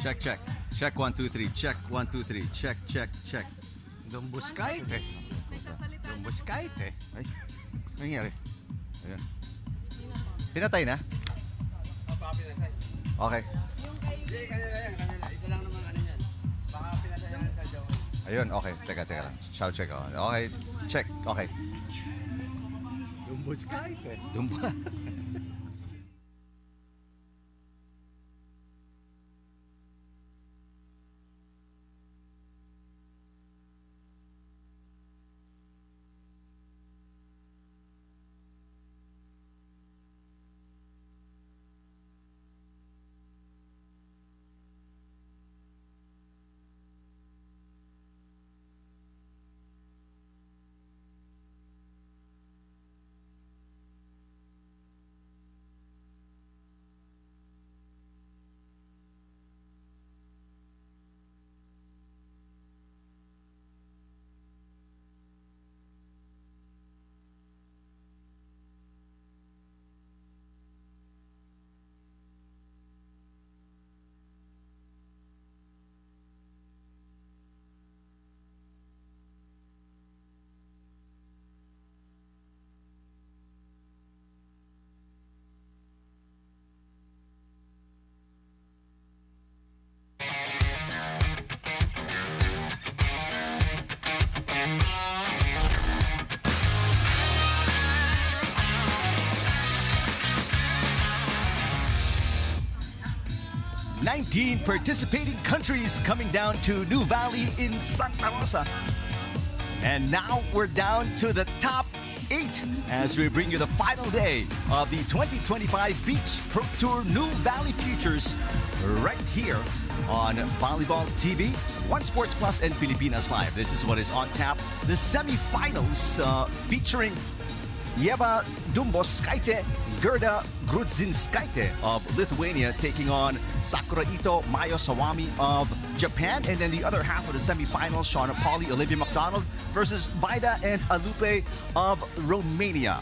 Check, check. Check, 1, 2, 3. Check, 1, 2, 3. Check, check, check. Lumbos kahit eh. Lumbos kahit eh. Ay, ano nangyari? Ayan. Pinatay na? Okay. Ito lang naman ano yan. Baka pinatayan sa Jawan. Ayun, okay. Teka lang. Shout check. Okay, check. Okay. Lumbos kahit eh. Dumba. Nineteen participating countries coming down to Nuvali in Santa Rosa. And now we're down to the top 8 as we bring you the final day of the 2025 Beach Pro Tour Nuvali Futures right here on Volleyball TV, One Sports Plus, and Pilipinas Live. This is what is on tap. The semifinals featuring Yeva Dumboskaite, Gerda Grudzinskaite of Lithuania taking on Sakura Ito, Mayo Sawami of Japan. And then the other half of the semifinals, Shauna Pauly, Olivia McDonald versus Vida and Alupe of Romania.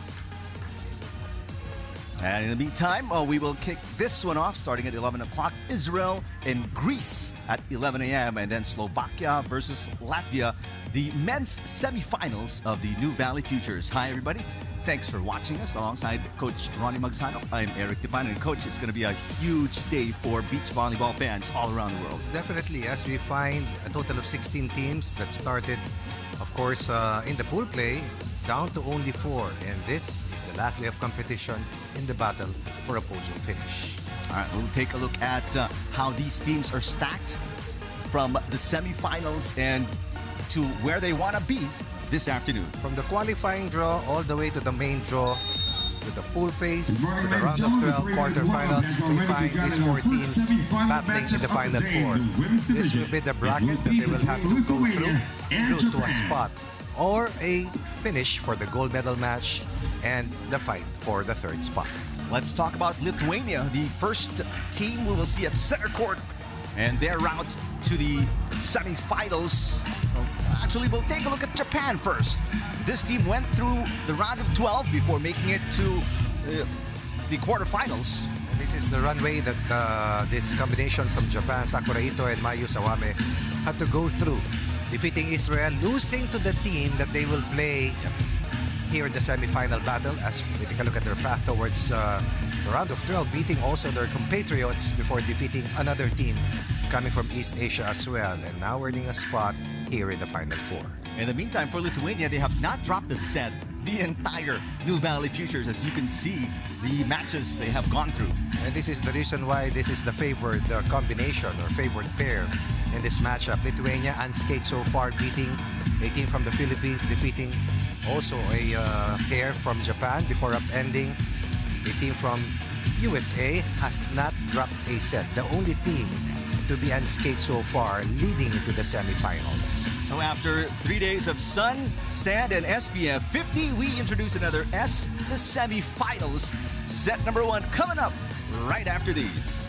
And in the meantime, we will kick this one off starting at 11 o'clock. Israel and Greece at 11 a.m. And then Slovakia versus Latvia, the men's semifinals of the Nuvali Futures. Hi, everybody. Thanks for watching us alongside Coach Ronnie Magsano. I'm Eric Tipan, and Coach, it's going to be a huge day for beach volleyball fans all around the world. Definitely, as we find a total of 16 teams that started, of course, in the pool play, down to only 4. And this is the last day of competition in the battle for a podium finish. All right, we'll take a look at how these teams are stacked from the semifinals and to where they want to be this afternoon. From the qualifying draw all the way to the main draw, to the pool phase, to the round of 12 quarterfinals, we find these 4 teams battling in the final 4. This will be the bracket that they will have to go through to a spot or a finish for the gold medal match and the fight for the 3rd spot. Let's talk about Lithuania, the first team we will see at center court, and their route to the semifinals. Actually, we'll take a look at Japan first. This team went through the round of 12 before making it to the quarterfinals. This is the runway that this combination from Japan, Sakura Ito and Mayu Sawame, had to go through, defeating Israel, losing to the team that they will play here in the semifinal battle as we take a look at their path towards the round of 12, beating also their compatriots before defeating another team coming from East Asia as well, and now earning a spot here in the final 4. In the meantime, for Lithuania, they have not dropped a set the entire Nuvali Futures. As you can see, the matches they have gone through. And this is the reason why this is the favored combination or favored pair in this matchup. Lithuania unscathed so far, beating a team from the Philippines, defeating also a pair from Japan before upending a team from USA. Has not dropped a set. The only team to be unscathed so far, leading into the semifinals. So after 3 days of sun, sand, and SPF 50, we introduce another S, the semifinals. Set number 1 coming up right after these.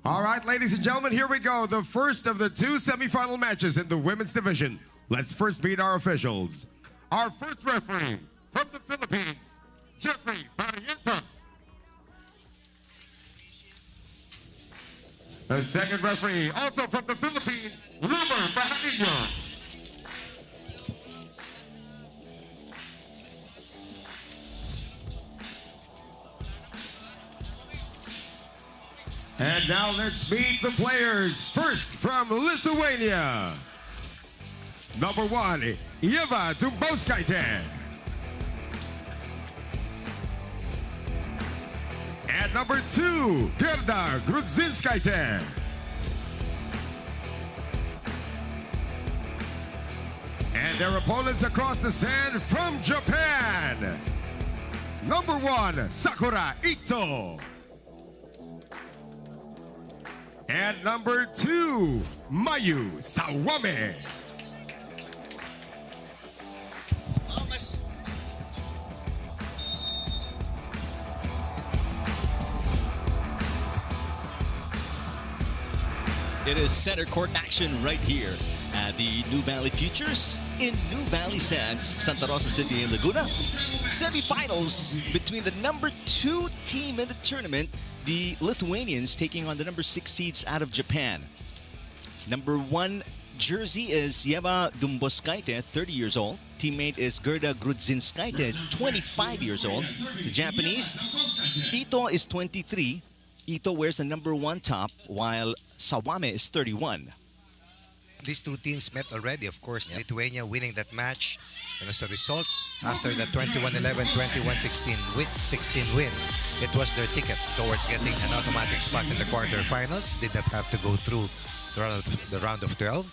All right, ladies and gentlemen, here we go. The first of the two semifinal matches in the women's division. Let's first meet our officials. Our first referee from the Philippines, Jeffrey Barrientos. The second referee, also from the Philippines, Rumer Bahanillo. And now let's meet the players. First from Lithuania. Number 1, Ieva Dumbauskaitė. And number 2, Gerda Grudzinskaitė. And their opponents across the sand from Japan. Number 1, Sakura Ito. And number 2, Mayu Sawame. It is center court action right here at the Nuvali Futures in Nuvali Sands, Santa Rosa City in Laguna. Semifinals between the number 2 team in the tournament, the Lithuanians, taking on the number 6 seeds out of Japan. Number 1 jersey is Ieva Dumbauskaitė, 30 years old. Teammate is Gerda Grudzinskaitė, 25 years old. The Japanese, Ito is 23. Ito wears the number 1 top, while Sawame is 31. These two teams met already, of course. Yep. Lithuania winning that match. And as a result, after the 21-11, 21-16 win, it was their ticket towards getting an automatic spot in the quarterfinals. Did not have to go through the round of 12.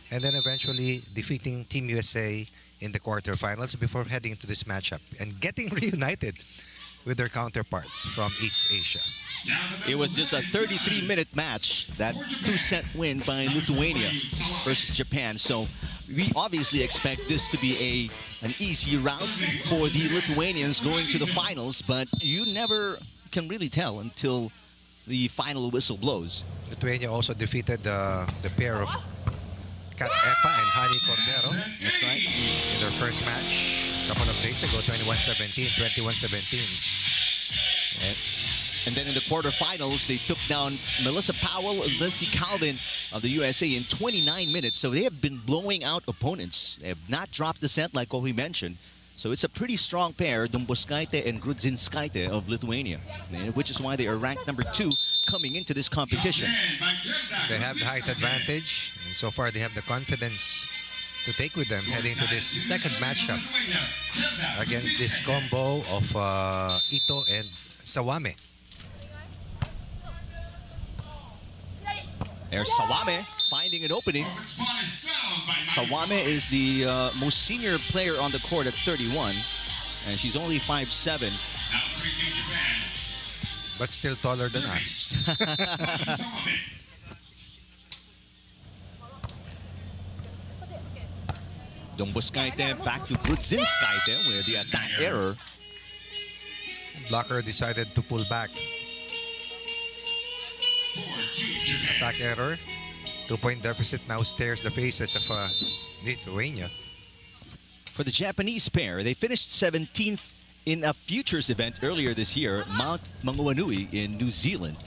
And then eventually defeating Team USA in the quarterfinals before heading to this matchup and getting reunited with their counterparts from East Asia. It was just a 33-minute match, that 2-set win by Lithuania versus Japan. So we obviously expect this to be an easy route for the Lithuanians going to the finals, but you never can really tell until the final whistle blows. Lithuania also defeated the pair of Kat Epa and Hani Cordero. That's right. In their first match a couple of days ago, 21-17, 21-17. And then in the quarterfinals, they took down Melissa Powell and Lindsay Calvin of the USA in 29 minutes. So they have been blowing out opponents. They have not dropped the set like what we mentioned. So it's a pretty strong pair, Dumbauskaitė and Grudzinskaitė of Lithuania, which is why they are ranked number 2 coming into this competition. They have the height advantage, and so far they have the confidence to take with them heading to this second matchup against this combo of Ito and Sawame. There's Sawame finding an opening. Sawame is the most senior player on the court at 31, and she's only 5'7". But still taller than us. Dumbauskaitė back to Grudzinskaitė with the attack error. Blocker decided to pull back. Attack error. 2-point deficit now stares the faces of Lithuania. For the Japanese pair, they finished 17th in a futures event earlier this year, Mount Maunganui in New Zealand.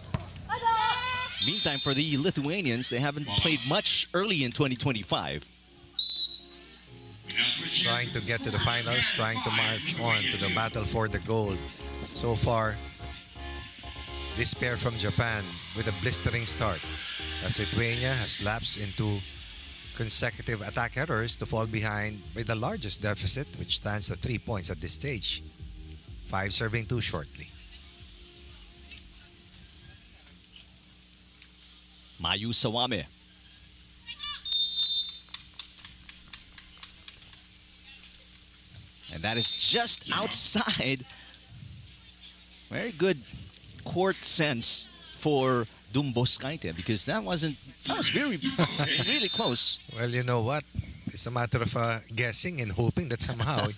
Meantime, for the Lithuanians, they haven't played much early in 2025. Trying to get to the finals, trying to march on to the battle for the gold. So far, this pair from Japan with a blistering start, as Lithuania has lapsed into consecutive attack errors to fall behind by the largest deficit, which stands at 3 points at this stage. 5 serving 2 shortly. Mayu Sawame. And that is just outside. Very good court sense for Dumbauskaitė, because that was very really close. Well, you know what? It's a matter of guessing and hoping that somehow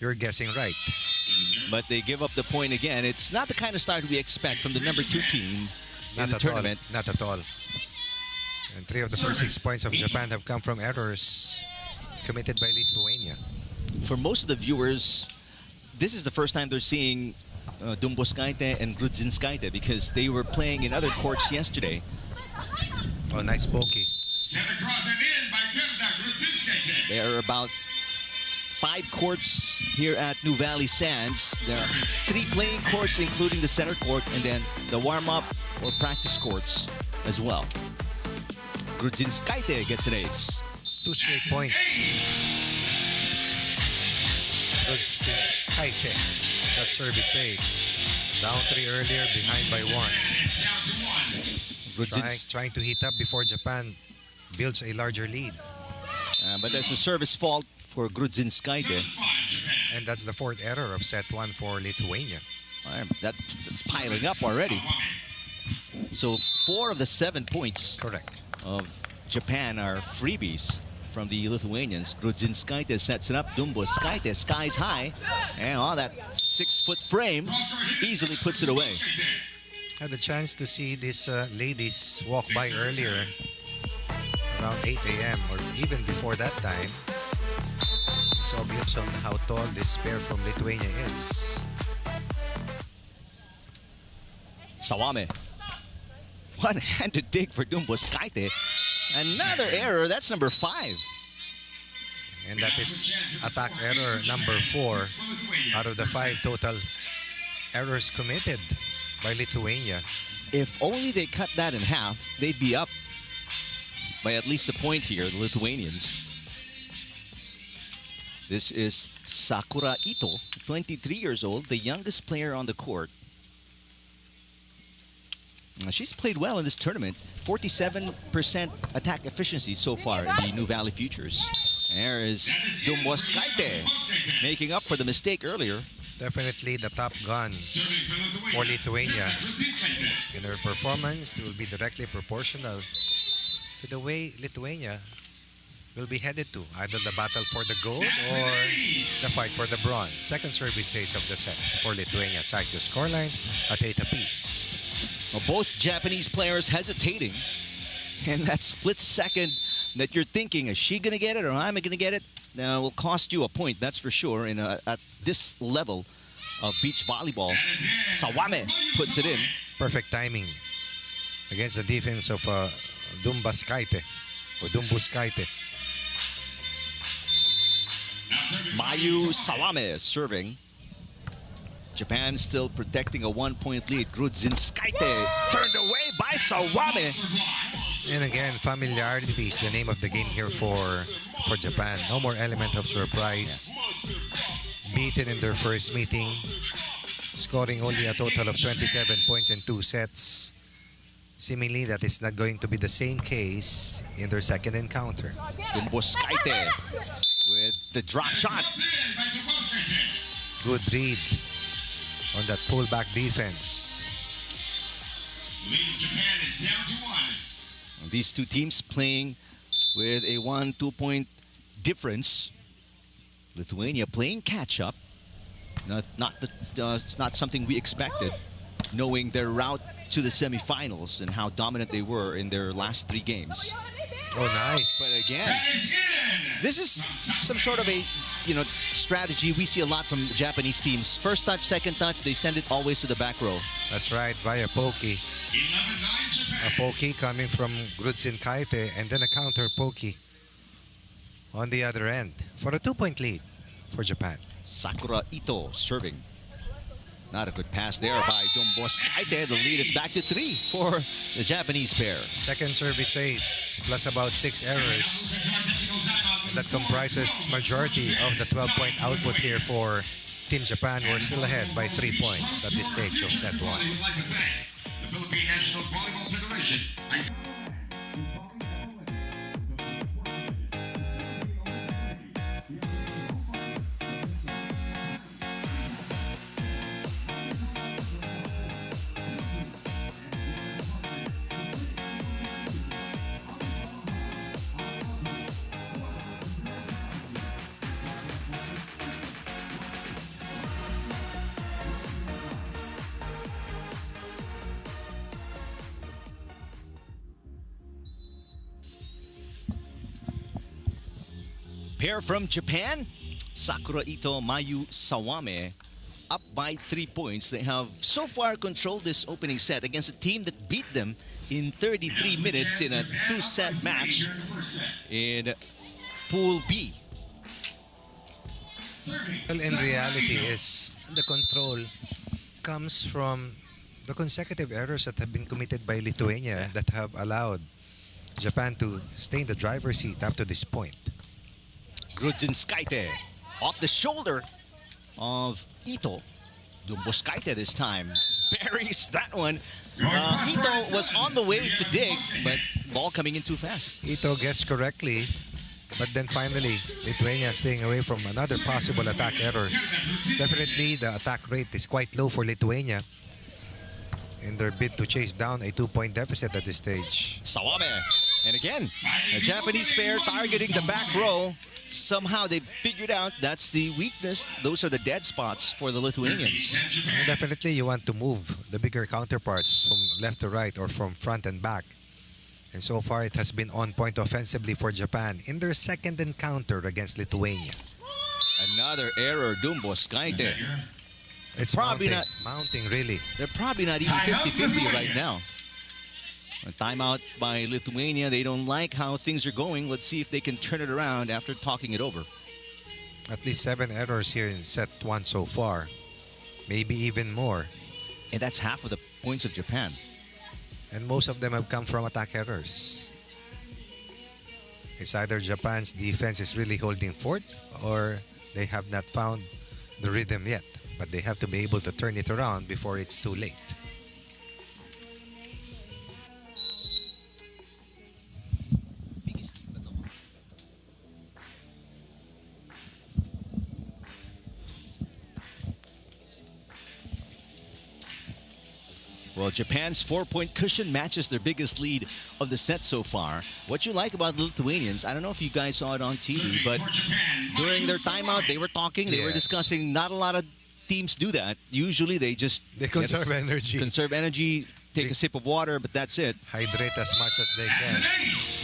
you're guessing right. But they give up the point again. It's not the kind of start we expect from the number 2 team. in the tournament. Not at all. And 3 of the first 6 points of Japan have come from errors committed by Lithuania. For most of the viewers, this is the first time they're seeing Dumboskaite and Grudzinskaite because they were playing in other courts yesterday. Oh, nice pokey. There are about 5 courts here at Nuvali Sands. There are 3 playing courts, including the center court, and then the warm-up or practice courts as well. Grudzinskaite gets an ace. 2 straight points. Grudzinskaite. That service ace. Down 3 earlier, behind by 1. Trying to heat up before Japan builds a larger lead. But there's a service fault for Grudzinskaite. And that's the 4th error of set 1 for Lithuania. That's piling up already. So 4 of the 7 points Correct. of Japan are freebies from the Lithuanians. Grudzinskaite sets it up. Dumboskaite skies high. And on that 6-foot frame, easily puts it away. Had the chance to see these ladies walk by earlier, around 8 a.m. or even before that time. Saw a glimpse on how tall this pair from Lithuania is. Sawame. One-handed dig for Dumboskaite. Another error. That's number 5. And that is attack error number 4 out of the 5 total errors committed by Lithuania. If only they cut that in half, they'd be up by at least a point here, the Lithuanians. This is Sakura Ito, 23 years old, the youngest player on the court. She's played well in this tournament. 47% attack efficiency so far in the Nuvali Futures. There is Dumboskaite making up for the mistake earlier. Definitely the top gun for Lithuania. In her performance, it will be directly proportional to the way Lithuania will be headed to. Either the battle for the gold or the fight for the bronze. Second service ace of the set for Lithuania. Ties the scoreline at 8 apiece. Well, both Japanese players hesitating. And that split second that you're thinking, is she going to get it or am I going to get it? Now, will cost you a point, that's for sure. At this level of beach volleyball, Sawame puts it in. Perfect timing against the defense of Dumboskaite or Dumboskaite. Mayu Sawame serving. Japan still protecting a 1-point lead. Grudzinskaite turned away by Sawame. And again, familiarity is the name of the game here for Japan. No more element of surprise. Beaten in their first meeting, scoring only a total of 27 points in 2 sets. Seemingly, that is not going to be the same case in their second encounter. Dumboskaite with the drop shot. Good read on that pullback defense. Japan is down to 1. These two teams playing with a 1-2 point difference. Lithuania playing catch-up. It's not something we expected, knowing their route to the semifinals and how dominant they were in their last 3 games. Oh, nice. But again, this is some sort of a strategy we see a lot from Japanese teams. First touch, second touch, they send it always to the back row. That's right, via pokey. 11-9 Japan. A pokey coming from Grudzinskaite and then a counter pokey on the other end for a 2-point lead for Japan. Sakura Ito serving. Not a good pass there by Dumboskaite. The lead is back to 3 for the Japanese pair. Second service ace plus about 6 errors. And that comprises majority of the 12-point output here for Team Japan. We're still ahead by 3 points at this stage of set 1. I would like to thank the Philippine National Volleyball Federation. pair from Japan, Sakura Ito, Mayu Sawame, up by 3 points. They have so far controlled this opening set against a team that beat them in 33 minutes in a 2-set match in Pool B. Well, in reality, is the control comes from the consecutive errors that have been committed by Lithuania that have allowed Japan to stay in the driver's seat up to this point. Grudzinskaite off the shoulder of Ito. Dumboskaite this time buries that one. Ito was on the way to dig, but ball coming in too fast. Ito guessed correctly, but then finally Lithuania staying away from another possible attack error. Definitely the attack rate is quite low for Lithuania in their bid to chase down a 2-point deficit at this stage. Sawame, and again, a Japanese pair targeting the back row. Somehow they figured out that's the weakness. Those are the dead spots for the Lithuanians. And definitely you want to move the bigger counterparts from left to right or from front and back. And so far it has been on point offensively for Japan in their second encounter against Lithuania. Another error, Dumboskaite. It's probably mounting really. They're probably not even 50-50 right now. A timeout by Lithuania. They don't like how things are going. Let's see if they can turn it around after talking it over. At least 7 errors here in set 1 so far. Maybe even more. And that's half of the points of Japan. And most of them have come from attack errors. It's either Japan's defense is really holding fort or they have not found the rhythm yet. But they have to be able to turn it around before it's too late. Well, Japan's 4-point cushion matches their biggest lead of the set so far. What you like about the Lithuanians, I don't know if you guys saw it on TV, but during their timeout, they were talking, they were discussing. Not a lot of teams do that. Usually they just conserve energy. Conserve energy, take a sip of water, but that's it. Hydrate as much as they can.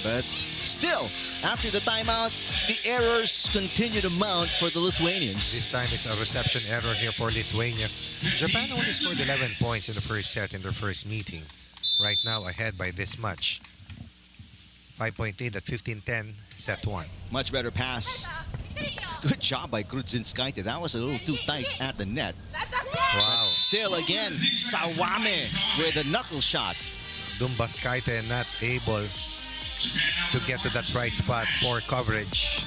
But still, after the timeout, the errors continue to mount for the Lithuanians. This time it's a reception error here for Lithuania. Japan only scored 11 points in the first set in their first meeting. Right now ahead by this much. 5-point lead at 15-10, set 1. Much better pass. Good job by Grudzinskaite. That was a little too tight at the net. Wow. But still again, Sawame with a knuckle shot. Dumboskaite not able to get to that right spot for coverage.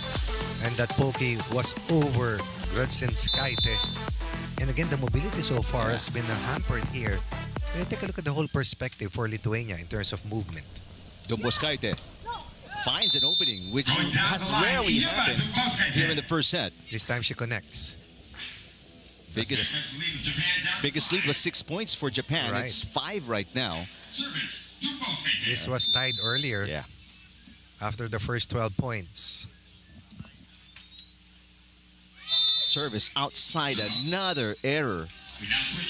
And that pokey was over Grudzinskaite. And again, the mobility so far has been hampered here. And take a look at the whole perspective for Lithuania in terms of movement. Dumboskaite finds an opening, which has rarely happened here in the first set. This time she connects. Biggest lead was 6 points for Japan. Right. It's 5 right now. This was tied earlier after the first 12 points. Service outside, another error.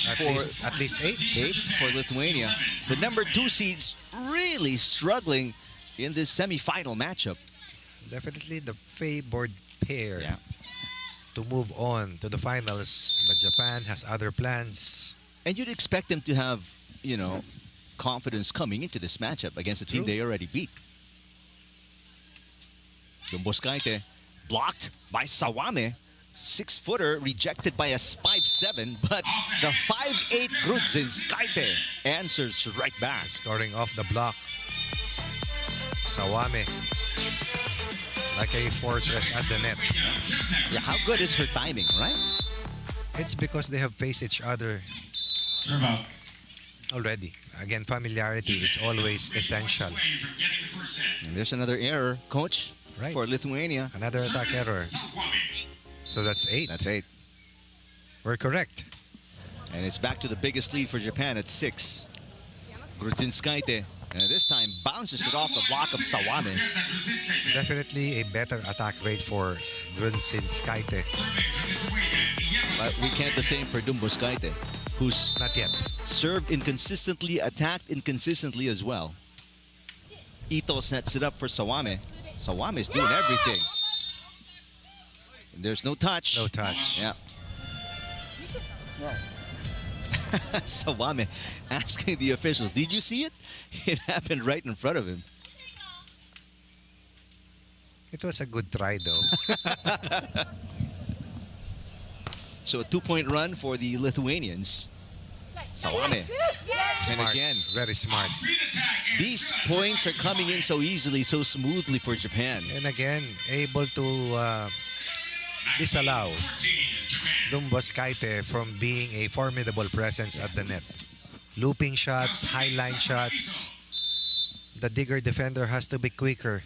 At least 8 for Lithuania. The number 2 seeds really struggling in this semi-final matchup. Definitely the favored pair to move on to the finals, but Japan has other plans. And you'd expect them to have, you know, confidence coming into this matchup against a team they already beat. Dumboskaite blocked by Sawame. 6-footer rejected by a 5'7", but the 5'8" Grudzinskaite answers right back. Scoring off the block. Sawame, like a fortress at the net. Yeah, how good is her timing, right? It's because they have faced each other already. Again, familiarity is always essential. And there's another error, coach, for Lithuania. Another attack error. So that's 8. That's 8. We're correct. And it's back to the biggest lead for Japan at 6. Grudzinskaite, and this time bounces it off the block of Sawame. Definitely a better attack rate for Grudzinskaite. But we can't the same for Dumboskaite, who's not yet served inconsistently, attacked inconsistently as well. Ito sets it up for Sawame. Sawame is doing everything. There's no touch. No touch. Yeah. Sawame asking the officials, did you see it? It happened right in front of him. It was a good try, though. So a 2-point run for the Lithuanians. Sawame. And Smart. again, Very smart. these points are coming in so easily, so smoothly for Japan. And again, able to disallow Dumbos Kaite from being a formidable presence at the net. Looping shots, high line shots. The digger defender has to be quicker.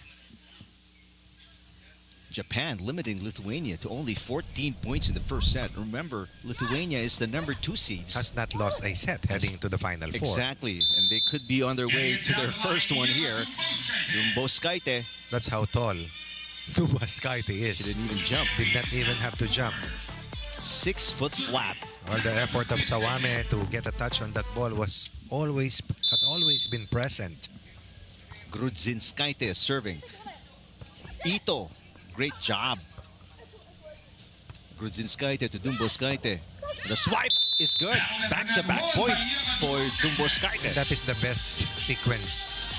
Japan limiting Lithuania to only 14 points in the first set. Remember, Lithuania is the number 2 seeds. Has not lost a set heading to the final four. Exactly, and they could be on their way to their first one here. Dumbos Kaite That's how tall Dumbos Kaite is. didn't even jump. Did not even have to jump. 6 foot flat. All the effort of Sawame to get a touch on that ball has always been present. Grudzinskaite is serving. Ito, great job. Grudzinskaite to Dumbos-Kaite. The swipe is good. Back-to-back points for Dumbos-Kaite. That is the best sequence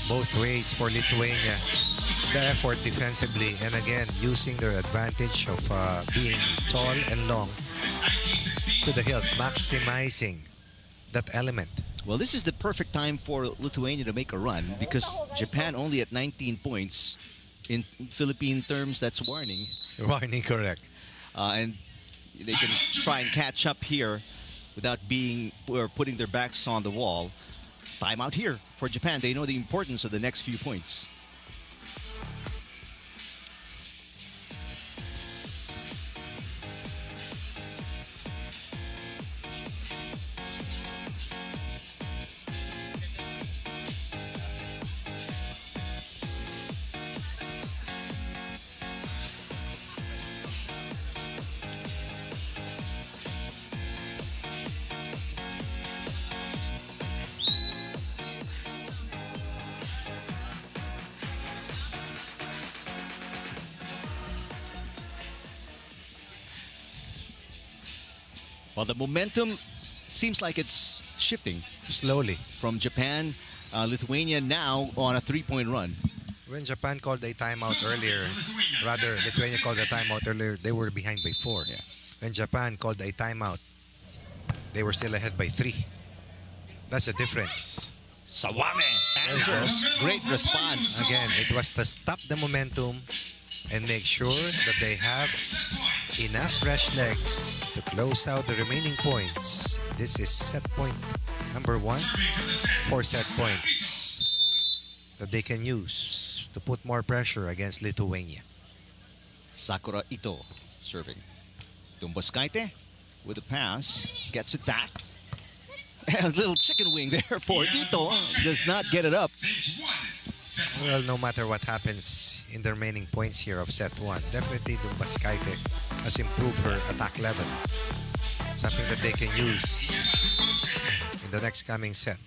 both ways for Lithuania. The effort defensively and again using their advantage of being tall and long to the hilt, maximizing that element. Well, this is the perfect time for Lithuania to make a run because Japan only at 19 points. In Philippine terms, that's warning. Warning, correct. And they can try and catch up here without putting their backs on the wall. Timeout here for Japan. They know the importance of the next few points. Well, the momentum seems like it's shifting Slowly. from Japan. Lithuania now on a 3-point run. When Japan called a timeout earlier, rather Lithuania called a timeout earlier, they were behind by 4. Yeah. When Japan called a timeout, they were still ahead by 3. That's the difference. Sawame answers. Great response. Again, it was to stop the momentum and make sure that they have enough fresh legs to close out the remaining points. This is set point number 1. 4 set points that they can use to put more pressure against Lithuania. Sakura Ito serving. Dumbos-Kaite with a pass. Gets it back. A little chicken wing there for Ito. Does not get it up. Well, no matter what happens in the remaining points here of set 1, definitely Dumbos-Kaite has improved her attack level. Something that they can use in the next coming set.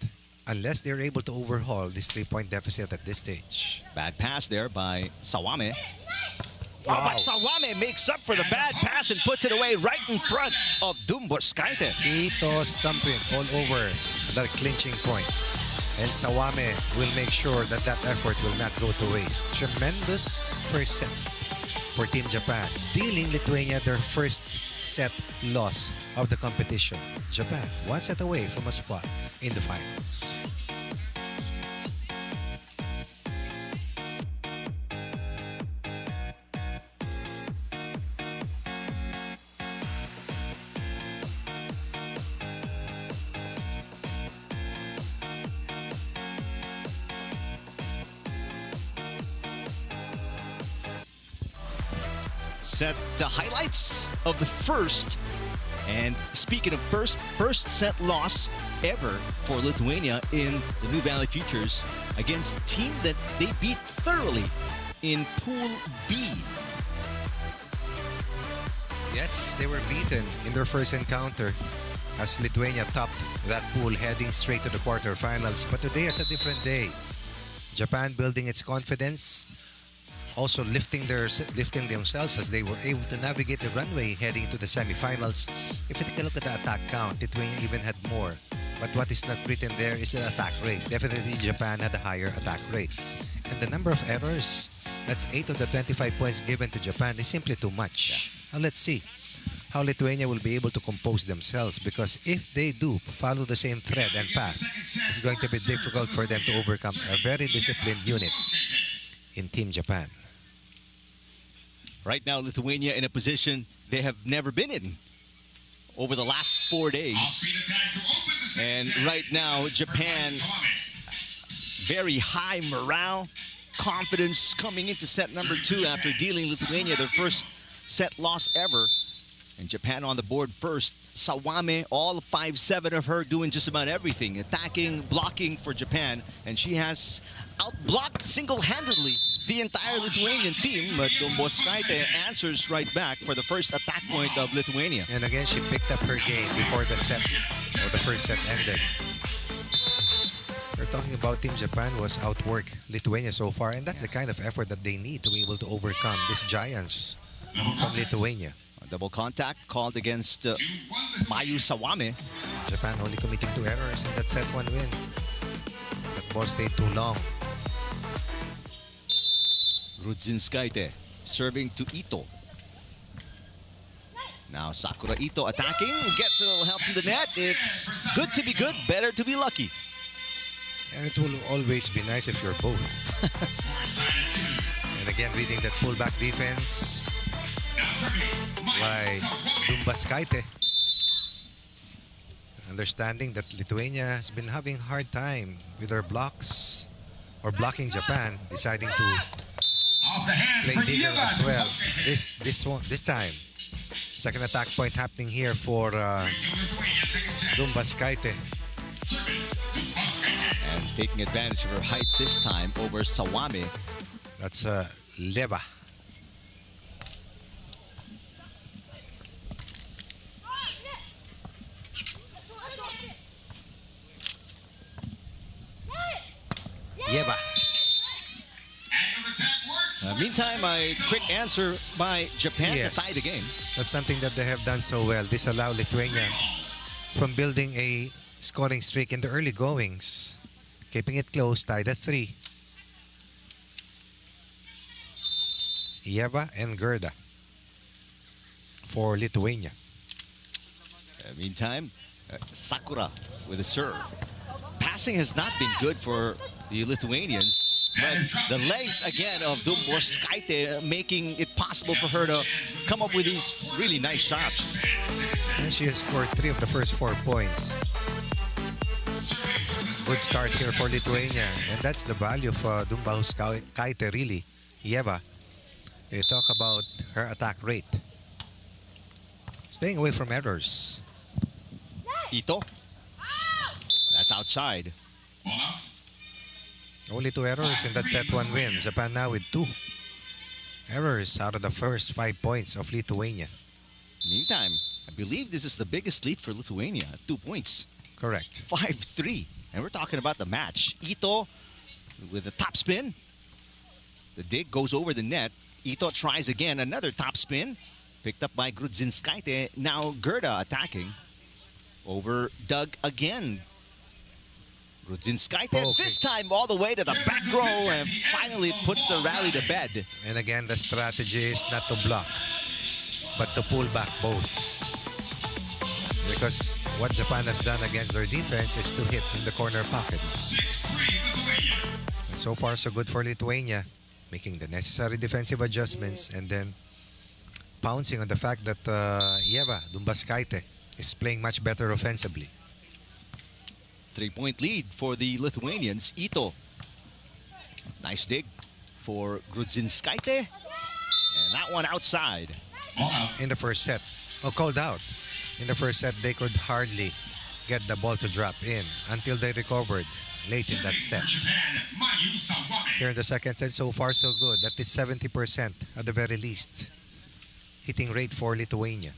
Unless they're able to overhaul this 3-point deficit at this stage. Bad pass there by Sawame. Oh, Wow. but Sawame makes up for the bad pass and puts it away right in front of Dumbos-Kaite. Ito stumping all over that clinching point. And Sawame will make sure that that effort will not go to waste. Tremendous first set for Team Japan, dealing Lithuania their first set loss of the competition. Japan, 1 set away from a spot in the finals. Set the highlights of the first. And speaking of first set loss ever for Lithuania in the Nuvali Futures against a team that they beat thoroughly in Pool B. Yes, they were beaten in their first encounter as Lithuania topped that pool heading straight to the quarterfinals. But today is a different day. Japan building its confidence, also lifting themselves as they were able to navigate the runway heading into the semifinals. If you take a look at the attack count, Lithuania even had more. But what is not written there is the attack rate. Definitely Japan had a higher attack rate. And the number of errors, that's 8 of the 25 points given to Japan, is simply too much. Now let's see how Lithuania will be able to compose themselves, because if they do follow the same thread and path, it's going to be difficult for them to overcome a very disciplined unit in Team Japan. Right now, Lithuania in a position they have never been in over the last 4 days. And right now, Japan, very high morale, confidence coming into set number 2 after dealing Lithuania their first set loss ever. And Japan on the board first. Sawame, all 5-7 of her doing just about everything. Attacking, blocking for Japan. And she has outblocked single-handedly the entire Lithuanian team. But Dumboskaite answers right back for the first attack point of Lithuania. And again, she picked up her game before the set, or the first set ended. We're talking about Team Japan was outwork Lithuania so far. And that's the kind of effort that they need to be able to overcome these giants from Lithuania. Double contact called against Mayu Sawame. Japan only committing 2 errors in that set 1 win. That ball stayed too long. Grudzinskaite serving to Ito. Now Sakura Ito attacking. Gets a little help from the net. It's good to be good, better to be lucky. And it will always be nice if you're both. And again, reading that pullback defense by Dumboskaite. Understanding that Lithuania has been having a hard time with their blocks or blocking Japan, deciding to play bigger as well. This time, second attack point happening here for Dumboskaite. And taking advantage of her height this time over Sawame. That's Leva. Yeva. Meantime, a quick answer by Japan to tie the game. That's something that they have done so well. This allowed Lithuania from building a scoring streak in the early goings, keeping it close, tied at 3. Yeva and Gerda for Lithuania. Meantime, Sakura with a serve. Passing has not been good for the Lithuanians, but the length again of Dumboskaite making it possible for her to come up with these really nice shots. And she has scored 3 of the first 4 points. Good start here for Lithuania, and that's the value of Dumboskaite really. Yeva, you talk about her attack rate. Staying away from errors. Ito. That's outside. Only 2 errors in that set 1 win. Japan now with 2 errors out of the first 5 points of Lithuania. Meantime, I believe this is the biggest lead for Lithuania at 2 points. Correct. 5-3. And we're talking about the match. Ito with the top spin. The dig goes over the net. Ito tries again. Another top spin. Picked up by Grudzinskaite. Now Gerda attacking. Over Doug again. Grudzinskaite this time all the way to the back row and finally puts the rally to bed. And again, the strategy is not to block, but to pull back both. Because what Japan has done against their defense is to hit in the corner pockets. And so far, so good for Lithuania, making the necessary defensive adjustments and then pouncing on the fact that Yeva Dumboskaite is playing much better offensively. 3-point lead for the Lithuanians. Ito. Nice dig for Grudzinskaite. And that one outside. In the first set. Oh, called out. In the first set, they could hardly get the ball to drop in until they recovered late in that set. Here in the second set, so far so good. That is 70% at the very least. Hitting rate for Lithuania.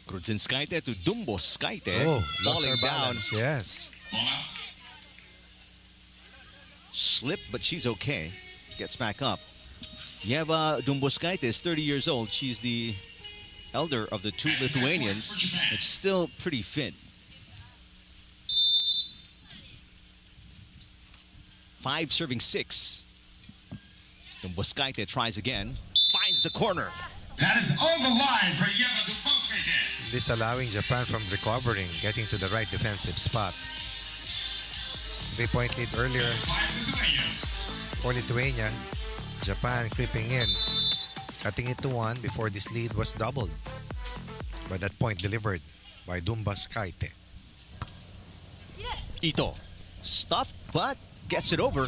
Grudzinskaite to Dumboskaite. Oh, lost her falling down. balance, yes. Slip, but she's okay. gets back up. Yeva Dumboskaite is 30 years old. She's the elder of the two Lithuanians. It's still pretty fit. 5 serving 6. Dumboskaite tries again. Finds the corner. That is on the line for Yeva Dumboskaite. Disallowing Japan from recovering, getting to the right defensive spot. 3-point lead earlier for Lithuania. Japan creeping in, cutting it to 1 before this lead was doubled. By that point delivered by Dumboskaite. Ito. Stuffed, but gets it over.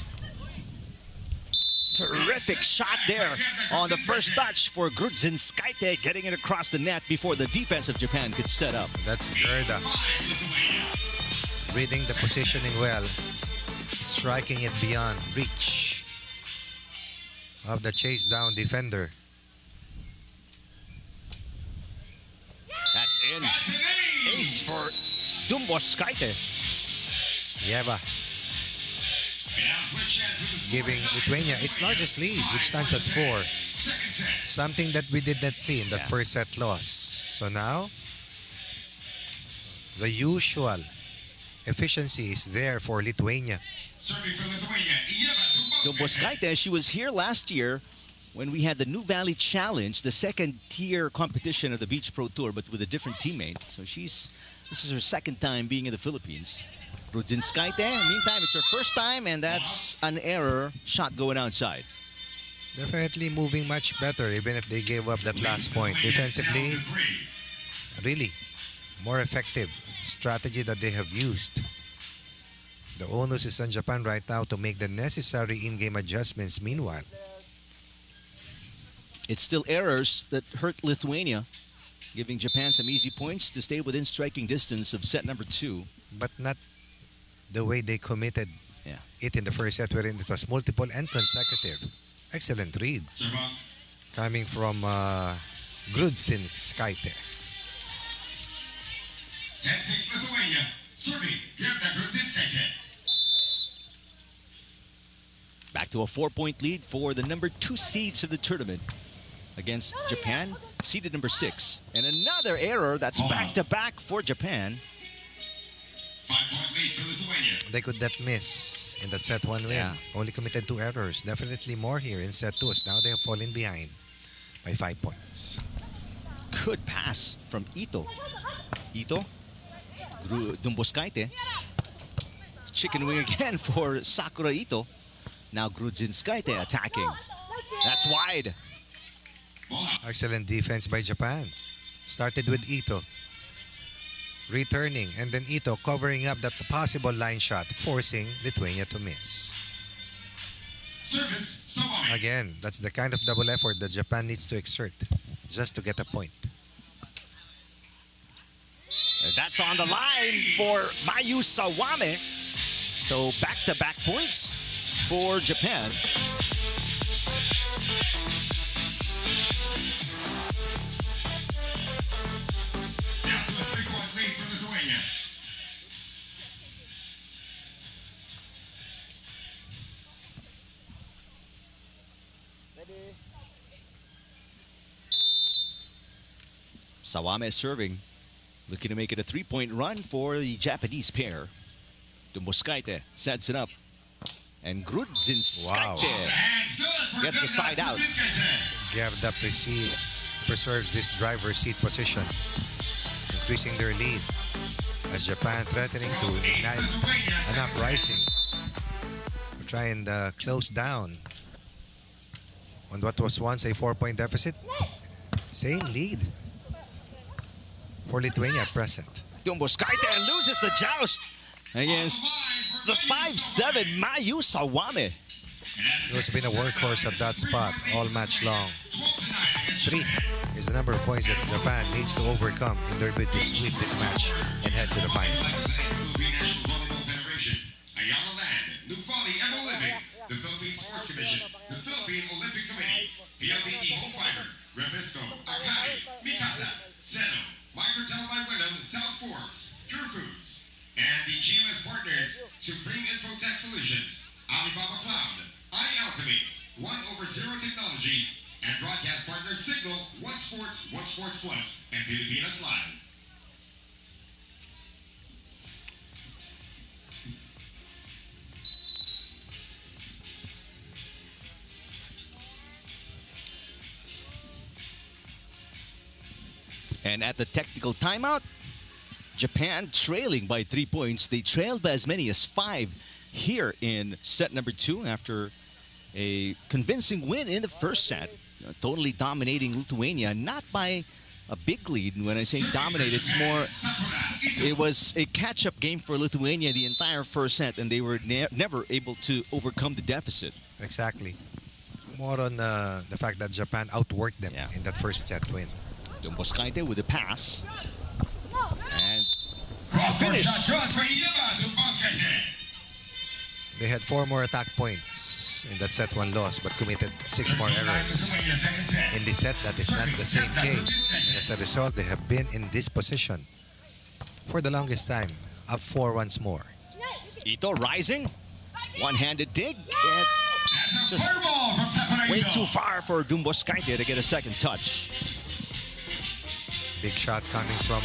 Terrific shot there on the first touch for Grudzinskaite, getting it across the net before the defense of Japan could set up. That's Gerda. Reading the positioning well. Striking it beyond reach of the chase down defender. That's in. Ace for Dumboskaite. Yeva giving Lithuania its largest lead, which stands at 4. Something that we did not see in that first set loss. So now, the usual efficiency is there for Lithuania. Dumboskaite, she was here last year when we had the Nuvali Challenge, the second-tier competition of the Beach Pro Tour, but with a different teammate. So this is her second time being in the Philippines. Grudzinskaite, meantime, it's her first time, and that's an error. Shot going outside. Definitely moving much better, even if they gave up that last point. Defensively, really more effective strategy that they have used. The onus is on Japan right now to make the necessary in-game adjustments meanwhile. It's still errors that hurt Lithuania, giving Japan some easy points to stay within striking distance of set number 2. But not the way they committed it in the first set, wherein it was multiple and consecutive. Excellent read coming from Grudzinskaite. 10-6 Lithuania. Serving Gerda Grudzinskaite. Back to a 4-point lead for the number 2 seeds of the tournament against Japan, seeded number 6. And another error. That's back-to-back for Japan. 5-point lead for Lithuania. They could not miss in that set 1 win. Yeah. Only committed 2 errors. Definitely more here in set 2. Now they have fallen behind by 5 points. Good pass from Ito. Ito. Dumboskaite. Chicken wing again for Sakura Ito. Now Grudzinskaite attacking. That's wide. Excellent defense by Japan. Started with Ito. Returning, and then Ito covering up that possible line shot, forcing Lithuania to miss. Service, Sawami. Again, that's the kind of double effort that Japan needs to exert just to get a point. That's on the line for Mayu Sawame. So back-to-back points for Japan. Down to a 3-point lead for Lithuania. Sawame serving. Looking to make it a 3-point run for the Japanese pair. Dumboskaite sets it up. And Grudzinskaite gets the side out. Gerda preserves this driver's seat position, increasing their lead as Japan threatening to ignite an uprising to try and close down on what was once a 4-point deficit. Same lead for Lithuania at present. Dumboskaite loses the joust against the 5'7" Mayu Sawame. He has been a workhorse at that spot all match long. 3 is the number of points that Japan needs to overcome in their bid to sweep this match and head to the finals. Ayala Land, Nuvali and Olympic, the Philippine Sports Commission, the Philippine Olympic Committee, PLDT Home Fiber, Revisco, Akari, Mikasa, Seno, Microtel by Wyndham, South Forbes, Pure Foods, and the GMS partners, Supreme Infotech Solutions, Alibaba Cloud, iAlchemy, 1/0 Technologies, and broadcast partner Signal, One Sports Plus, and Pilipinas Live. And at the technical timeout, Japan trailing by 3 points. They trailed by as many as 5 here in set number 2 after a convincing win in the first set. Totally dominating Lithuania, not by a big lead. When I say dominate, it's more, it was a catch-up game for Lithuania the entire first set, and they were never able to overcome the deficit. Exactly. More on the fact that Japan outworked them in that first set win. Dumboskaite with a pass. And Finish. They had 4 more attack points in that set 1 loss, but committed 6 more errors. In this set, that is not the same case. And as a result, they have been in this position for the longest time, up 4 once more. Ito rising, one-handed dig, and just way too far for Dumboskaite to get a second touch. Big shot coming from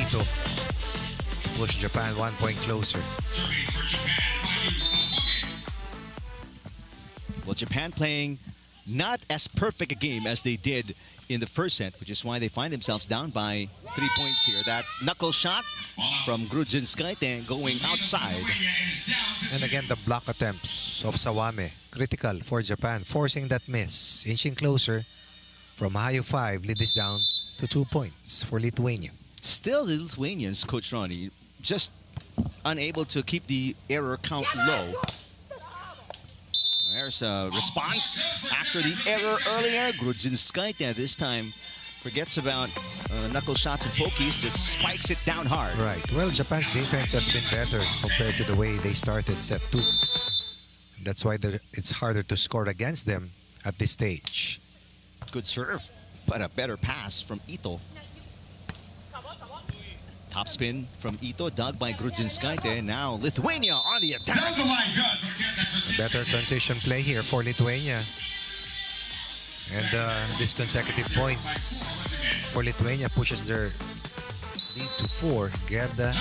Ito. Push Japan 1 point closer. Well, Japan playing not as perfect a game as they did in the first set, which is why they find themselves down by 3 points here. That knuckle shot from Grudzinskaite going outside. And again, the block attempts of Sawame. Critical for Japan, forcing that miss. Inching closer from high of 5, lead this down to 2 points for Lithuania. Still, the Lithuanians, Coach Ronnie, just unable to keep the error count low. There's a response after the error earlier. Grudzinskaite this time forgets about knuckle shots and pokies, just spikes it down hard. Right. Well, Japan's defense has been better compared to the way they started set 2. That's why it's harder to score against them at this stage. Good serve, but a better pass from Ito. Top spin from Ito, dug by Grudzinskaite. Now Lithuania on the attack. A better transition play here for Lithuania. And these consecutive points for Lithuania pushes their lead to 4. Gerda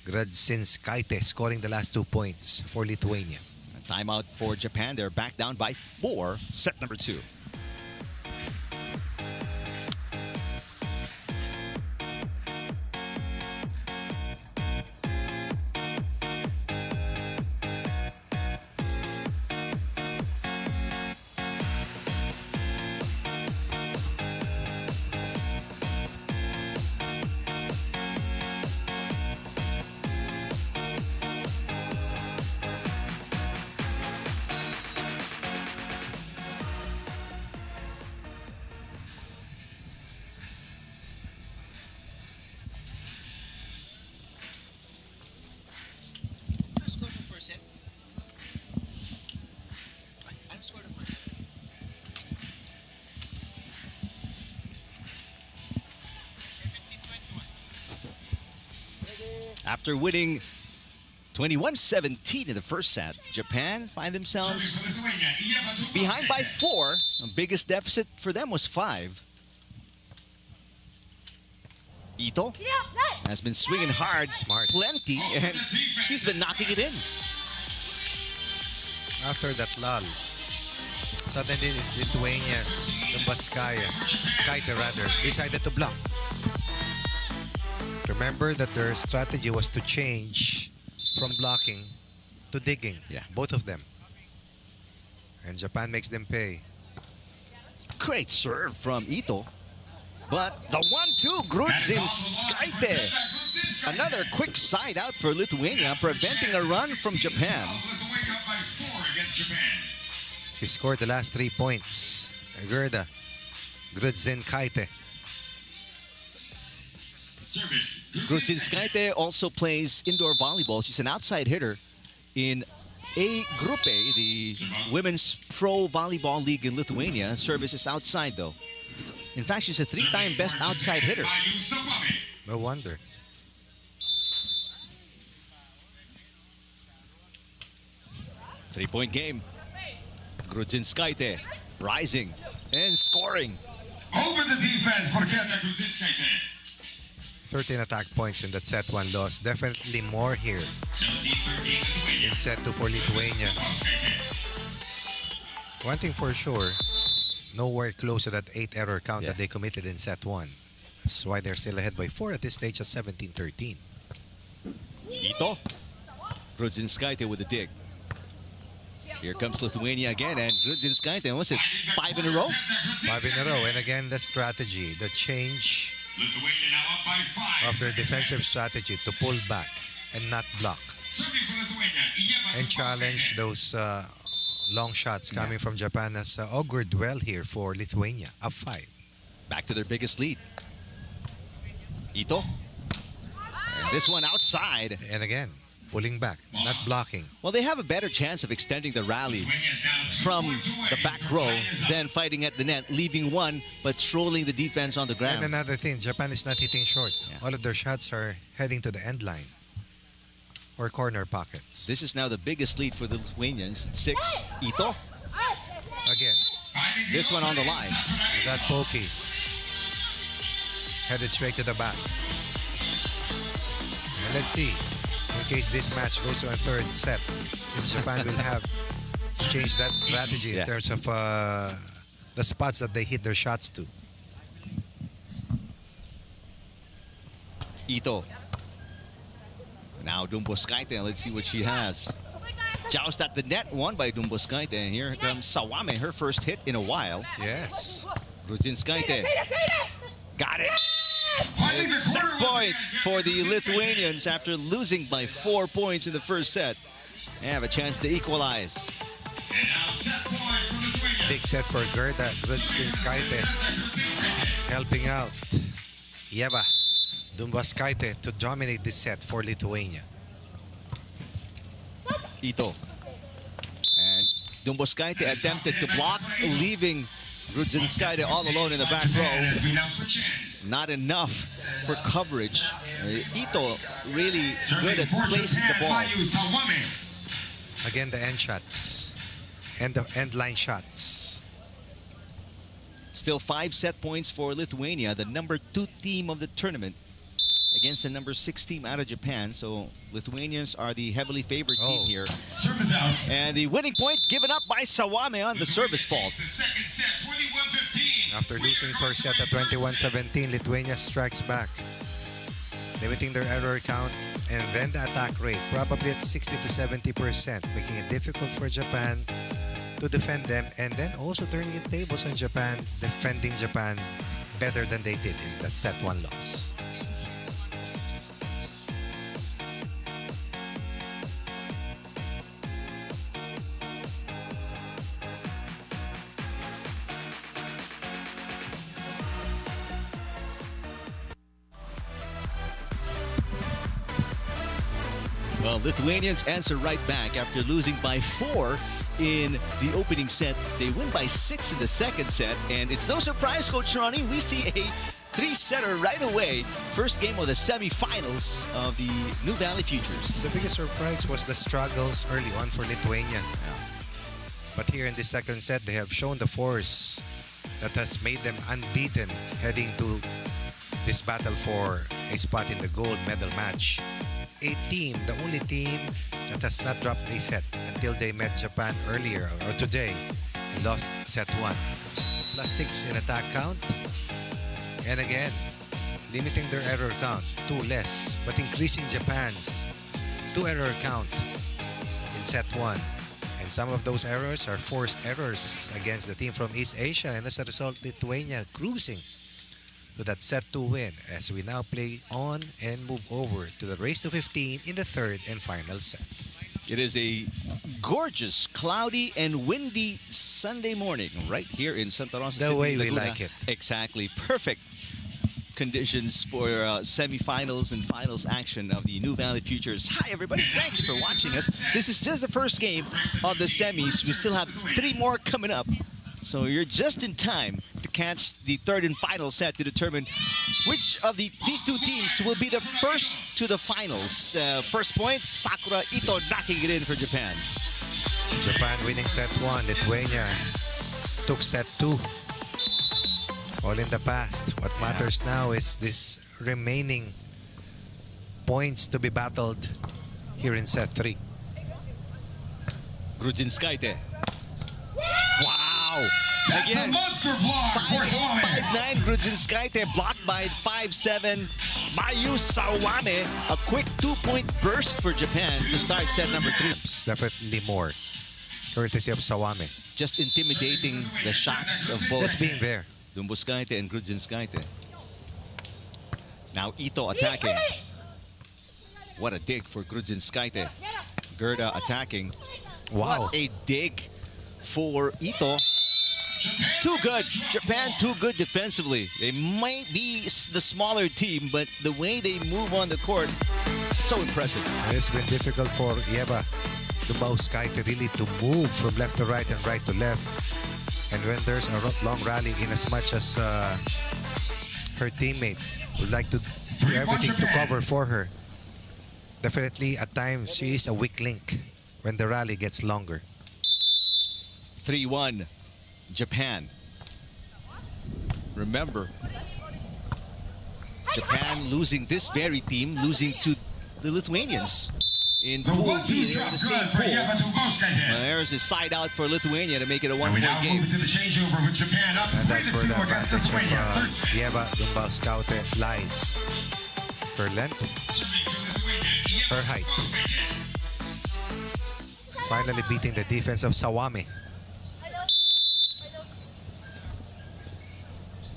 Grudzinskaite scoring the last 2 points for Lithuania. A timeout for Japan. They're back down by 4, set number 2. After winning 21-17 in the first set, Japan find themselves behind by 4. The biggest deficit for them was 5. Ito has been swinging hard, plenty, and she's been knocking it in. After that lull, suddenly Lithuania's Kaite decided to block. Remember that their strategy was to change from blocking to digging. Yeah. Both of them. And Japan makes them pay. Great serve from Ito. But the 1-2, Grudzinskaite. Another quick side out for Lithuania, preventing a run from Japan. She scored the last 3 points. Gerda Grudzinskaite. Grudzinskaite also plays indoor volleyball. She's an outside hitter in A Gruppe, the women's pro volleyball league in Lithuania. Service is outside, though. In fact, she's a 3-time best outside hitter. No wonder. Three-point game. Grudzinskaite rising and scoring. Over the defense for Kenta Grudzinskaite. 13 attack points in that set 1 loss. Definitely more here in set 2 for Lithuania. One thing for sure, nowhere close to that 8 error count that they committed in set 1. That's why they're still ahead by 4 at this stage at 17-13. Ito. Grudzinskaite with a dig. Here comes Lithuania again, and Grudzinskaite, was it 5 in a row? 5 in a row, and again the strategy, the change of their defensive strategy to pull back and not block and challenge those long shots coming from Japan has augured well here for Lithuania. Up 5. Back to their biggest lead. Ito. And this one outside. And again, pulling back, not blocking. Well, they have a better chance of extending the rally from the back row than fighting at the net, leaving one but strolling the defense on the ground. And another thing, Japan is not hitting short. Yeah. All of their shots are heading to the end line or corner pockets. This is now the biggest lead for the Lithuanians. 6. Ito. Again, This one on the line. that pokey headed straight to the back. And let's see, in case this match goes to a 3rd set, if Japan will have changed that strategy in terms of the spots that they hit their shots to. Ito. Now Dumboskaite. Let's see what she has. Joust at the net, won by Dumboskaite. And here comes Sawame, her first hit in a while. Yes. Grudzinskaite. Got it. Set point for the Lithuanians after losing by 4 points in the first set. They have a chance to equalize. Big set for Gerda Grudzinskaite, helping out Yeva Dumboskaite to dominate this set for Lithuania. Ito. And Dumboskaite attempted to block, leaving Grudzinskaite all alone in the back row. Not enough for coverage. Ito really good at placing the ball. Again, the end shots and the end line shots. Still 5 set points for Lithuania, the number 2 team of the tournament, against the number 6 team out of Japan. So Lithuanians are the heavily favored team here. Service out. And the winning point given up by Sawame on the service fault. After losing first set at 21-17, Lithuania strikes back, limiting their error count and then the attack rate, probably at 60 to 70%, making it difficult for Japan to defend them, and then also turning the tables on Japan, defending Japan better than they did in that set 1 loss. Well, Lithuanians answer right back after losing by 4 in the opening set. They win by 6 in the second set, and it's no surprise, Coach Ronnie, we see a 3-setter right away. First game of the semifinals of the Nuvali Futures. The biggest surprise was the struggles early on for Lithuania. But here in the second set, they have shown the force that has made them unbeaten heading to this battle for a spot in the gold medal match. A team, the only team that has not dropped a set until they met Japan earlier or today and lost set 1. +6 in attack count. And again, limiting their error count, 2 less, but increasing Japan's 2 error count in set 1. And some of those errors are forced errors against the team from East Asia, and as a result, Lithuania cruising to that set 2 win as we now play on and move over to the race to 15 in the 3rd and final set. It is a gorgeous, cloudy, and windy Sunday morning right here in Santa Rosa The City, way we Laguna. like it. Exactly. Perfect conditions for semifinals and finals action of the Nuvali Futures. Hi, everybody. Thank you for watching us. This is just the first game of the semis. We still have 3 more coming up. So you're just in time to catch the 3rd and final set to determine which of these 2 teams will be the first to the finals. First point, Sakura Ito knocking it in for Japan. Japan winning set 1. Lithuania took set 2. All in the past. What matters now is this remaining points to be battled here in set 3. Grudzinskaite. Wow! That's a monster block for Sawame. 5'9", Grudzinskaite blocked by 5'7", Mayu Sawame. A quick 2-point burst for Japan to start set number 3. Definitely more. Courtesy of Sawame. Just intimidating the shots of both. Just being there. Dumboskaite and Grudzinskaite. Now Ito attacking. What a dig for Grudzinskaite. Gerda attacking. Wow. What a dig for Ito. Too good. Japan too good defensively. They might be the smaller team, but the way they move on the court, so impressive. It's been difficult for Yeva Dumboskaite really to move from left to right and right to left. And when there's a long rally, in as much as her teammate would like to do everything to cover for her, definitely at times she is a weak link when the rally gets longer. 3-1, Japan. Remember, Japan losing this very team, losing to the Lithuanians in Pool B. They're in the same pool. There's a side out for Lithuania to make it a one-point game. To the changeover with Japan up And that's where the 3-2 against advantage Lithuania. of Yeva Dumboskaite lies. Her length, her height. Finally beating the defense of Sawame.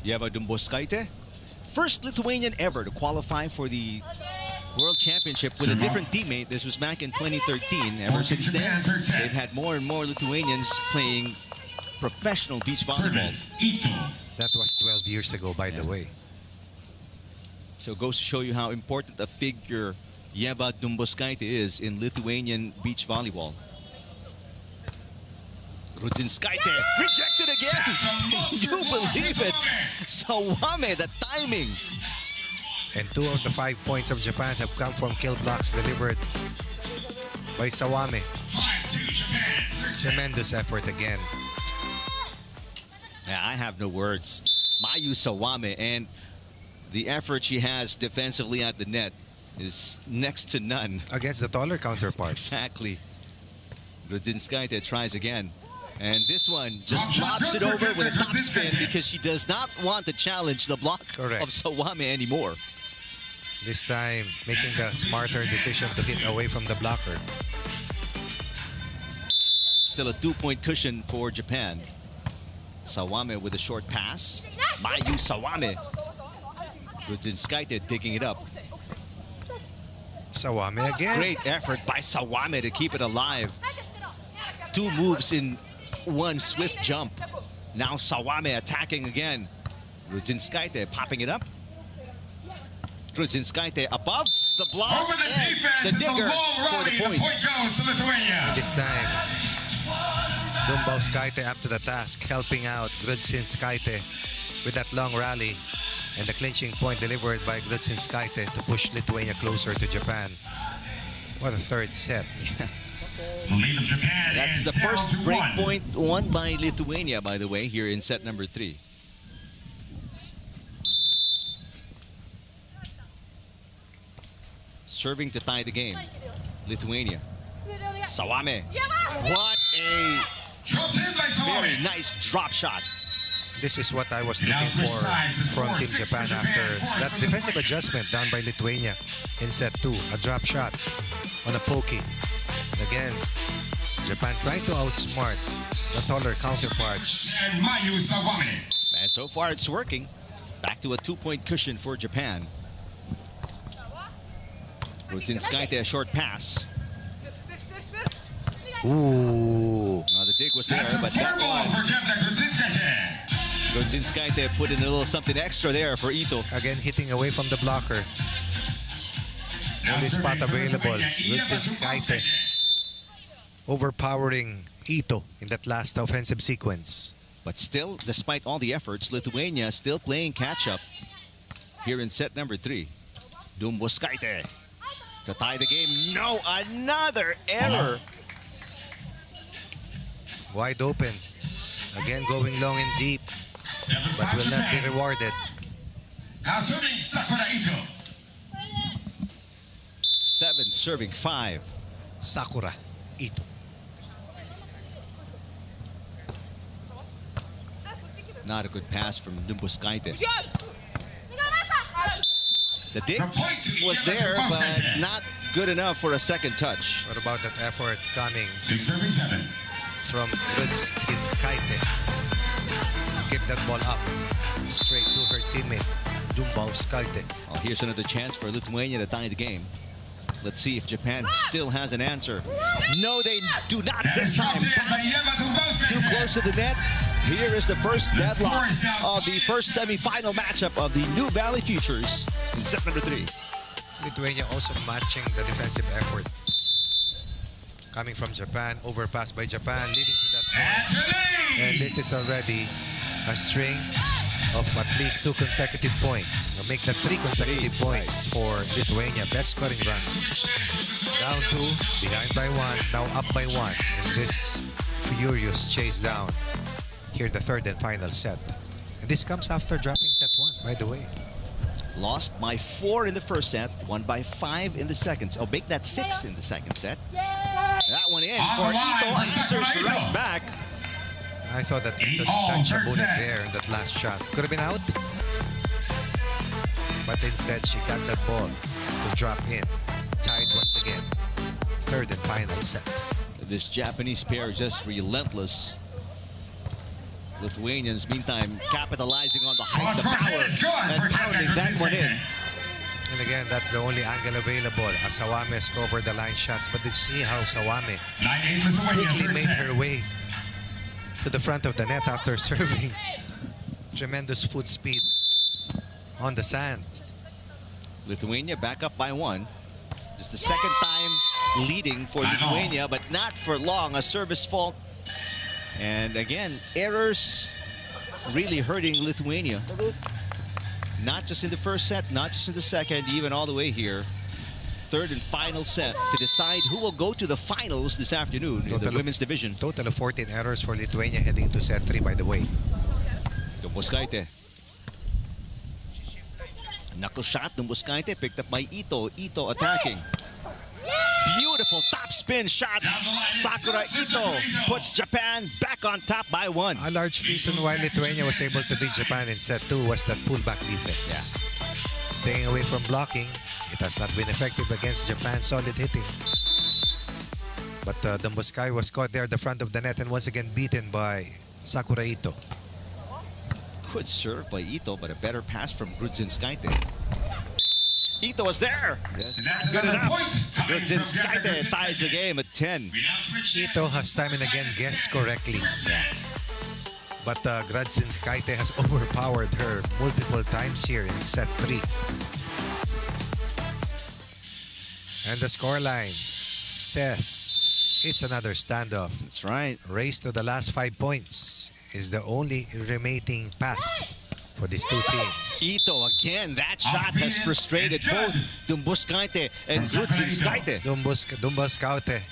Yeva Dumboskaite, first Lithuanian ever to qualify for the World Championship with a different teammate. This was back in 2013. Ever since then, they've had more and more Lithuanians playing professional beach volleyball. That was 12 years ago, by the way. So it goes to show you how important a figure Yeva Dumboskaite is in Lithuanian beach volleyball. Grudzinskaite rejected again. You believe it? Sawame, the timing. And 2 of the 5 points of Japan have come from kill blocks delivered by Sawame. Tremendous effort again. Yeah, I have no words. Mayu Sawame, and the effort she has defensively at the net is next to none. Against the taller counterparts. Exactly. Grudzinskaite tries again. And this one just lobs it over with a top spin because she does not want to challenge the block Correct. of Sawame anymore. This time, making the smarter decision to hit away from the blocker. Still a 2-point cushion for Japan. Sawame with a short pass. Mayu Sawame. Grudzinskaite digging it up. Sawame again. Great effort by Sawame to keep it alive. 2 moves in 1 swift jump. Now Sawame attacking again. Grudzinskaite popping it up. Grudzinskaite above the block. Over the and defense, the it's digger a long for rally. the The point. point goes to Lithuania. This time, Dumboskaite up to the task, helping out Grudzinskaite with that long rally. And the clinching point delivered by Grudzinskaite to push Lithuania closer to Japan. What a third set. The lead of Japan That's is the down first to break 1. point won by Lithuania, by the way, here in set number 3. Serving to tie the game. Lithuania. Sawame. What a Dropped in by very Sawame. nice drop shot. This is what I was Now looking switch for sides. The from score, Team 6 Japan for after Japan, 4 that for defensive Lithuania. adjustment done by Lithuania in set 2. A drop shot on a pokey. Again, Japan trying to outsmart the taller counterparts. And Mayu Sawame. And so far it's working. Back to a 2-point cushion for Japan. Grudzinskaite a short pass. Ooh. The dig was there, That's a but fair that ball one, for Kevin Grudzinskaite. Grudzinskaite put in a little something extra there for Ito. Again, hitting away from the blocker. Now Only spot serving for available. Lithuania, Yeva Grudzinskaite Dumboskaite. overpowering Ito in that last offensive sequence. But still, despite all the efforts, Lithuania still playing catch-up here in set number 3. Dumboskaite to tie the game. No, another error. wide open. Again, going long and deep, but will not be rewarded. Now serving Sakura Ito. 7 serving 5. Sakura Ito. Not a good pass from Dumbuskaite. The dig was there, but not good enough for a second touch. What about that effort coming 6 serving 7. from Kaite? Give that ball up straight to her teammate, Dumbuskaite. Oh, here's another chance for Lithuania to tie the game. Let's see if Japan still has an answer. No, they do not this time. Too close to the net. Here is the first deadlock of the first semifinal matchup of the Nuvali Futures in set number 3. Lithuania also matching the defensive effort. Coming from Japan, overpass by Japan, leading to that point. And this is already a string of at least 2 consecutive points. So make that 3 consecutive points for Lithuania. Best scoring run. Down 2, behind by 1, now up by 1. In this furious chase down. Here the third and final set. And this comes after dropping set 1, by the way. Lost by 4 in the first set, won by 5 in the second. Oh, make that 6 in the second set. That one in for Ito. Answers right back. I thought that he could touch a bullet there in that last shot. Could have been out. But instead, she got that ball to drop in. Tied once again. Third and final set. This Japanese pair is just relentless. Lithuanians, meantime, capitalizing on the height, the power, and pounding that one in. And again, that's the only angle available as Sawame has covered the line shots. But did you see how Sawame quickly made her way to the front of the net after serving? Tremendous foot speed on the sand. Lithuania back up by 1. Just the second time leading for Lithuania, but not for long. A service fault. And again, errors really hurting Lithuania. Not just in the first set, not just in the second, even all the way here. Third and final set to decide who will go to the finals this afternoon in the women's division. Total of 14 errors for Lithuania heading into set 3, by the way. Dumbuskaite. Knuckle shot, Dumbuskaite picked up by Ito. Ito attacking. Beautiful top spin shot. Sakura Ito puts Japan back on top by 1. A large reason why Lithuania was able to beat Japan in set 2 was that pullback defense. Yeah. Staying away from blocking, it has not been effective against Japan's solid hitting. But Dumbuskai was caught there at the front of the net and once again beaten by Sakura Ito. Good serve by Ito, but a better pass from Grudzinskaite. Ito was there. Yes. That's Good another enough. point. Grudzinskaite ties the game at 10. Ito has time and again guessed correctly. But Grudzinskaite has overpowered her multiple times here in set 3. And the scoreline says it's another standoff. That's right. Race to the last 5 points is the only remaining path for these two teams. Ito again. That shot has frustrated both Dumbuskaite and Grudzinskaite. Dumbuskaite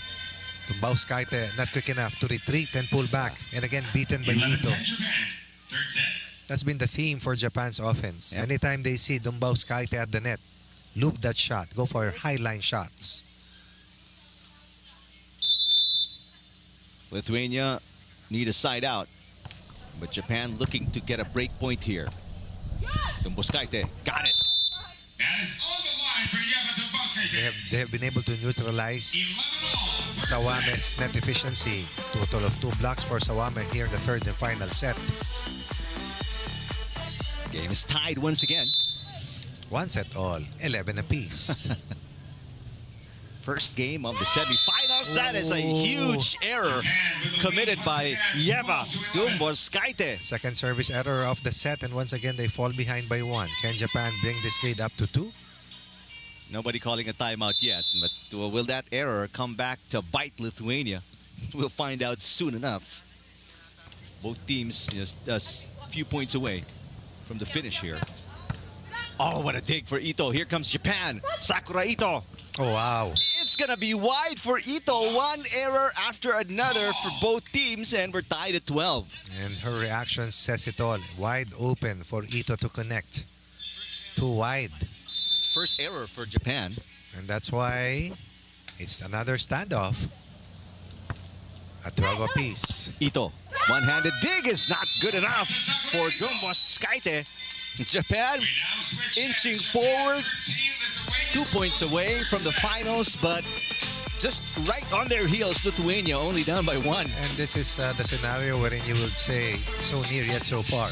not quick enough to retreat and pull back. And again, beaten by Ito. That's been the theme for Japan's offense. Yep. Anytime they see Dumbuskaite at the net, loop that shot. Go for high line shots. Lithuania need a side out. But Japan looking to get a break point here. Dumbuskaite got it. That is on the line for Yamato Dumbuskaite. They have been able to neutralize Sawame's net efficiency. Total of 2 blocks for Sawame here in the third and final set. Game is tied once again. 1 set all, 11 apiece. First game of the semifinals. That is a huge error committed by Yeva Dumbuskaite. Second service error of the set, and once again they fall behind by 1. Can Japan bring this lead up to 2? Nobody calling a timeout yet, but will that error come back to bite Lithuania? We'll find out soon enough. Both teams just a few points away from the finish here. Oh, what a dig for Ito. Here comes Japan. Sakura Ito. Oh, wow. It's going to be wide for Ito. One error after another for both teams, and we're tied at 12. And her reaction says it all. Wide open for Ito to connect. Too wide. First error for Japan. And that's why it's another standoff. At 12 apiece. Ito. One-handed dig is not good enough for Domos Skaite. Japan inching forward, 2 points away from the finals, but just right on their heels, Lithuania only down by 1. And this is the scenario wherein you would say, so near yet so far.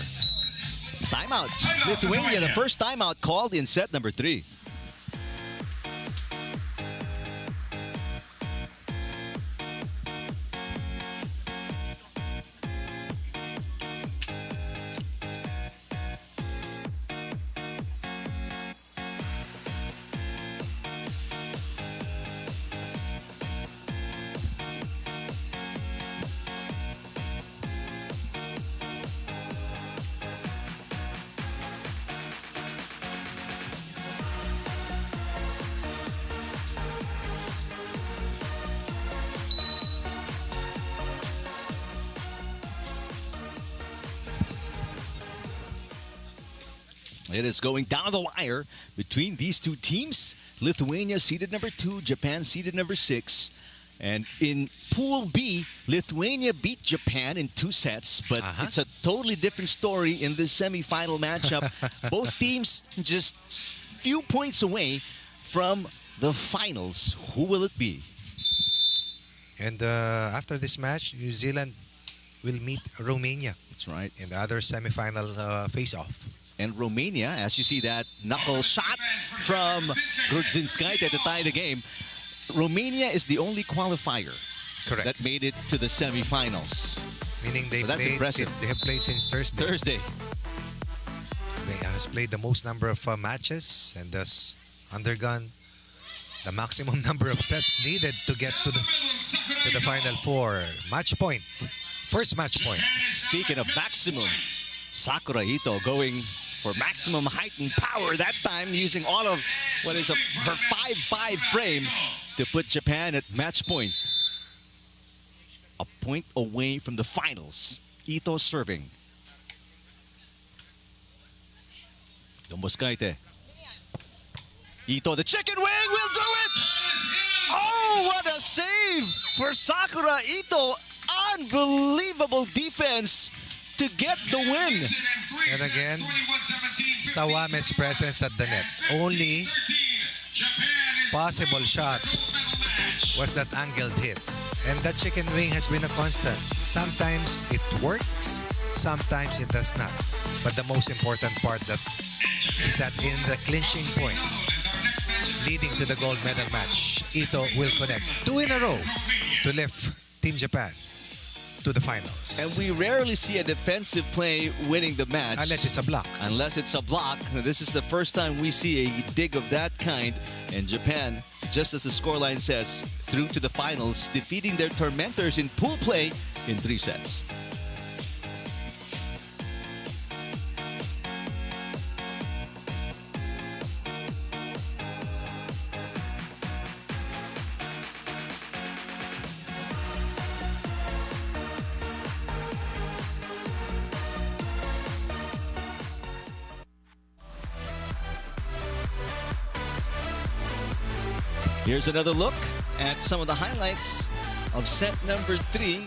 Timeout. Lithuania, the first timeout called in set number 3. It is going down the wire between these two teams. Lithuania seeded number 2, Japan seeded number 6. And in Pool B, Lithuania beat Japan in 2 sets, but it's a totally different story in this semifinal matchup. Both teams just few points away from the finals. Who will it be? And after this match, New Zealand will meet Romania. That's right. In the other semifinal face-off. And Romania, as you see that knuckle shot from Grudzinskaite to tie the game. Romania is the only qualifier that made it to the semifinals. Meaning they that's impressive. They have played since Thursday. They has played the most number of matches and thus undergone the maximum number of sets needed to get to the final 4. Match point. First match point. Speaking of maximum, Sakura Ito going for maximum height and power that time, using all of what is her 5-5 frame to put Japan at match point. A point away from the finals. Ito serving. Domboskaite. Ito, the chicken wing will do it! Oh, what a save for Sakura Ito. Unbelievable defense to get the win. And again, Sawame's presence at the net. Only possible shot was that angled hit. And that chicken wing has been a constant. Sometimes it works, sometimes it does not. But the most important part is that in the clinching point, leading to the gold medal match, Ito will connect 2 in a row to lift Team Japan to the finals. And we rarely see a defensive play winning the match. Unless it's a block. Unless it's a block. This is the first time we see a dig of that kind. And Japan, just as the scoreline says, through to the finals, defeating their tormentors in pool play in 3 sets. Here's another look at some of the highlights of set number 3.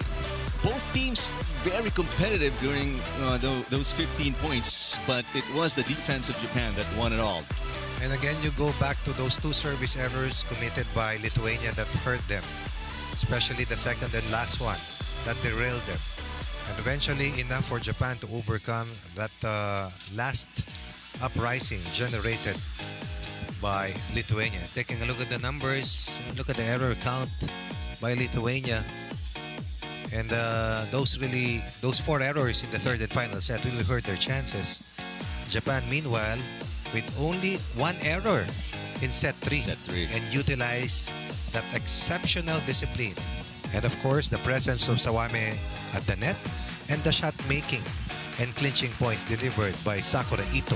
Both teams very competitive during those 15 points, but it was the defense of Japan that won it all. And again, you go back to those 2 service errors committed by Lithuania that hurt them, especially the second and last one that derailed them. And eventually enough for Japan to overcome that last uprising generated by Lithuania. Taking a look at the numbers, look at the error count by Lithuania. And those 4 errors in the third and final set really hurt their chances. Japan, meanwhile, with only 1 error in set 3. And utilize that exceptional discipline. And of course, the presence of Sawame at the net and the shot making and clinching points delivered by Sakura Ito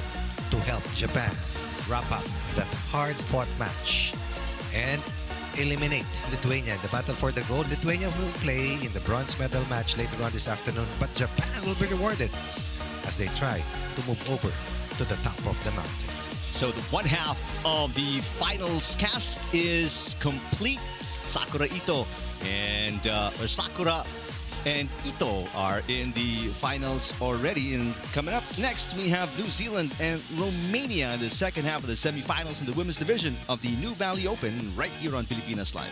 to help Japan wrap up that hard-fought match and eliminate Lithuania in the battle for the gold. Lithuania will play in the bronze medal match later on this afternoon, but Japan will be rewarded as they try to move over to the top of the mountain. So the one half of the finals cast is complete. Sakura and Ito are in the finals already. And coming up next, we have New Zealand and Romania in the second half of the semifinals in the women's division of the Nuvali Open right here on Pilipinas Live.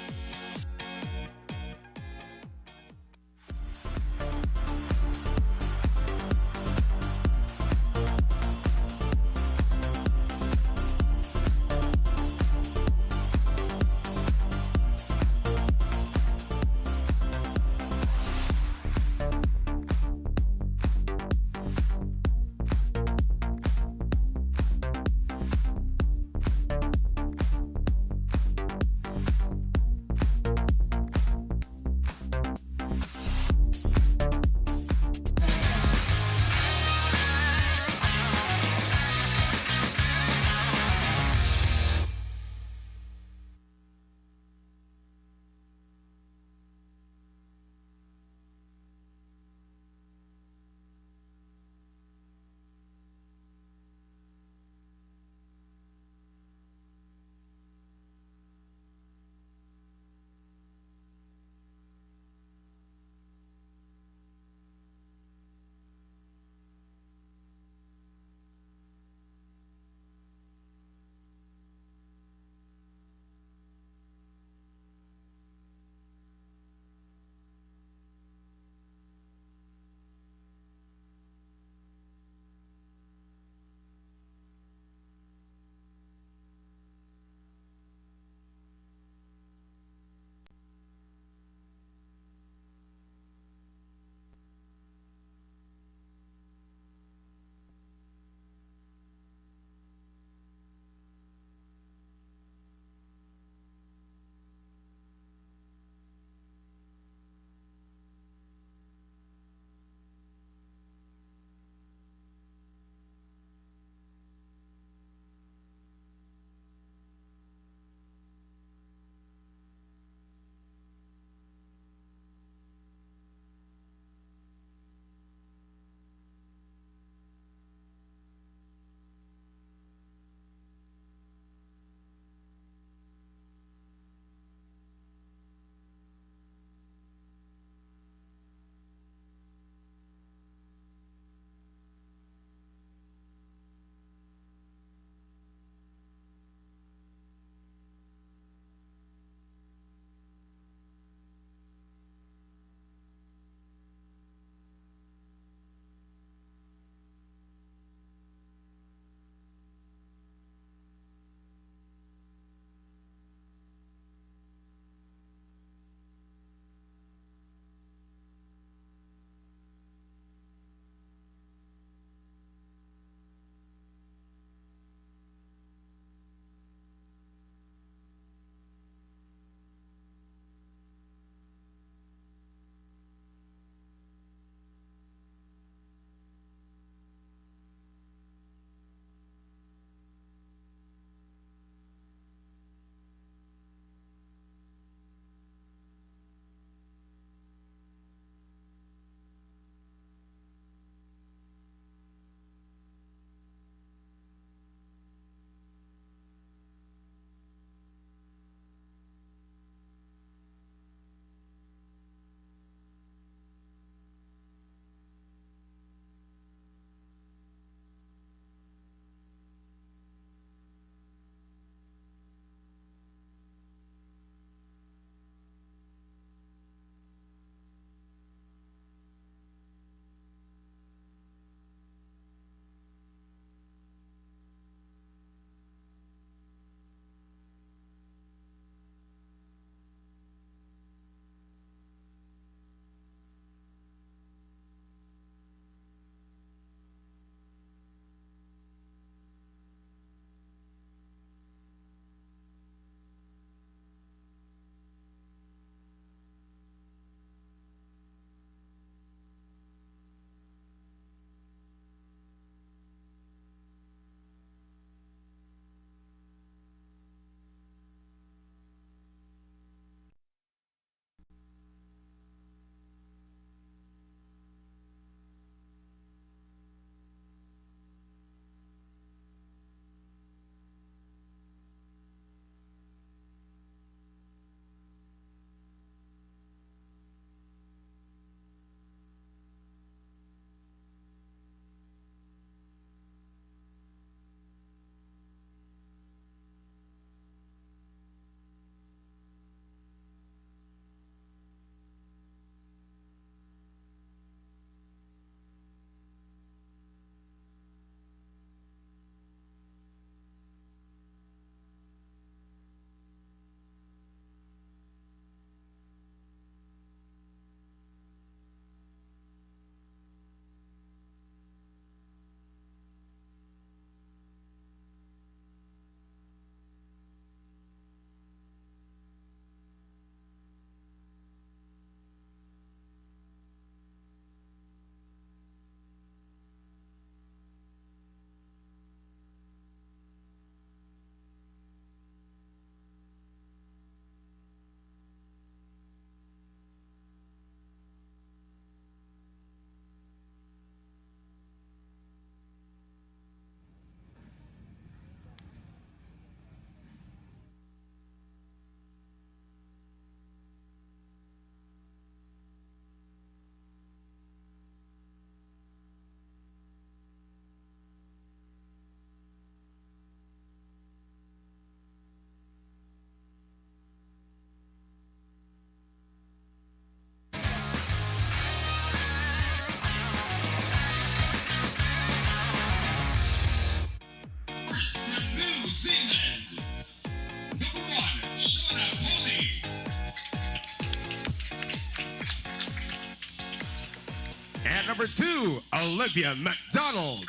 number 2, Olivia McDonald.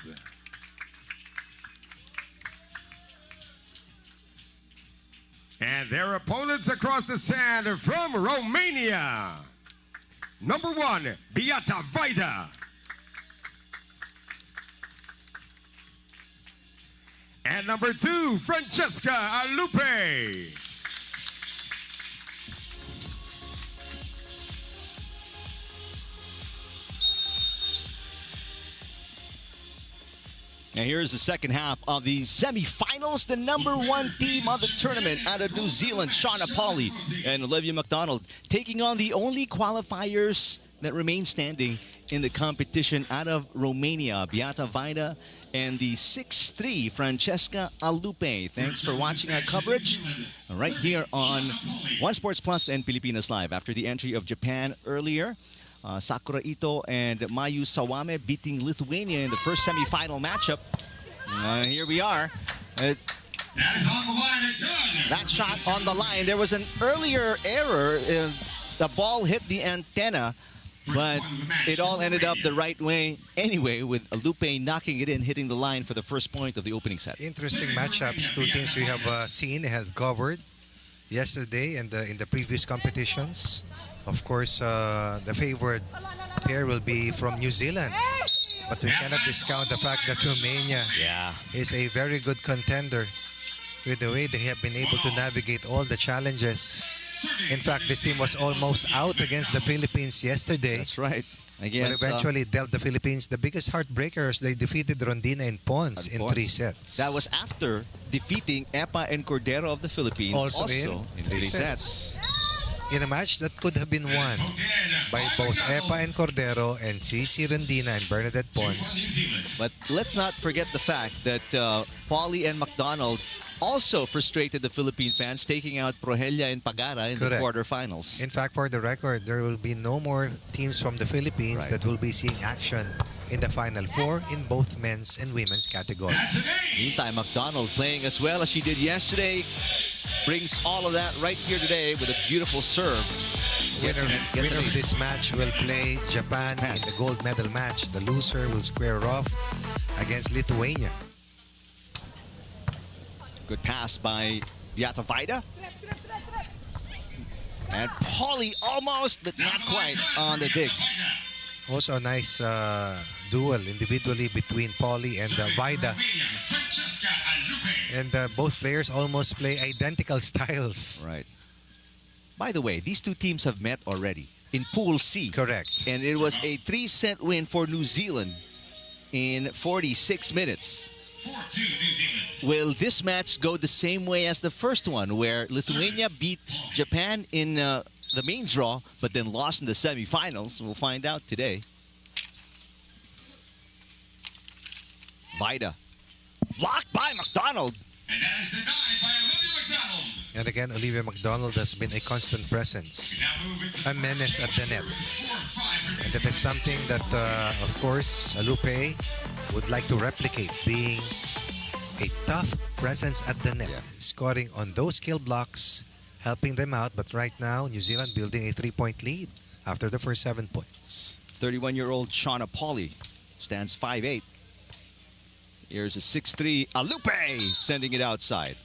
And their opponents across the sand are from Romania. Number 1, Beata Vaida. And number 2, Francesca Alupe. Now here's the second half of the semifinals. The number 1 team of the tournament out of New Zealand, Shauna Pauli and Olivia McDonald, taking on the only qualifiers that remain standing in the competition out of Romania, Beata Vaida and the 6'3", Francesca Alupe. Thanks for watching our coverage right here on One Sports Plus and Pilipinas Live. After the entry of Japan earlier, Sakura Ito and Mayu Sawame beating Lithuania in the first semifinal matchup. Here we are. That is on the line again. That shot on the line. There was an earlier error. The ball hit the antenna, but it all ended up the right way anyway, with Alupe knocking it in, hitting the line for the first point of the opening set. Interesting matchups. Two teams we have seen, have covered yesterday and in the previous competitions. Of course, the favored pair will be from New Zealand. But we cannot discount the fact that Romania is a very good contender with the way they have been able to navigate all the challenges. In fact, this team was almost out against the Philippines yesterday. That's right. But eventually dealt the Philippines the biggest heartbreakers. They defeated Rondina and Pons in 3 sets. That was after defeating Epa and Cordero of the Philippines Also in 3 sets. In a match that could have been won by both Epa and Cordero and Cici Rondina and Bernadette Pons. But let's not forget the fact that Pauli and McDonald also frustrated the Philippine fans, taking out Prohelia and Pagara in the quarterfinals. In fact, for the record, there will be no more teams from the Philippines that will be seeing action in the Final Four in both men's and women's categories. Meantime, McDonald playing as well as she did yesterday, brings all of that right here today with a beautiful serve. Winner of this match will play Japan in the gold medal match. The loser will square off against Lithuania. Good pass by Beata Vaida. And Pauli almost, but not quite, on the dig. Also a nice duel individually between Pauli and Vaida. And both players almost play identical styles. Right. By the way, these two teams have met already in Pool C. Correct. And it was a 3-set win for New Zealand in 46 minutes. Will this match go the same way as the first one, where Lithuania beat Japan in the main draw, but then lost in the semifinals? We'll find out today. Vaida. Blocked by McDonald. And that is denied by Olivia McDonald. And again, Olivia McDonald has been a constant presence, a menace at the net. And that is something that, of course, Alupe would like to replicate, being a tough presence at the net, scoring on those skill blocks, helping them out. But right now, New Zealand building a 3-point lead after the first 7 points. 31-year-old Shauna Pauli stands 5'8". Here's a 6'3", Alupe sending it outside.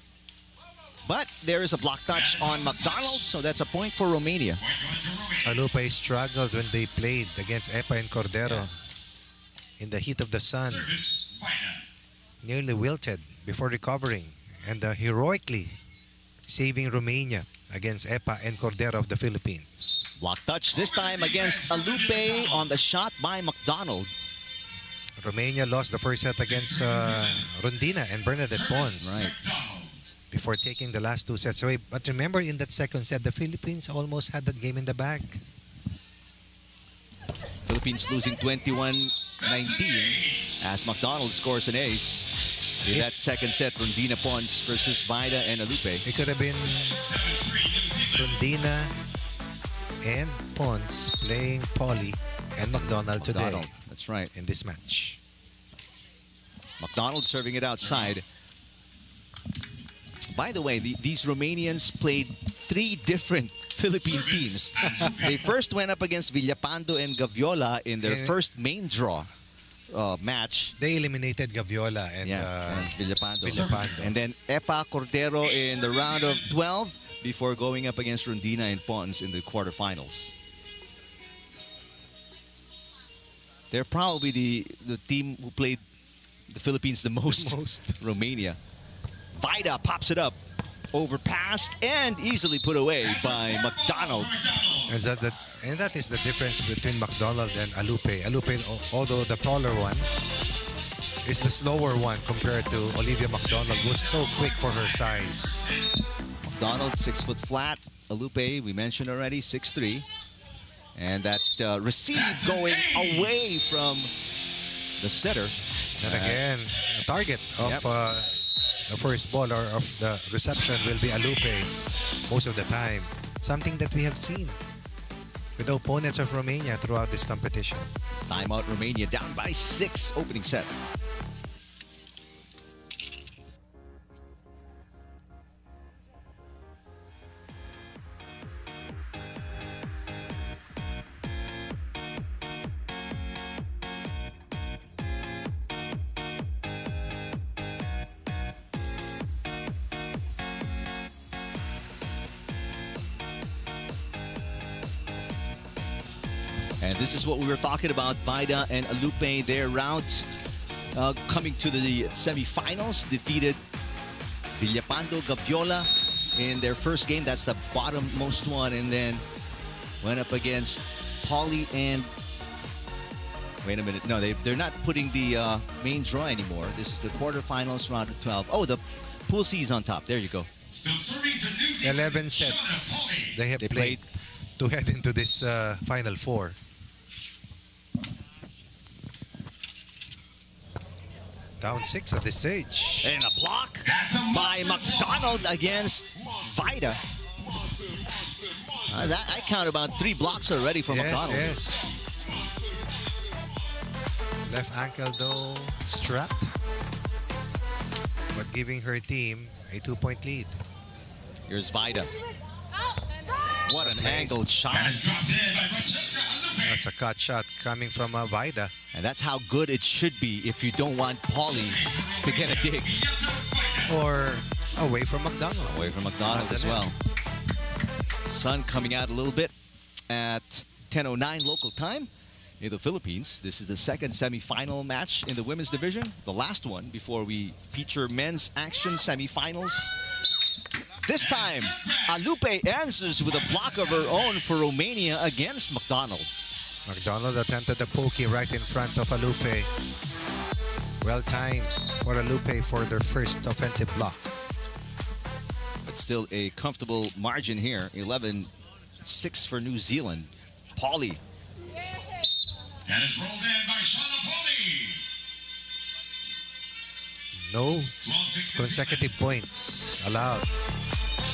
But there is a block touch on McDonald, so that's a point for Romania. Alupe struggled when they played against Epa and Cordero in the heat of the sun. Nearly wilted before recovering and heroically saving Romania against Epa and Cordero of the Philippines. Block touch this time against Alupe on the shot by McDonald. Romania lost the first set against Rondina and Bernadette Pons. Right. Before taking the last 2 sets away. But remember, in that second set, the Philippines almost had that game in the bag. Philippines losing 21-19 as McDonald scores an ace. In that second set, Rondina Pons versus Vaida and Alupe. It could have been Rondina and Pons playing Pauli and McDonald today. That's right. In this match. McDonald serving it outside. By the way, these Romanians played 3 different Philippine teams. They first went up against Villapando and Gaviola in their first main draw match. They eliminated Gaviola and And Villapando. Villapando. And then Epa Cordero in the round of 12 before going up against Rondina and Pons in the quarterfinals. They're probably the team who played the Philippines the most. Romania. Vida pops it up. Overpassed and easily put away by McDonald. And that is the difference between McDonald and Alupe. Alupe, although the taller one, is the slower one compared to Olivia McDonald, who's so quick for her size. McDonald 6 foot flat. Alupe, we mentioned already, 6'3". And that receive going away from the setter. And again, the target of the first ball or of the reception will be Alupe most of the time. Something that we have seen with the opponents of Romania throughout this competition. Timeout Romania down by 6 opening set. And this is what we were talking about. Vida and Alupe, their route coming to the semifinals, defeated Villapando, Gaviola in their first game. That's the bottommost one. And then went up against Polly and... Wait a minute. No, they're not putting the main draw anymore. This is the quarterfinals, round of 12. Oh, the pool C is on top. There you go. 11 sets they have played to head into this Final Four. Down 6 at this stage. And a block by McDonald against Vida. I count about 3 blocks already for McDonald. Yes. Left ankle though strapped, but giving her team a 2-point lead. Here's Vida. What an angled shot. That's a cut shot coming from Vida. And that's how good it should be if you don't want Polly to get a dig. Or away from McDonald. Away from McDonald as well. Sun coming out a little bit at 10:09 local time in the Philippines. This is the second semifinal match in the women's division. The last one before we feature men's action semifinals. This time, Alupe answers with a block of her own for Romania against McDonald. McDonald attempted the pokey right in front of Alupe. Well timed for Alupe for their first offensive block. But still a comfortable margin here. 11-6 for New Zealand. Polly. That is rolled in by Shauna Polly. No consecutive points allowed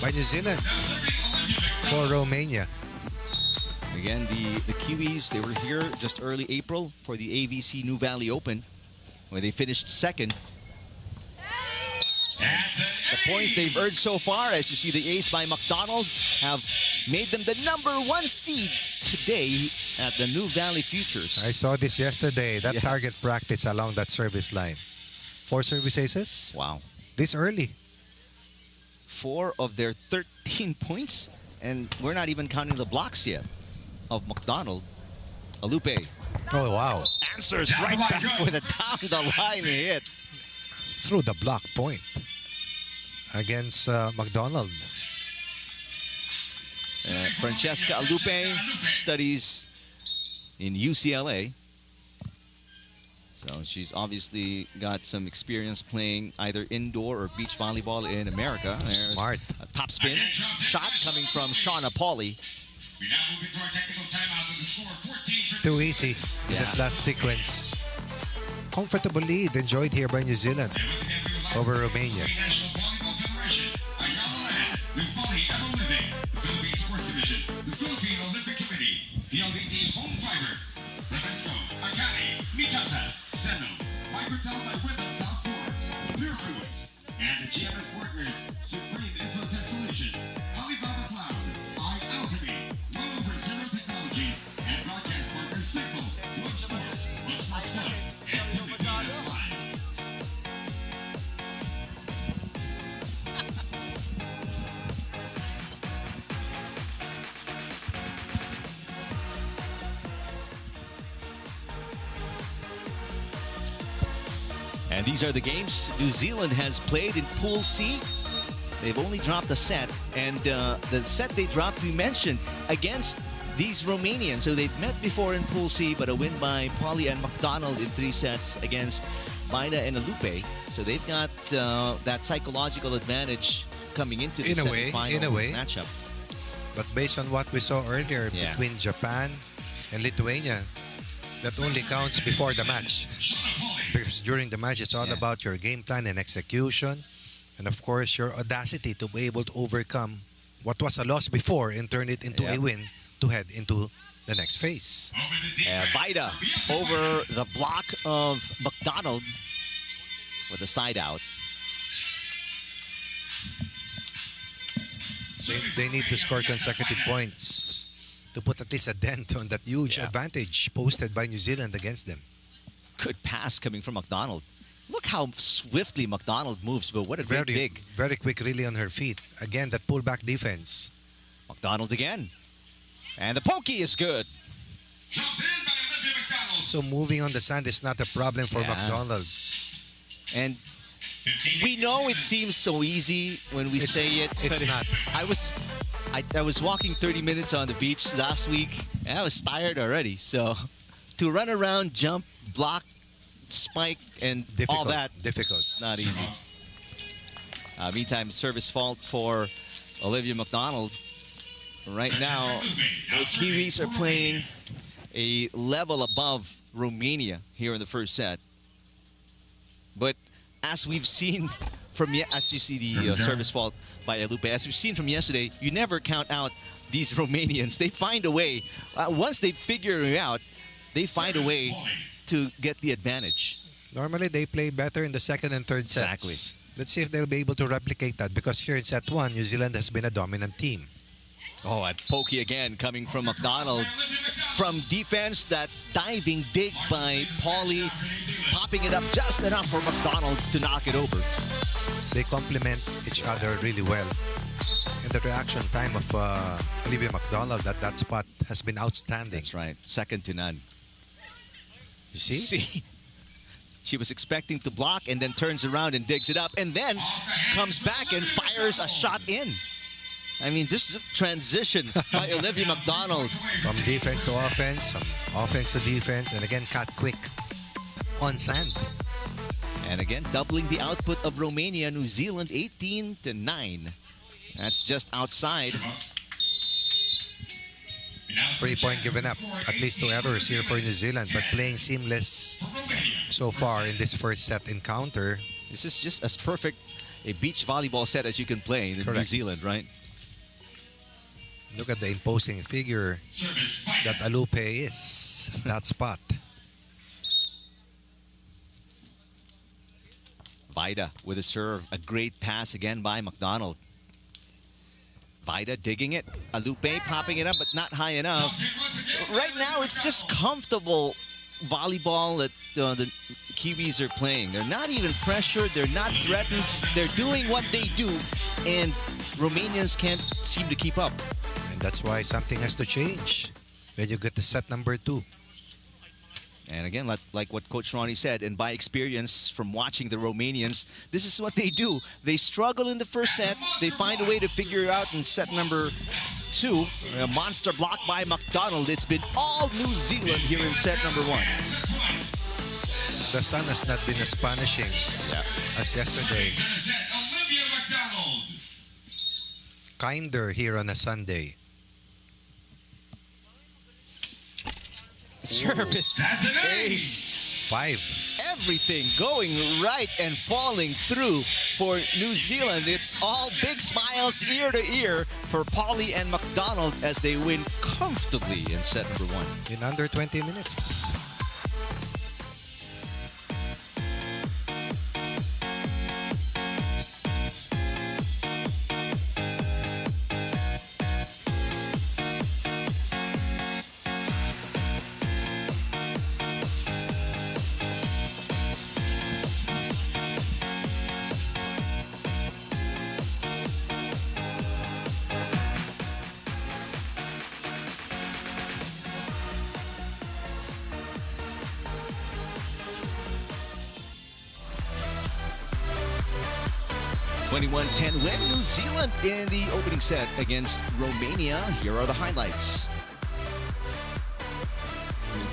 by New Zealand for Romania. Again, the Kiwis, they were here just early April for the AVC Nuvali Open, where they finished second. The points they've earned so far, as you see the ace by McDonald, have made them the #1 seeds today at the Nuvali Futures. I saw this yesterday, that target practice along that service line. 4 service aces. Wow. This early. 4 of their 13 points, and we're not even counting the blocks yet of McDonald. Alupe. Oh, wow. Answers right back with a down-the-line hit. Through the block point against McDonald. Francesca Alupe studies in UCLA. So she's obviously got some experience playing either indoor or beach volleyball in America. There's Smart. a top spin shot coming from Shauna Polly. We now move into our technical timeout with the score 14 for Too easy in that last sequence. Comfortable lead enjoyed here by New Zealand over Romania. National Volleyball Federation, Ayala Land, Nuvali Ever Living, the Philippine Sports Division, the Philippine Olympic Committee, the LDT Home Fiber, Rebesco, Akari, Mikasa, Seno, Microtel by Wyndham South Forks, Pure Foods, and the GMS partners, Supreme Infotech Solutions, Alibaba Cloud, iAlchemy, And these are the games New Zealand has played in Pool C. They've only dropped a set, and the set they dropped, we mentioned, against these Romanians. So they've met before in Pool C, but a win by Polly and McDonald in 3 sets against Maida and Alupe. So they've got that psychological advantage coming into the semifinal matchup. But based on what we saw earlier between Japan and Lithuania, that only counts before the match. Because during the match, it's all about your game plan and execution. And of course, your audacity to be able to overcome what was a loss before and turn it into a win to head into the next phase. Vida over the block of McDonald with a side out. They need to score consecutive points to put at least a dent on that huge advantage posted by New Zealand against them. Good pass coming from McDonald. Look how swiftly McDonald moves, but what a great dig. Very quick, really, on her feet. Again, that pullback defense. McDonald again. And the pokey is good. So moving on the sand is not a problem for McDonald. And we know it seems so easy when we say it. It's not. I was walking 30 minutes on the beach last week, and I was tired already. So to run around, jump, block, spike, and all that, it's not easy. Meantime, service fault for Olivia McDonald. Right now, the Kiwis are playing a level above Romania here in the first set. But as we've seen from as you see the service fault by Alupe, as we've seen from yesterday, you never count out these Romanians. They find a way. Once they figure it out, they find a way to get the advantage. Normally, they play better in the second and third sets. Exactly. Let's see if they'll be able to replicate that, because here in set 1, New Zealand has been a dominant team. Oh, and pokey again coming from McDonald. From defense, that diving dig by Pauly, popping it up just enough for McDonald to knock it over. They complement each other really well. And the reaction time of Olivia McDonald at that spot has been outstanding. That's right. Second to none. You see? She was expecting to block and then turns around and digs it up and then comes back and fires a shot in. I mean, this is a transition by Olivia McDonald. From defense to offense, from offense to defense, and again, cut quick on sand. And again, doubling the output of Romania, New Zealand 18-9. That's just outside. 3-point given up. At least 2 errors here for New Zealand, but playing seamless so far in this first set encounter. This is just as perfect a beach volleyball set as you can play in New Zealand, right? Look at the imposing figure that Alupe is. That spot. Vida with a serve. A great pass again by McDonald. Vida digging it. Alupe popping it up, but not high enough. Right now, it's just comfortable volleyball that the Kiwis are playing. They're not even pressured. They're not threatened. They're doing what they do, and Romanians can't seem to keep up. And that's why something has to change when you get to set number 2. And again, like what Coach Ronnie said, and by experience from watching the Romanians, this is what they do. They struggle in the first set. They find a way to figure it out in set number 2. A monster block by McDonald. It's been all New Zealand here in set number 1. The sun has not been as punishing as yesterday. Kinder here on a Sunday. Service ace. 5. Everything going right and falling through for New Zealand. It's all big smiles ear to ear for Pauly and McDonald as they win comfortably in set number 1. In under 20 minutes. 21-10 win. New Zealand in the opening set against Romania. Here are the highlights.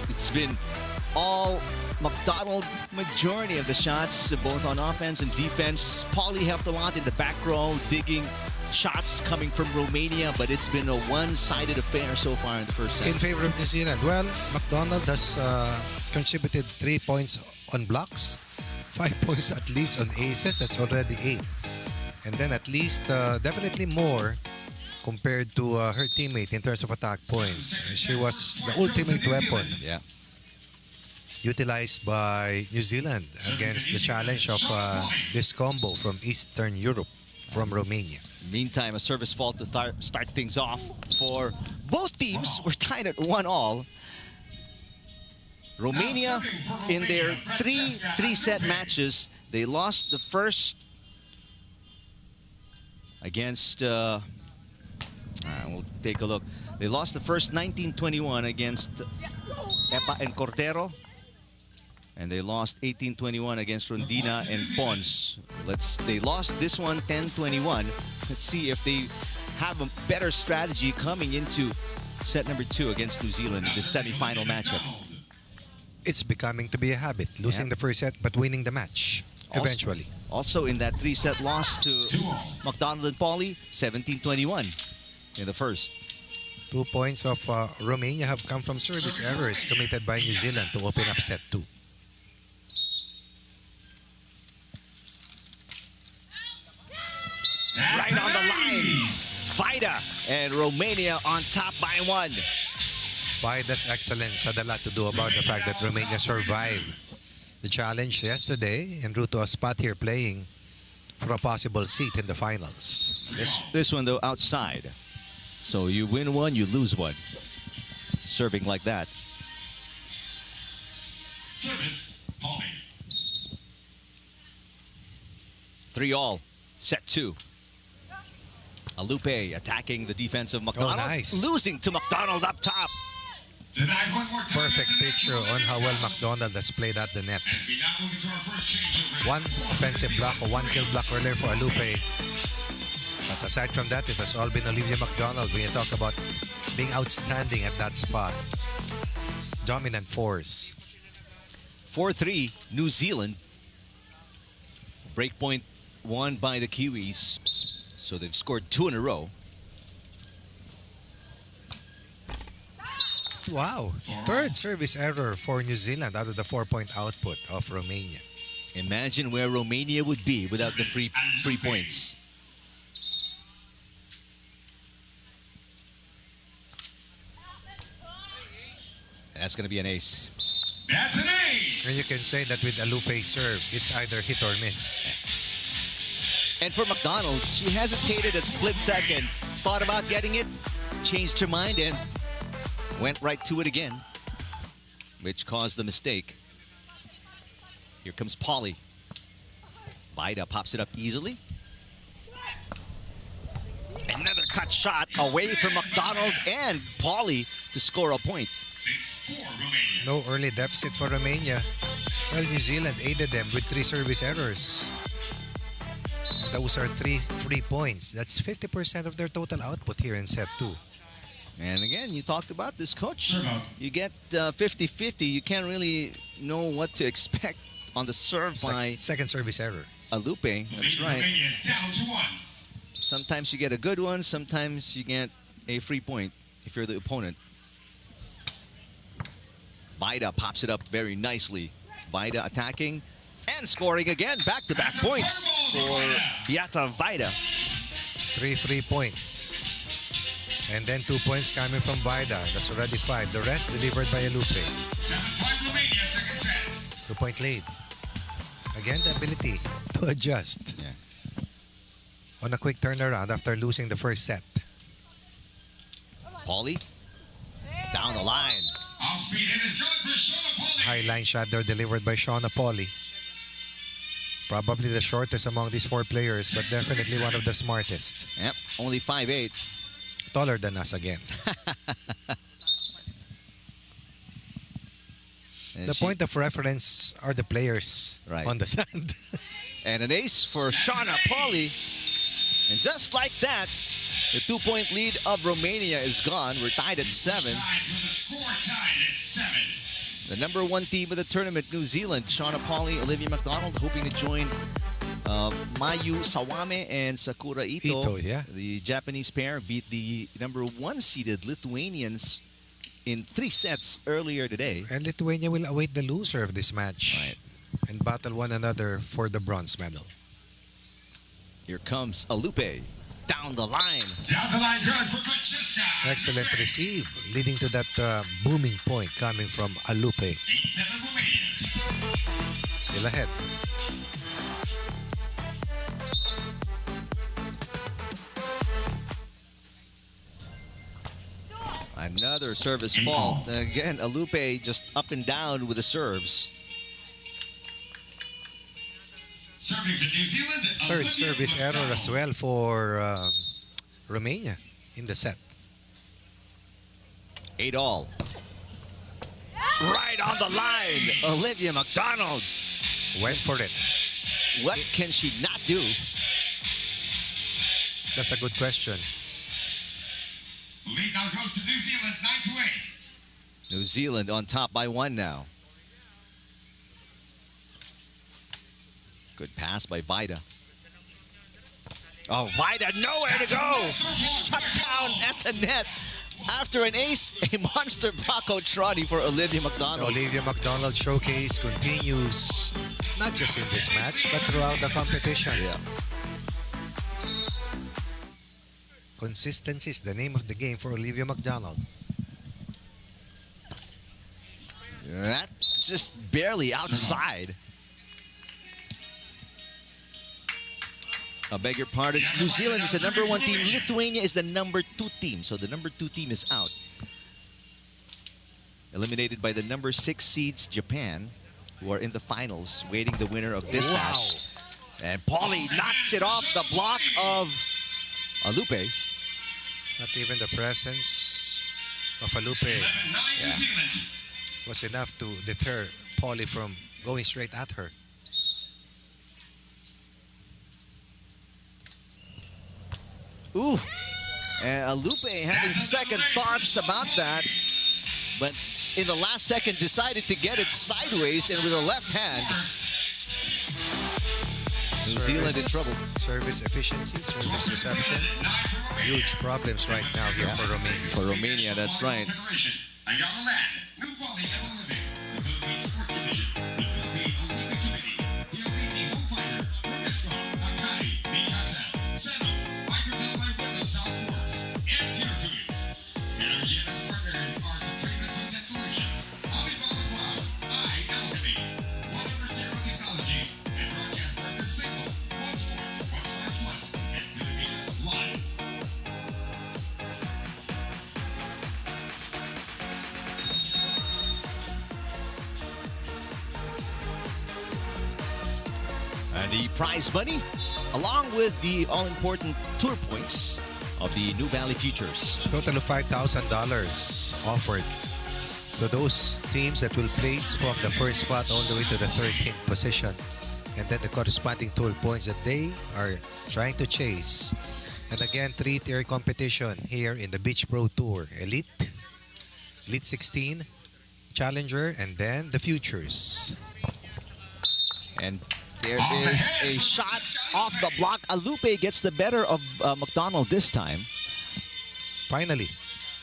It's been all McDonald, majority of the shots, both on offense and defense. Pauly helped a lot in the back row, digging shots coming from Romania, but it's been a one-sided affair so far in the first set. In favor of New Zealand. Well, McDonald has contributed 3 points on blocks, 5 points at least on aces. That's already 8. And then at least definitely more compared to her teammate in terms of attack points. She was the ultimate weapon. Yeah. Utilized by New Zealand against the challenge of this combo from Eastern Europe, from Romania. Meantime, a service fault to start things off for both teams. We're tied at 1-1. Romania, in their three-set matches, they lost the first against, we'll take a look. They lost the first 19-21 against Epa and Cortero. And they lost 18-21 against Rondina and Pons. They lost this one 10-21. Let's see if they have a better strategy coming into set number 2 against New Zealand, the semifinal matchup. It's becoming to be a habit, losing the first set but winning the match eventually. Also in that 3-set loss to McDonald and Pauly, 17-21 in the first. 2 points of Romania have come from service errors committed by New Zealand to open up set 2. Right on the line, Vida and Romania on top by 1. Vida's excellence had a lot to do about the fact that Romania survived the challenge yesterday en route to a spot here playing for a possible seat in the finals. This one though outside, so you win one, you lose one. Serving like that. Service, Pauly. 3-3, set 2. Alupe attacking the defense of McDonald. Oh, nice. Losing to McDonald up top. Denied one more time. Perfect picture on how well McDonald has played at the net. As we now move into our first changeover. One offensive block or one kill block earlier for Alupe. But aside from that, it has all been Olivia McDonald when you talk about being outstanding at that spot. Dominant force. 4-3, New Zealand. Breakpoint won by the Kiwis. So they've scored 2 in a row. Wow. Third service error for New Zealand out of the 4-point output of Romania. Imagine where Romania would be without the free points. That's going to be an ace. That's an ace. And you can say that with Alupe's serve, it's either hit or miss. And for McDonald, she hesitated at split second, thought about getting it, changed her mind, and went right to it again, which caused the mistake. Here comes Pauly. Vida pops it up easily. Another cut shot away from McDonald and Pauly to score a point. 6-4 Romania. No early deficit for Romania. Well, New Zealand aided them with 3 service errors. Those are 3 free points. That's 50% of their total output here in set 2. And again, you talked about this, coach. You get 50-50. You can't really know what to expect on the serve by second service error. Alupe. That's right. Romania is down to 1. Sometimes you get a good one. Sometimes you get a free point if you're the opponent. Vida pops it up very nicely. Vida attacking and scoring again. Back-to-back points for Beata Vida. 3 free points. And then 2 points coming from Vida. That's already 5. The rest delivered by Alupe. 7-5 Romania, second set. 2-point lead. Again, the ability to adjust on a quick turnaround after losing the first set. Pauly down the line. Off speed and is good for Shauna Pauly. High line shot there delivered by Shauna Pauly. Probably the shortest among these 4 players, but definitely one of the smartest. Yep, only 5'8". Taller than us again. The point of reference are the players on the sand. And an ace for Shauna Polly. And just like that, the 2-point lead of Romania is gone. We're tied at 7. With the score tied at 7. The number 1 team of the tournament, New Zealand, Shauna Polly, Olivia McDonald, hoping to join Mayu Sawame and Sakura Ito. Yeah. The Japanese pair beat the number 1 seeded Lithuanians in 3 sets earlier today. And Lithuania will await the loser of this match. Right. And battle one another for the bronze medal. Here comes Alupe down the line. Down the line, good for Francesca. Excellent receive, leading to that booming point coming from Alupe. 8-7 Romania. Still ahead. Another service fault. Again, Alupe just up and down with the serves. Serving for New Zealand. Third Olivia service error McDonald. as well for Romania in the set. 8-all. Right on the line, Olivia McDonald. Went for it. What can she not do? That's a good question. Lead now goes to New Zealand, 9-8. New Zealand on top by 1 now. Good pass by Vida. Oh, Vida, nowhere to go. Shut down at the net. After an ace, a monster Paco Trotty for Olivia McDonald. Olivia McDonald showcase continues not just in this match, but throughout the competition. Yeah. Consistency is the name of the game for Olivia McDonald. That just barely outside. I beg your pardon. New Zealand is the number 1 team. Lithuania is the number 2 team. So the number 2 team is out. Eliminated by the number 6 seeds, Japan, who are in the finals, waiting the winner of this match. And Polly knocks it off the block of Alupe. Not even the presence of Alupe 11-9 New Zealand. was enough to deter Polly from going straight at her. Ooh. And Alupe having second thoughts about that. But in the last second decided to get it sideways and with a left hand. New Zealand in trouble. Service efficiency, service reception. Huge problems right now here for Romania. For Romania, that's right. Federation, Ayala Land, Nuvali and Olympic, the Philippine Sports Division, the Philippine Olympic Committee, the Elite Home Fighter, Remisco, Akari, Mikasa, Seno, Microtel by Women South Forbes, and Pure Foods. Energy and its partners are Supreme and Content Solutions, Alibaba Cloud, iAlchemy, 100 Technologies, and broadcast partner Signal, One Sports Plus, and Filipinos Live. And the prize money, along with the all-important tour points of the Nuvali Futures. Total of $5,000 offered to those teams that will place from the first spot all the way to the 13th position. And then the corresponding tour points that they are trying to chase. And again, 3-tier competition here in the Beach Pro Tour. Elite, Elite 16, Challenger, and then the Futures. And there is a shot off the block. Alupe gets the better of McDonald this time. Finally.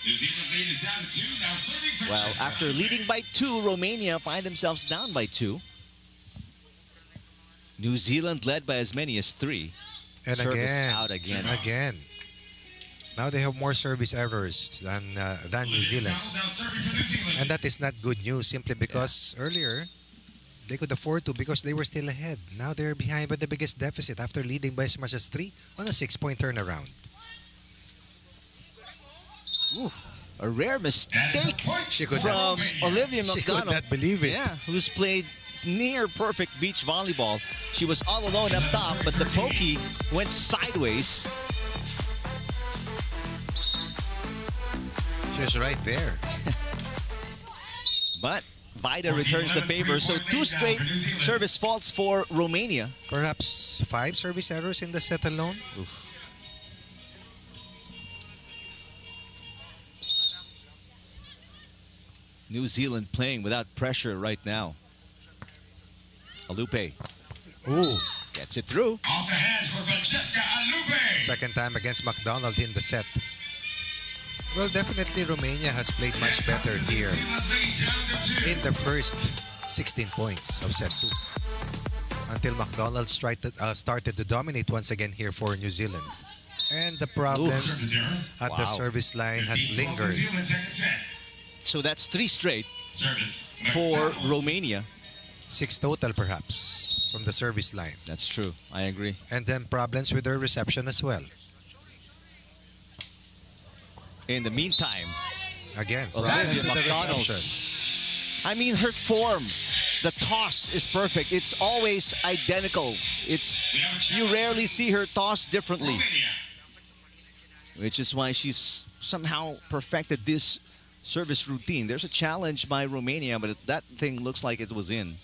New Zealand lead is down to 2, now serving Well, Francesca. after leading by 2, Romania find themselves down by 2. New Zealand led by as many as 3. And Service again, out again. and again. Now they have more service errors than New Zealand. Now serving for New Zealand. And that is not good news simply because earlier they could afford to because they were still ahead. Now they're behind by the biggest deficit after leading by as much as 3 on a 6-point turnaround. Ooh, a rare mistake She could from Olivia She could McDonald. not believe it. Yeah, who's played near perfect beach volleyball. She was all alone up top, but the pokey went sideways. She was right there. But Vida returns the favor. So 2 straight service faults for Romania. Perhaps 5 service errors in the set alone. Oof. New Zealand playing without pressure right now. Alupe Ooh. gets it through. Off the hands for Francesca Alupe. Second time against McDonald in the set. Well, definitely Romania has played much better here in the first 16 points of set 2. Until McDonald started to dominate once again here for New Zealand. And the problems at the service line has lingered. So that's 3 straight Service for Romania. 6 total perhaps from the service line. That's true. I agree. And then problems with their reception as well. In the meantime, Again, Olivia problems with the McDonald. reception. I mean, her form, the toss is perfect. It's always identical. You rarely see her toss differently, which is why she's somehow perfected this service routine. There's a challenge by Romania, but that thing looks like it was in.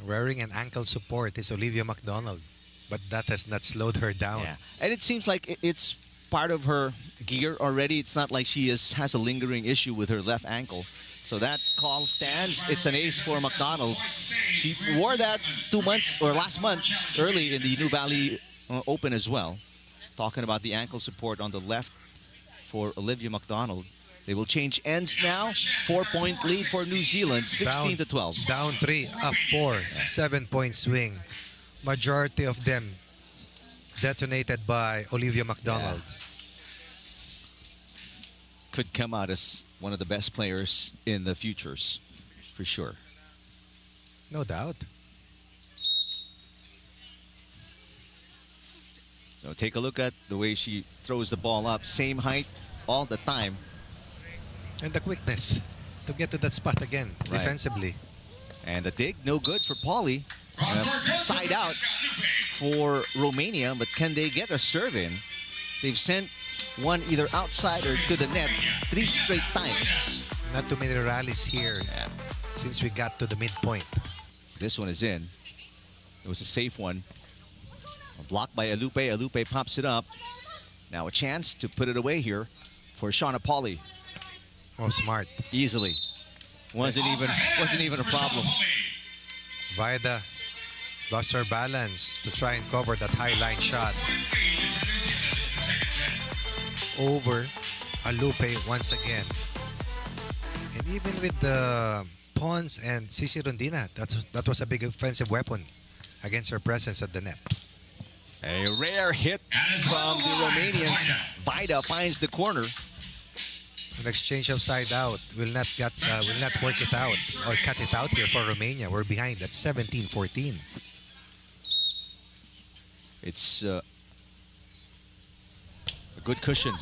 Wearing an ankle support is Olivia McDonald, but that has not slowed her down. Yeah, and it seems like it's part of her gear already. It's not like she has a lingering issue with her left ankle. So that call stands. It's an ace for McDonald. She wore that 2 months or last month early in the Nuvali Open as well. Talking about the ankle support on the left for Olivia McDonald. They will change ends now. 4-point lead for New Zealand, 16-12. Down 3, up 4, 7-point swing. Majority of them detonated by Olivia McDonald. Yeah. Could come out as one of the best players in the futures, for sure. No doubt. So take a look at the way she throws the ball up. Same height all the time. And the quickness to get to that spot again, Right. defensively. And the dig, no good for Pauly. Side out for Romania, but can they get a serve in? They've sent one either outside or to the net 3 straight times. Not too many rallies here since we got to the midpoint. This one is in. It was a safe one. Blocked by Alupe. Alupe pops it up. Now a chance to put it away here for Shauna Pauly. Oh, smart. Easily. Wasn't even a problem. Vida lost her balance to try and cover that high line shot. Over Alupe once again. And even with the Pons and Cici Rondina, that was a big offensive weapon against her presence at the net. A rare hit from the Romanians. Vida finds the corner. An exchange of side out will not work it out or cut it out here for Romania. We're behind at 17-14. It's a good cushion.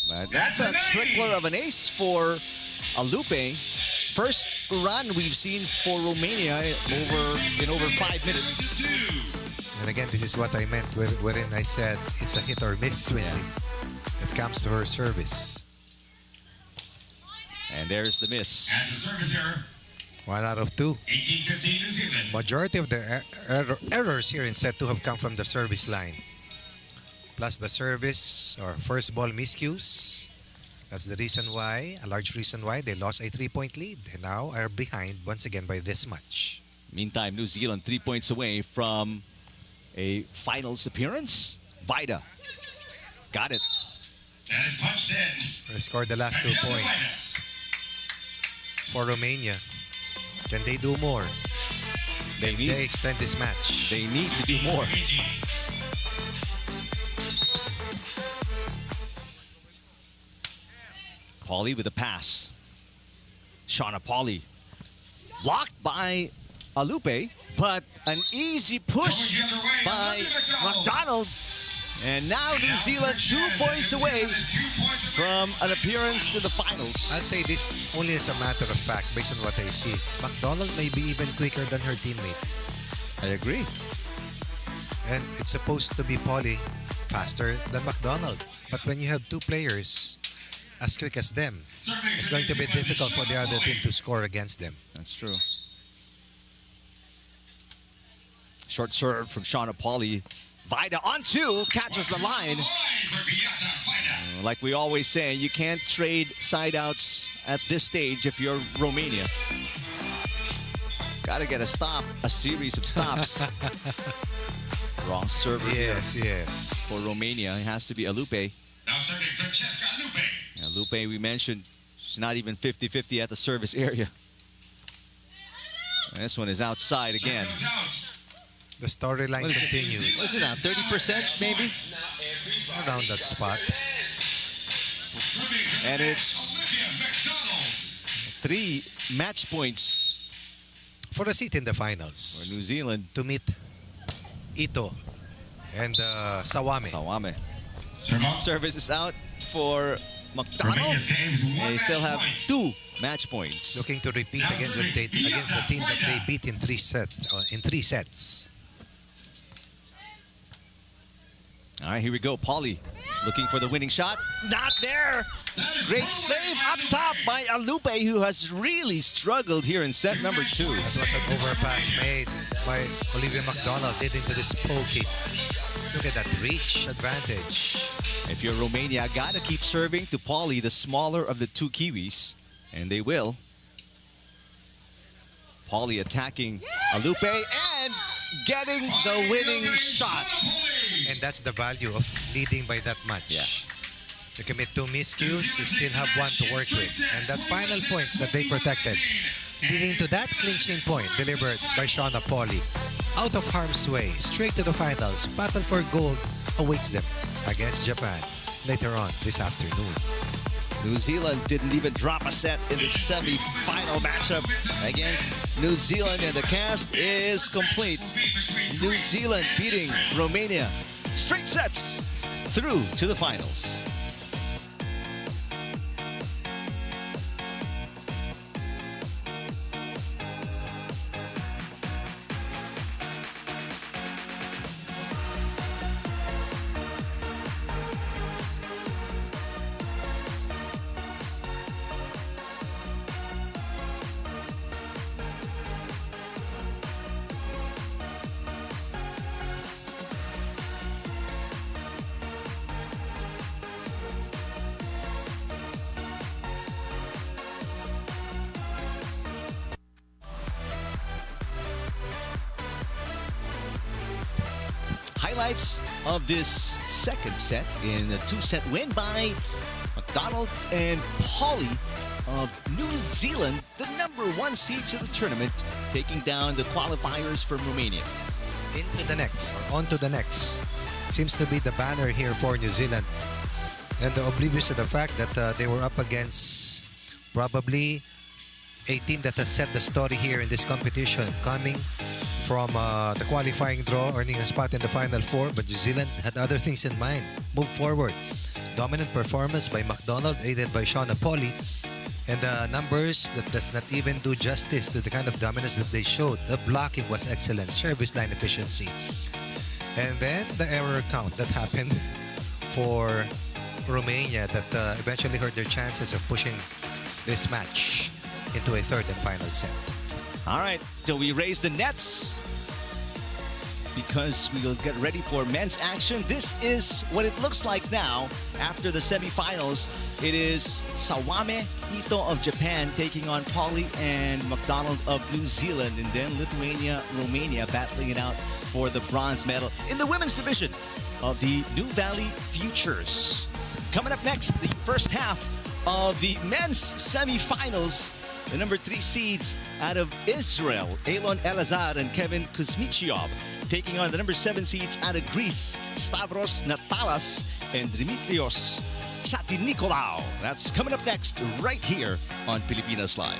But that's a trickler of an ace for Alupe. First run we've seen for Romania in over 5 minutes. And again, this is what I meant wherein I said it's a hit or miss when it comes to her service. And there's the miss. As a service error, 1 out of 2. 18-15 New Zealand. Majority of the errors here in set 2 have come from the service line. Plus the service or first ball miscues. That's the reason why, a large reason why they lost a 3-point lead and now are behind once again by this much. Meantime, New Zealand 3 points away from a finals appearance. Vida got it. That is punched in. They scored the last 2 points for Romania. Can they do more? They They extend this match. They need to do more. 18. Pauly with a pass. Shauna Pauly. Blocked by Alupe, but an easy push by McDonald. And now New Zealand 2 points away from an appearance in the finals. I'll say this only as a matter of fact based on what I see. McDonald may be even quicker than her teammate. I agree. And it's supposed to be Pauly faster than McDonald. But when you have 2 players as quick as them, it's going to be difficult for the other team to score against them. That's true. Short serve from Shauna Pauly. Vida on two, catches the line. Like we always say, you can't trade side outs at this stage if you're Romania. Got to get a stop, a series of stops. Wrong server Yes. for Romania. It has to be Alupe. Now serving Francesca Lupe. Alupe, we mentioned, she's not even 50-50 at the service area. And this one is outside again. Goes out. The storyline continues What is it now, 30% maybe? around that spot. Serving And it's Olivia 3 McDonald. match points For a seat in the for finals New Zealand. to meet Ito and Sawame. Sawame. Serve out. Service is out for Romania McDonald. saves one They still match have point. 2 match points. Looking to repeat against the team that they beat in 3 sets. All right, here we go. Pauly looking for the winning shot. Not there. Great save up top by Alupe, who has really struggled here in set number 2. That was an overpass made by Olivia McDonald leading to this pokey. Look at that reach advantage. If you're Romania, gotta keep serving to Pauly, the smaller of the 2 Kiwis, and they will. Pauly attacking Alupe and getting the winning shot. And that's the value of leading by that much. Yeah. You commit 2 miscues, you still have 1 to work with. And that final point that they protected, leading to that clinching point delivered by Shauna Pauly. Out of harm's way, straight to the finals. Battle for gold awaits them against Japan later on this afternoon. New Zealand didn't even drop a set in the semi-final matchup against New Zealand, and the cast is complete. New Zealand beating Romania straight sets through to the finals. Highlights of this second set in a 2-set win by McDonald and Pauly of New Zealand, the number 1 seeds of the tournament, taking down the qualifiers from Romania. Into the next, or on to the next. Seems to be the banner here for New Zealand. And oblivious to the fact that they were up against probably a team that has set the story here in this competition, coming from the qualifying draw, earning a spot in the Final Four, but New Zealand had other things in mind. Move forward. Dominant performance by McDonald, aided by Shauna Pauly, and numbers that does not even do justice to the kind of dominance that they showed. The blocking was excellent, service line efficiency. And then the error count that happened for Romania that eventually hurt their chances of pushing this match into a third and final set. All right, so we raise the nets because we will get ready for men's action. This is what it looks like now after the semifinals. It is Sawame Ito of Japan taking on Pauly and McDonald of New Zealand, and then Lithuania, Romania battling it out for the bronze medal in the women's division of the Nuvali Futures. Coming up next, the first half of the men's semifinals. The number 3 seeds out of Israel, Elon Elazar and Kevin Kuzmichov, taking on the number 7 seeds out of Greece, Stavros Natalas and Dimitrios Chatinicolau. That's coming up next right here on Pilipinas Live.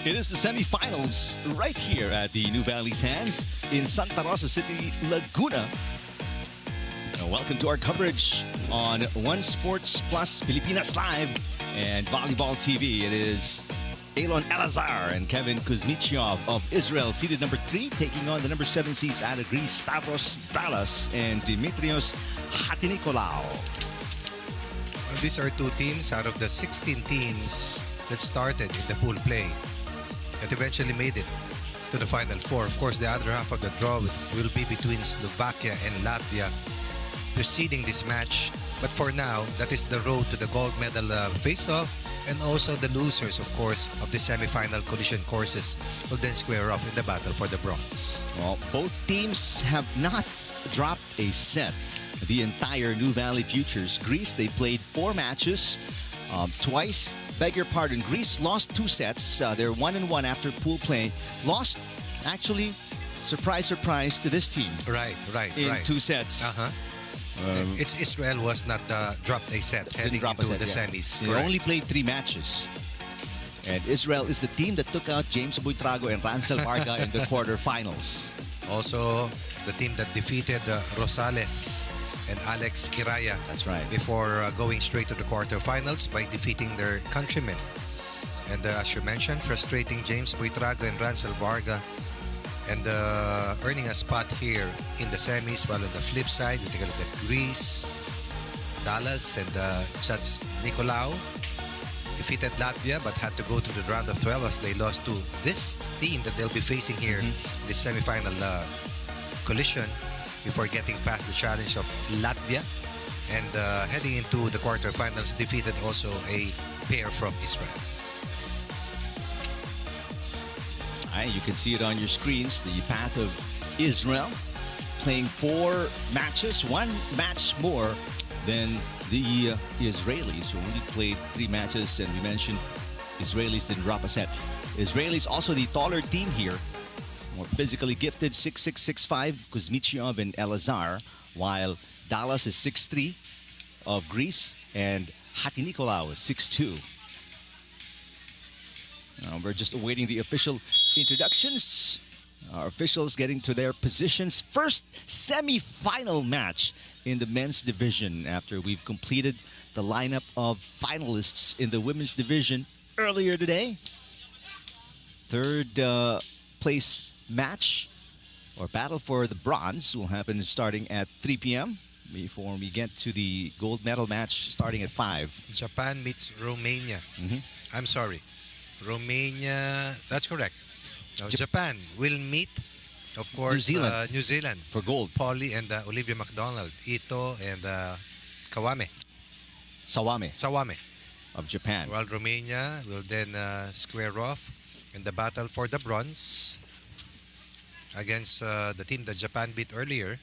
It is the semifinals right here at the Nuvali Sands in Santa Rosa City, Laguna. Welcome to our coverage on One Sports Plus Pilipinas Live and Volleyball TV. It is Elon Elazar and Kevin Kuzmichov of Israel, seeded number 3, taking on the number 7 seeds out of Greece, Stavros Dallas and Dimitrios Hatinicolau. These are 2 teams out of the 16 teams that started in the pool play that eventually made it to the Final Four. Of course, the other half of the draw will be between Slovakia and Latvia preceding this match. But for now, that is the road to the gold medal face-off, and also the losers, of course, of the semi-final collision courses will then square off in the battle for the bronze. Well, both teams have not dropped a set the entire Nuvali Futures. Greece, they played 4 matches, twice. Beg your pardon, Greece lost 2 sets. They're 1-1 after pool play. Lost, actually, surprise, surprise, to this team. Right. In 2 sets. It's Israel was not dropped a set heading into the semis. They only played 3 matches. And Israel is the team that took out James Buitrago and Rancel Varga in the quarterfinals. Also, the team that defeated Rosales and Alex Kiraya. That's right. Before going straight to the quarterfinals by defeating their countrymen. And as you mentioned, frustrating James Buitrago and Rancel Varga, and earning a spot here in the semis. While on the flip side, you take a look at Greece, Dallas, and Chats Nicolau defeated Latvia but had to go to the round of 12 as they lost to this team that they'll be facing here in the semifinal collision before getting past the challenge of Latvia and heading into the quarterfinals, defeated also a pair from Israel. You can see it on your screens, the path of Israel playing 4 matches, 1 match more than the Israelis, who only played 3 matches, and we mentioned Israelis didn't drop a set. Israelis also the taller team here, more physically gifted, 6'6", 6'5", Kuzmichov and Elazar, while Dallas is 6'3", of Greece, and Hatinicolau is 6'2". We're just awaiting the official introductions. Our officials getting to their positions. First semi-final match in the men's division after we've completed the lineup of finalists in the women's division earlier today. Third place match or battle for the bronze will happen starting at 3 p.m. before we get to the gold medal match starting at 5. Japan meets Romania. I'm sorry. Romania, that's correct. Now, Japan will meet, of course, New Zealand for gold. Polly and Olivia McDonald, Ito and Sawame of Japan. While Romania will then square off in the battle for the bronze against the team that Japan beat earlier.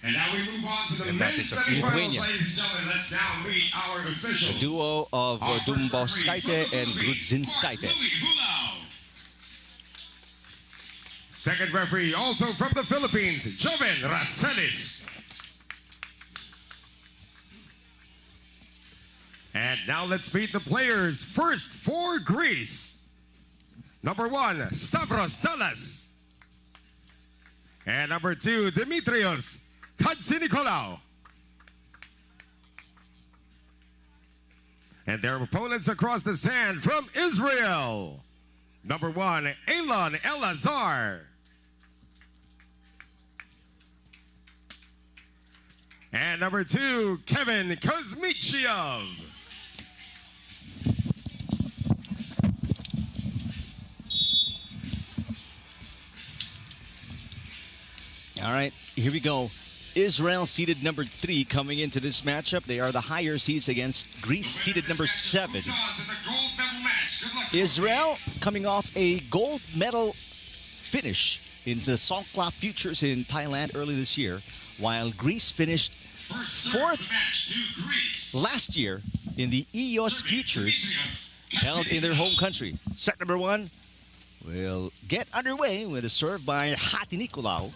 And now we move on to the And that men's is of semifinals, Lithuania. ladies and gentlemen. Let's now meet our officials. The duo of Our first Dumbauskaite referee from and the Philippines, Grudzinskaite. Louis Hulao. Second referee, also from the Philippines, Joven Racelis. And now let's meet the players. First for Greece. Number 1, Stavros Dallas. And number 2, Dimitrios Hatinicolau. And their opponents across the sand from Israel. Number 1, Elon Elazar. And number 2, Kevin Kuzmichov. All right, here we go. Israel seeded number 3 coming into this matchup. They are the higher seeds against Greece seeded number 7. Israel coming off a gold medal finish in the Songkla Futures in Thailand early this year, while Greece finished 4th last year in the EOS Futures held in their home country. Set number 1 will get underway with a serve by Hatinicolau.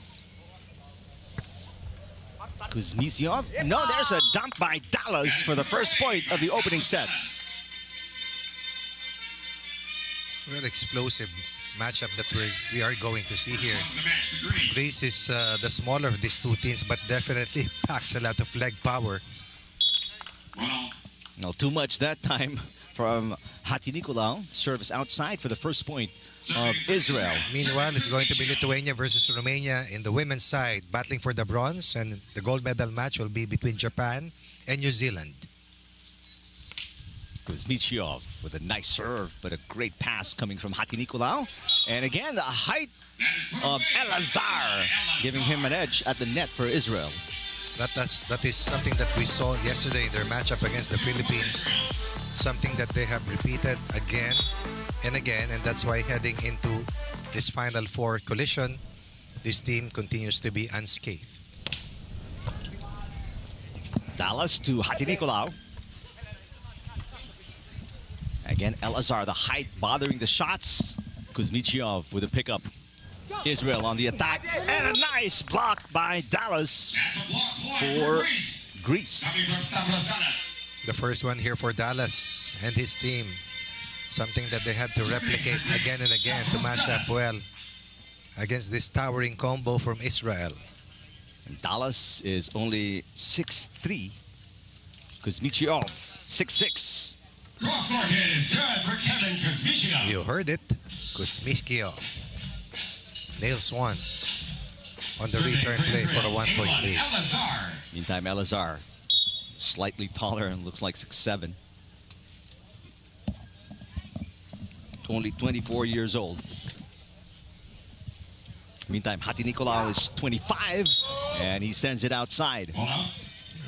Kuzmichov. No, there's a dump by Dallas for the first point of the opening set. Very explosive matchup that we are going to see here. The match, the Greece. Greece is the smaller of these two teams, but definitely packs a lot of leg power. 1-0. No, too much that time from Hatinicolau. Service outside for the first point of Israel. Meanwhile, it's going to be Lithuania versus Romania in the women's side, battling for the bronze, and the gold medal match will be between Japan and New Zealand. Kuzmichev with a nice serve, but a great pass coming from Hatinicolau. And again, the height of Elazar giving him an edge at the net for Israel. That is something that we saw yesterday in their matchup against the Philippines. Something that they have repeated again and again, and that's why heading into this Final Four collision, this team continues to be unscathed. Dallas to Hatinicolau. Again, Elazar, the height bothering the shots. Kuzmichev with a pickup. Israel on the attack. And a nice block by Dallas That's a block point for for Greece. Greece. Coming from Stavros Dallas. The first one here for Dallas and his team. Something that they had to replicate again and again to match up well against this towering combo from Israel. And Dallas is only 6'3". Kuzmichev, 6'6". Cross-court hit is good for Kevin Kuzmichev. You heard it. Kuzmichev nails one on the return play for a 1-point lead. Elazar. Meantime, Elazar, slightly taller and looks like 6'7". Only 24 years old. Meantime, Hatinicolau is 25, and he sends it outside. Hold on.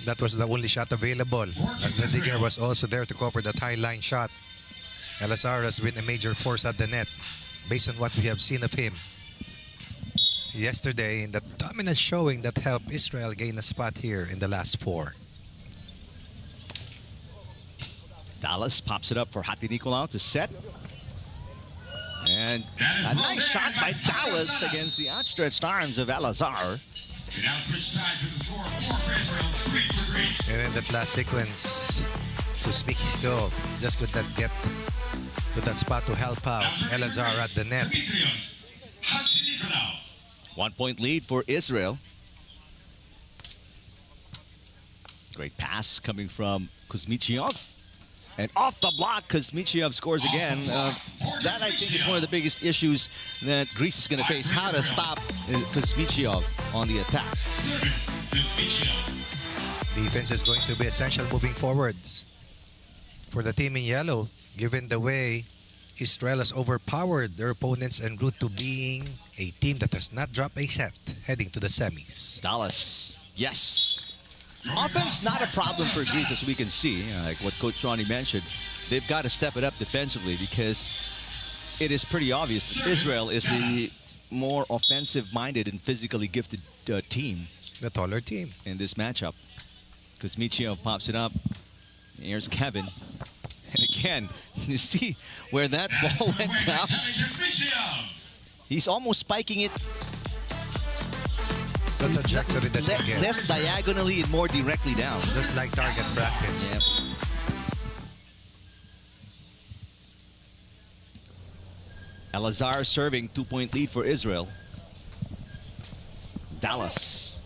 That was the only shot available, as the digger was also there to cover that high line shot. Elazar has been a major force at the net, based on what we have seen of him yesterday in the dominant showing that helped Israel gain a spot here in the last four. Dallas pops it up for Hatinicolau to set. And a nice shot by Dallas against the outstretched arms of Elazar. We now switch sides with the score 4 for Israel, 3 for Greece. And in that last sequence, Kuzmichev just could not get to that spot to help out Elazar at the net. Dimitrios Hatinicolau. 1-point lead for Israel. Great pass coming from Kuzmichev. And off the block, Kuzmichev scores again. That, I think, is one of the biggest issues that Greece is going to face. How to stop Kuzmichev on the attack. Service Kuzmichev. Defense is going to be essential moving forwards for the team in yellow, given the way Israel has overpowered their opponents en route to being a team that has not dropped a set heading to the semis. Dallas, yes. Offense not a problem for Greece, as we can see. Like what Coach Ronnie mentioned, they've got to step it up defensively because it is pretty obvious that Israel is the more offensive-minded and physically gifted team. The taller team. In this matchup. Kuzmichev pops it up. Here's Kevin. And again, you see where that ball went down. He's almost spiking it The trajectory that he gets. less diagonally and more directly down. Just like target practice. Yep. Elazar serving, 2-point lead for Israel. Dallas.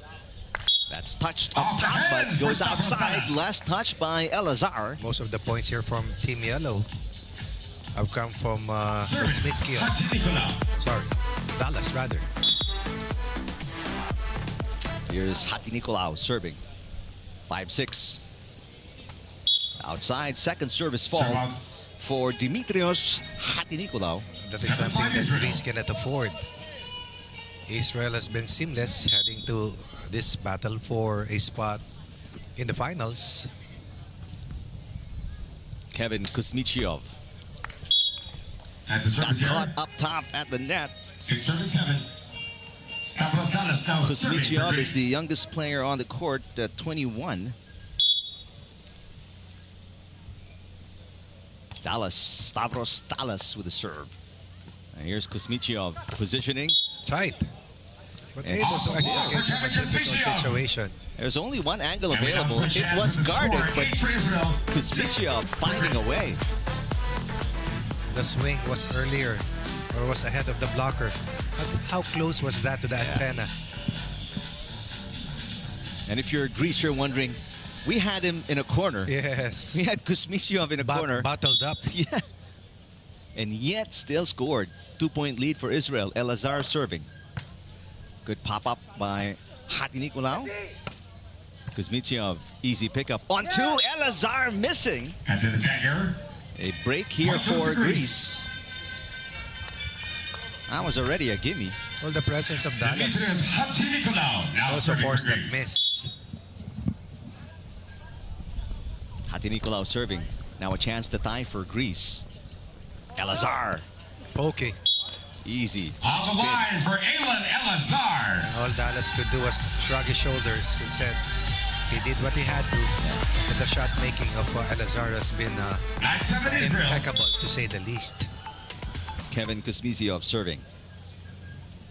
That's touched up top, but goes outside. Last touch by Elazar. Most of the points here from Team Yellow have come from Kuzmichev. Sorry, Dallas rather. Here's Hatinicolau serving. 5-6. Outside, second service fall for Dimitrios Hatinicolau. That is something that Greece cannot afford. Israel has been seamless heading to this battle for a spot in the finals. Kevin Kuzmichev. Has a service Got error. caught up top at the net. 6-7. Stavros Dallas now serving for Kuzmichev is Greece. the youngest player on the court at 21. Dallas, Stavros Dallas with a serve. And here's Kuzmichev positioning. Tight. But And- able to execute from a difficult situation. There's only one angle And we now available. switch It hands was with the guarded, score, but 8 for Israel, 6 Kuzmichev finding a way. the swing was earlier or was ahead of the blocker. But how close was that to the antenna? And if you're Greece, you're wondering, we had him in a corner. Yes. We had Kuzmisyov in a corner. Bottled up. Yeah. And yet still scored. 2-point lead for Israel. Elazar serving. Good pop-up by Hati Nicolau. Kuzmisyov, easy pickup. On two, Elazar missing. As an attacker, A break here Point goes for to Greece. Greece. That was already a gimme. Well, the presence of Dallas Dimitrios Hatzinikolaou now also serving for forced that Greece. miss. Hati Nicolau serving. Now a chance to tie for Greece. Elazar. Pokey. Easy. On the Spin. line for Alan Elazar. All Dallas could do was shrug his shoulders and said he did what he had to. But the shot making of Elazar has been 9-7 Israel. impeccable, to say the least. Kevin Kuzmisyov serving.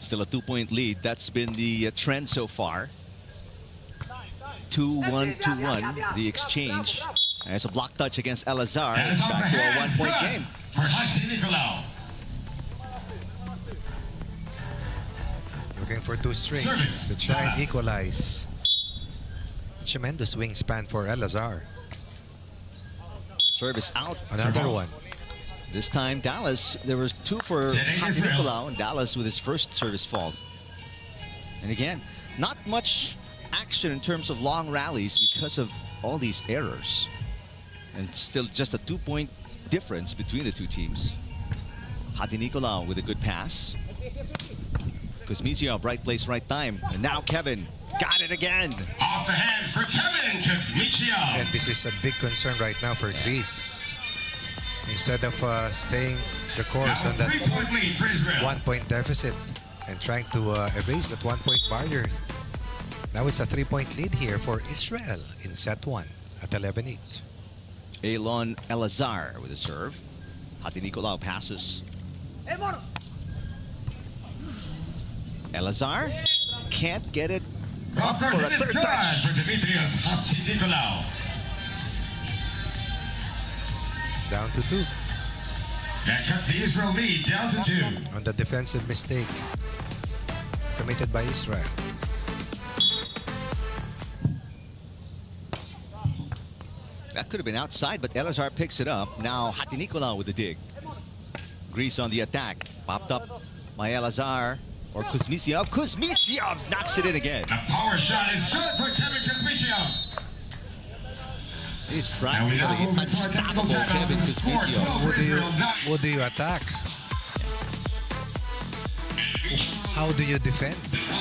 Still a 2-point lead. That's been the trend so far. 2-1, 2-1. The exchange. There's a block touch against Elazar. That It's is off the back to a hands. one-point Good game. for Hatzinikolaou. Looking for two strings Service. to try and Dallas. equalize. Tremendous wingspan for Elazar. Service out. Another Serve out. one. This time, Dallas, there was two for Today, Hati Israel. Nicolau, and Dallas with his first service fault. And again, not much action in terms of long rallies because of all these errors. And still just a 2-point difference between the two teams. Hati Nicolau with a good pass. Kuzmisyov, right place, right time. And now Kevin got it again. Off the hands for Kevin Kuzmisyov. And this is a big concern right now for Greece. Instead of staying the course Now on a that 3-point lead for Israel. 1-point deficit and trying to erase that 1-point barrier. Now it's a 3-point lead here for Israel in set 1 at 11-8. Elon Elazar with a serve. Hati Nicolau passes. Elazar can't get it up Cross-court for a hit is third good touch. for Dimitrios Hatzinikolaou. Down to 2 That cuts the Israel lead down to 2. on the defensive mistake committed by Israel. That could have been outside, but Elazar picks it up. Now Hati Nicolau with the dig. Greece on the attack. Popped up by Elazar or Kuzmisyov. Kuzmisyov knocks it in again. The power shot is good for Kevin Kuzmisyov. He's And we now practically move into our technical unstoppable, timeout. Kevin The score, Kuzmisyov. 12 for Israel, 9. Who do you attack? How do you defend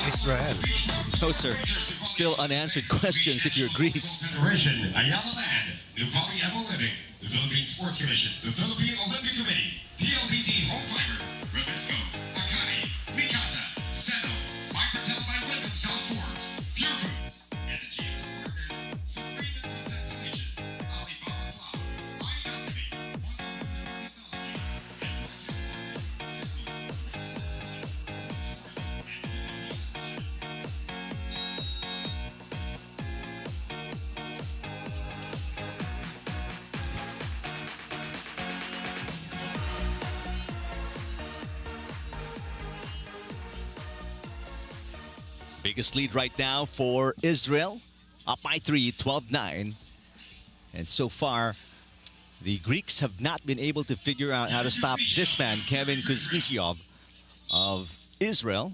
Israel? No, sir. Still unanswered questions if you're Greece. Federation, Ayala Land, Nuvali Evo Living, the Philippine Sports Commission, the Philippine Olympic Committee, PLPT Home Fiber, Rabisco, Akani, Mikasa, Seno, Microtel by Wyndham South Forbes, Pure Foods, and the GMS partners, Supreme Info Solutions, Alibaba Cloud, iAlchemy, 100% technologies, and Biggest lead right now for Israel. Up by 3, 12-9. And so far, the Greeks have not been able to figure out how to stop this man, Kevin Kuzmisyov of Israel,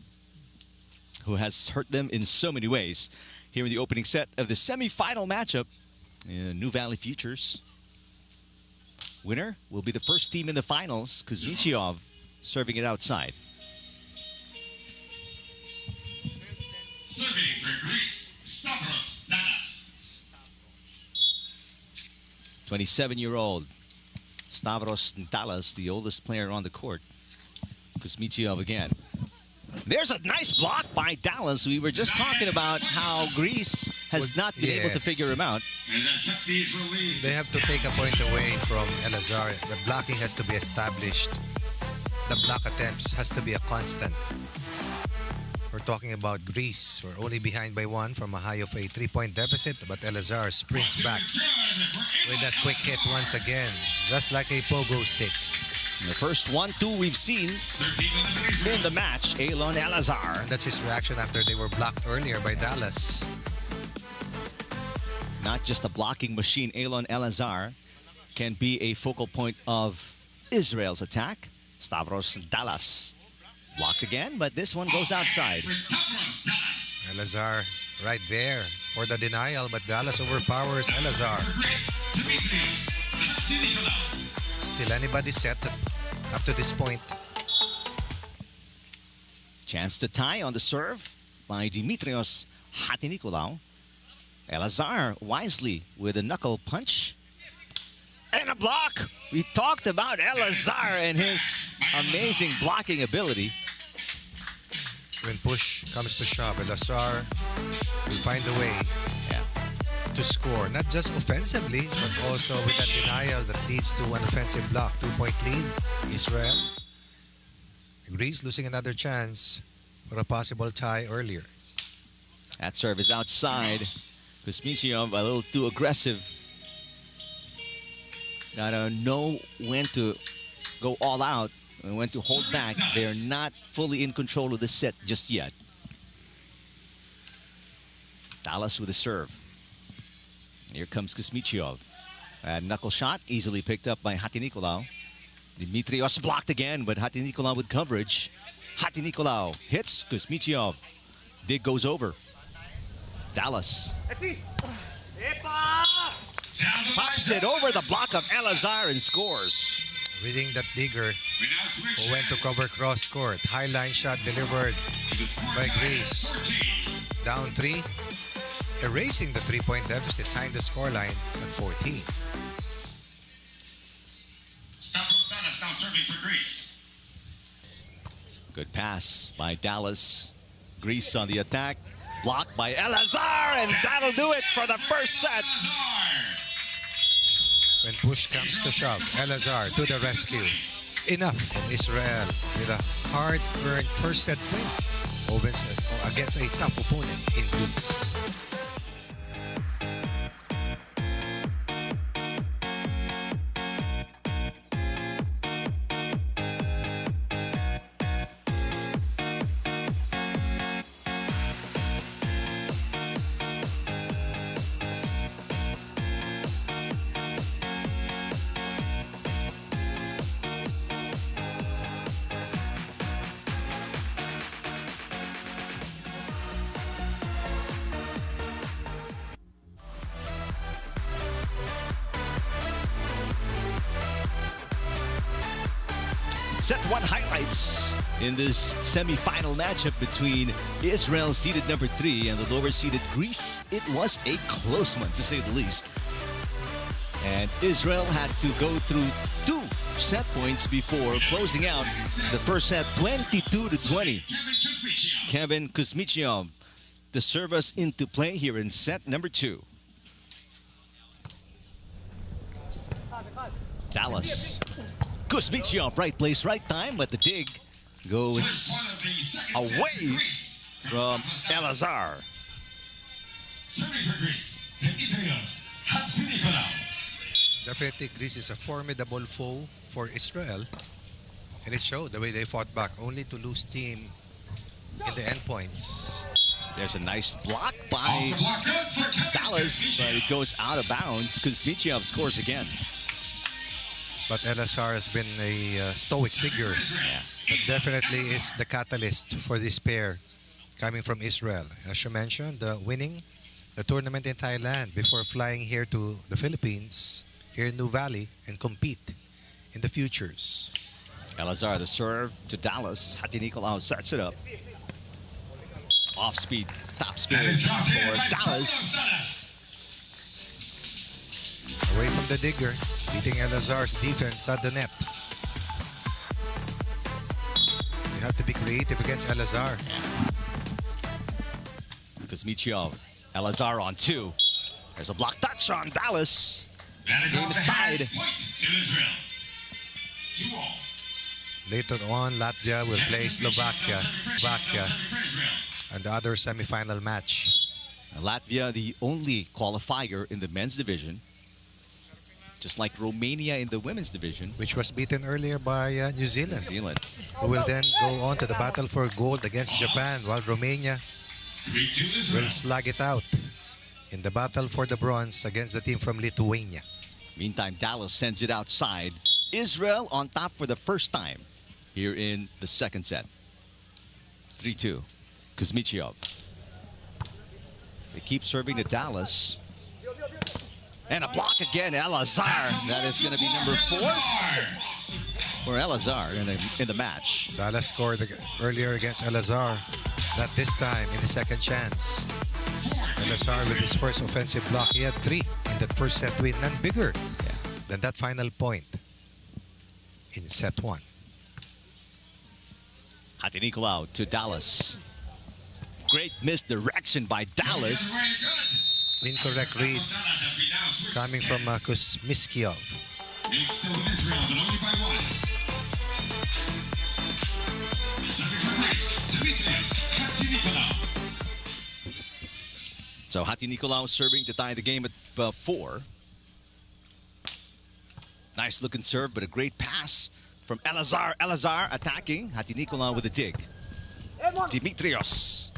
who has hurt them in so many ways. Here in the opening set of the semifinal matchup in Nuvali Futures. Winner will be the first team in the finals. Kuzmisyov serving it outside. Serving for Greece, Stavros Danas. 27-year-old Stavros Dallas, the oldest player on the court. Kuzmisyov again. There's a nice block by Dallas. We were just talking about how Greece has not been able to Yes. figure him out. And that cuts the Israel lead. They have to take a point away from Elazar. The blocking has to be established. The block attempts has to be a constant. We're talking about Greece. We're only behind by 1 from a high of a 3-point deficit, but Elazar sprints back with that quick hit once again, just like a pogo stick. The first 1-2 we've seen 13 eliminated in the match, Elon Elazar. And that's his reaction after they were blocked earlier by Dallas. Not just a blocking machine, Elon Elazar can be a focal point of Israel's attack. Stavros Dallas blocked again, but this one goes outside. for Stavros Dallas. Elazar right there for the denial, but Dallas overpowers Elazar. For Greece, Dimitrios Hatzidikoulou. Still anybody's set up to this point. Chance to tie on the serve by Dimitrios Hatzidikoulou. Elazar wisely with a knuckle punch. And a block! We talked about Elazar and his amazing blocking ability. When push comes to shove, Elazar will find a way to score, not just offensively, but also with that denial that leads to an offensive block. 2-point lead, Israel. Greece losing another chance for a possible tie earlier. That serve is outside. Kuzmichev a little too aggressive. Gotta know when to go all out and when to hold back. They're not fully in control of the set just yet. Dallas with a serve. Here comes Kuzmichev. A knuckle shot easily picked up by Hatzidikoulou. Dimitrios blocked again, but Hatzidikoulou with coverage. Hatzidikoulou hits Kuzmichev. Dig goes over. Dallas pops it over the block of Elazar and scores. Reading that digger We now switch who went to cover cross court. High line shot delivered to the score by time, Greece. 14. Down 3. Erasing the 3-point deficit, tying the scoreline at 14. Stavros Dallas now serving for Greece. Good pass by Dallas. Greece on the attack. Blocked by Elazar, and that'll do it for the first set. Elazar. When push comes to shove, Elazar to the rescue. Enough from Israel with a hard-earned first set win against a tough opponent in Greece. Set 1 highlights in this semifinal matchup between Israel seeded number 3 and the lower seeded Greece. It was a close one, to say the least. And Israel had to go through 2 set points before closing out the first set 22-20. Kevin Kuzmichev to serve us into play here in set number 2. Dallas. Kuzmichev, right place, right time, but the dig goes away from Elazar. Serving for Greece, Dimitrios Hatzidikoulou. Definitely, Greece is a formidable foe for Israel. And it showed the way they fought back, only to lose team in the endpoints. There's a nice block by Dallas, but it goes out of bounds. Kuzmichev scores again. But Elazar has been a stoic figure. But definitely is the catalyst for this pair coming from Israel. As you mentioned, winning the tournament in Thailand before flying here to the Philippines, here in Nuvali, and compete in the futures. Elazar, the serve to Dallas. Hatzidikoulou sets it up. Off speed, top spin for Dallas. Away from the digger, beating Elazar's defense at the net. You have to be creative against Elazar. Kuzmichev, Elazar on 2. There's a block touch on Dallas. That is Game off is the tied. hands. Point to Israel. 2-all. Later on, Latvia will play Slovakia and the other semifinal match. Latvia, the only qualifier in the men's division just like Romania in the women's division. Which was beaten earlier by New New Zealand. Zealand. Who will then go on to the battle for gold against Japan, while Romania 3-2 will Israel. slug it out in the battle for the bronze against the team from Lithuania. Meantime, Dallas sends it outside. Israel on top for the first time here in the second set. 3-2. Kuzmichev. They keep serving to Dallas. And a block again, Elazar. That is going to be number 4 for Elazar in the match. Dallas scored earlier against Elazar. Not this time in the second chance. Elazar with his first offensive block. He had 3 in that first set win. None bigger than that final point in set 1. Hatinicolau to Dallas. Great misdirection by Dallas. Very good. Incorrect read coming from Kuzmichev. Lead still in Israel, but only by 1. Serving for Greece, Dimitrios Hatinicolau. So Hatinicolau serving to tie the game at 4. Nice looking serve, but a great pass from Elazar. Elazar attacking. Hatinicolau with a dig. Dimitrios.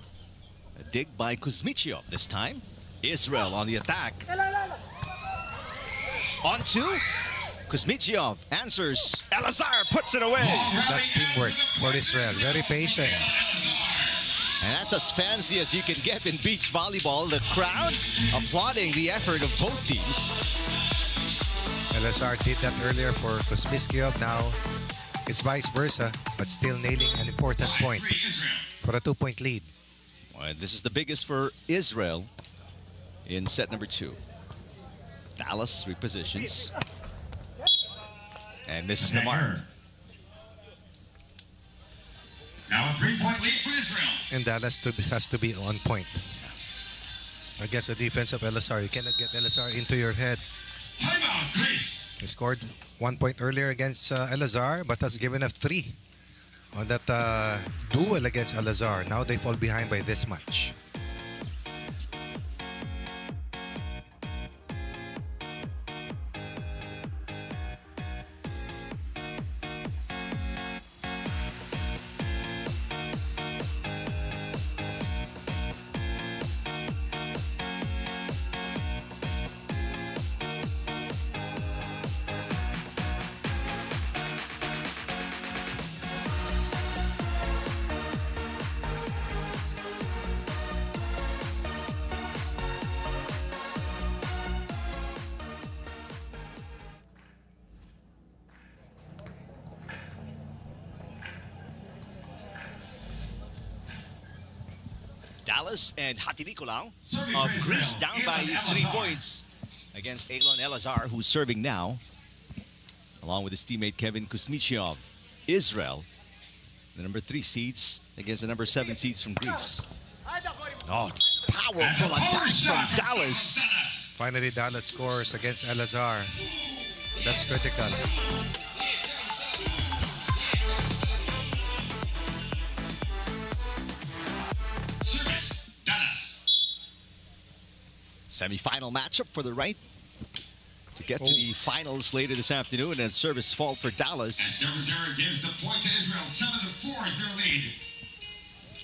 A dig by Kuzmichev this time. Israel on the attack. On 2. Kuzmichev answers. Elazar puts it away. That's teamwork for Israel. Very patient. And that's as fancy as you can get in beach volleyball. The crowd applauding the effort of both teams. Elazar did that earlier for Kuzmichev. Now it's vice versa, but still nailing an important point 5-3 Israel. for a 2-point lead. Well, this is the biggest for Israel in set number 2. Dallas repositions. And misses the mark. Attacker. Now a 3-point lead for Israel. And Dallas has to be on point. Against the defense of Elazar, you cannot get Elazar into your head. Timeout, Greece. He scored 1 point earlier against Elazar, but has given up 3 on that duel against Elazar. Now they fall behind by this much. Dallas and Hatinicolau Serving of for Greece Israel, down by Elon 3 Elazar. points against Elon Elazar, who's serving now, along with his teammate Kevin Kuzmichev. Israel, the number 3 seeds against the number 7 seeds from Greece. Oh, powerful attack from Dallas. Finally, Dallas scores against Elazar. That's critical. Service, Dallas. Semi-final matchup for the right to get to the finals later this afternoon, and service fault for Dallas. And service error gives the point to Israel. 7-4 is their lead.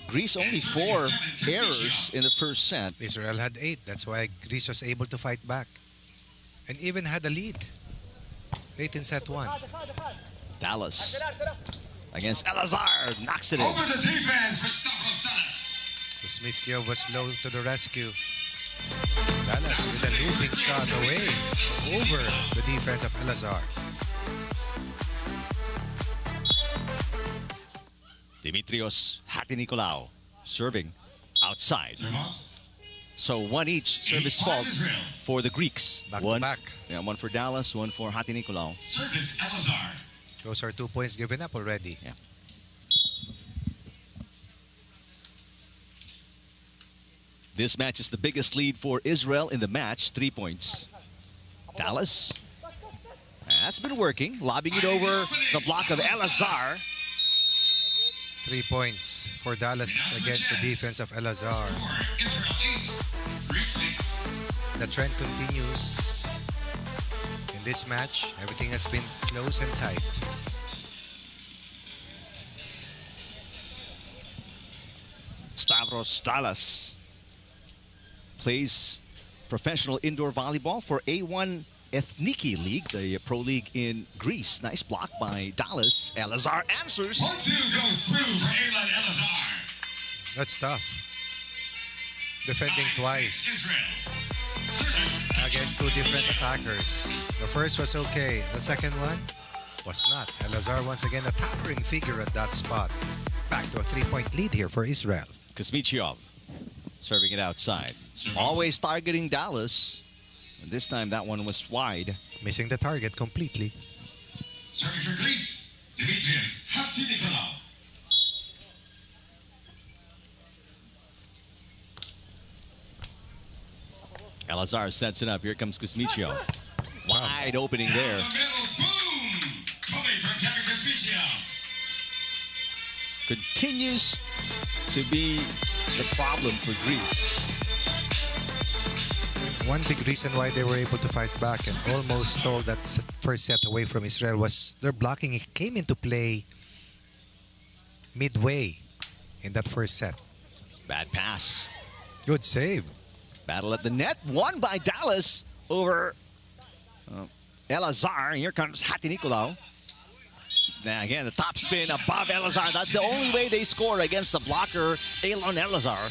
Greece only 4 errors in the first set. Israel had 8. That's why Greece was able to fight back. And even had a lead late in set 1. Dallas against Elazar, knocks it in. Over the defense for Stavros Salas. Kuzmichev was slow to the rescue. Dallas with a looping shot away over the defense of Elazar. Dimitrios Hatinicolau serving outside. Serve out. So 1 each service 8-5 fault Israel. for the Greeks. Back to 1, back. Yeah, 1 for Dallas, 1 for Hatinicolau. Service Elazar. Those are 2 points given up already. Yeah. This match is the biggest lead for Israel in the match, 3 points. Dallas has been working, lobbing it over the block of Elazar. 3 points for Dallas against the defense of Elazar. Score, Israel 8, Greece 6. The trend continues in In this match, everything has been close and tight. Stavros Dallas plays professional indoor volleyball for A1 Ethniki League, the pro league in Greece. Nice block by Dallas. Elazar answers. 1-2 goes through for Elan Elazar. That's tough. Defending twice Israel. against two different attackers. The first was okay. The second one was not. Elazar once again a towering figure at that spot. Back to a 3-point lead here for Israel. Kuzmichev serving it outside. Always targeting Dallas. And this time that one was wide. Missing the target completely. Serving for Greece, Dimitrios Hatzinikolaou. Elazar sets it up. Here comes Kuzmichev. Wide opening there. Down the middle, boom! Coming from Kevin Kuzmichev. Continues to be the problem for Greece. One big reason why they were able to fight back and almost stole that first set away from Israel was their blocking. It came into play midway in that first set. Bad pass. Good save. Battle at the net. Won by Dallas over Elazar. Here comes Hatzinikolaou. Now again, the top spin above Elazar. That's the only way they score against the blocker, Elon Elazar.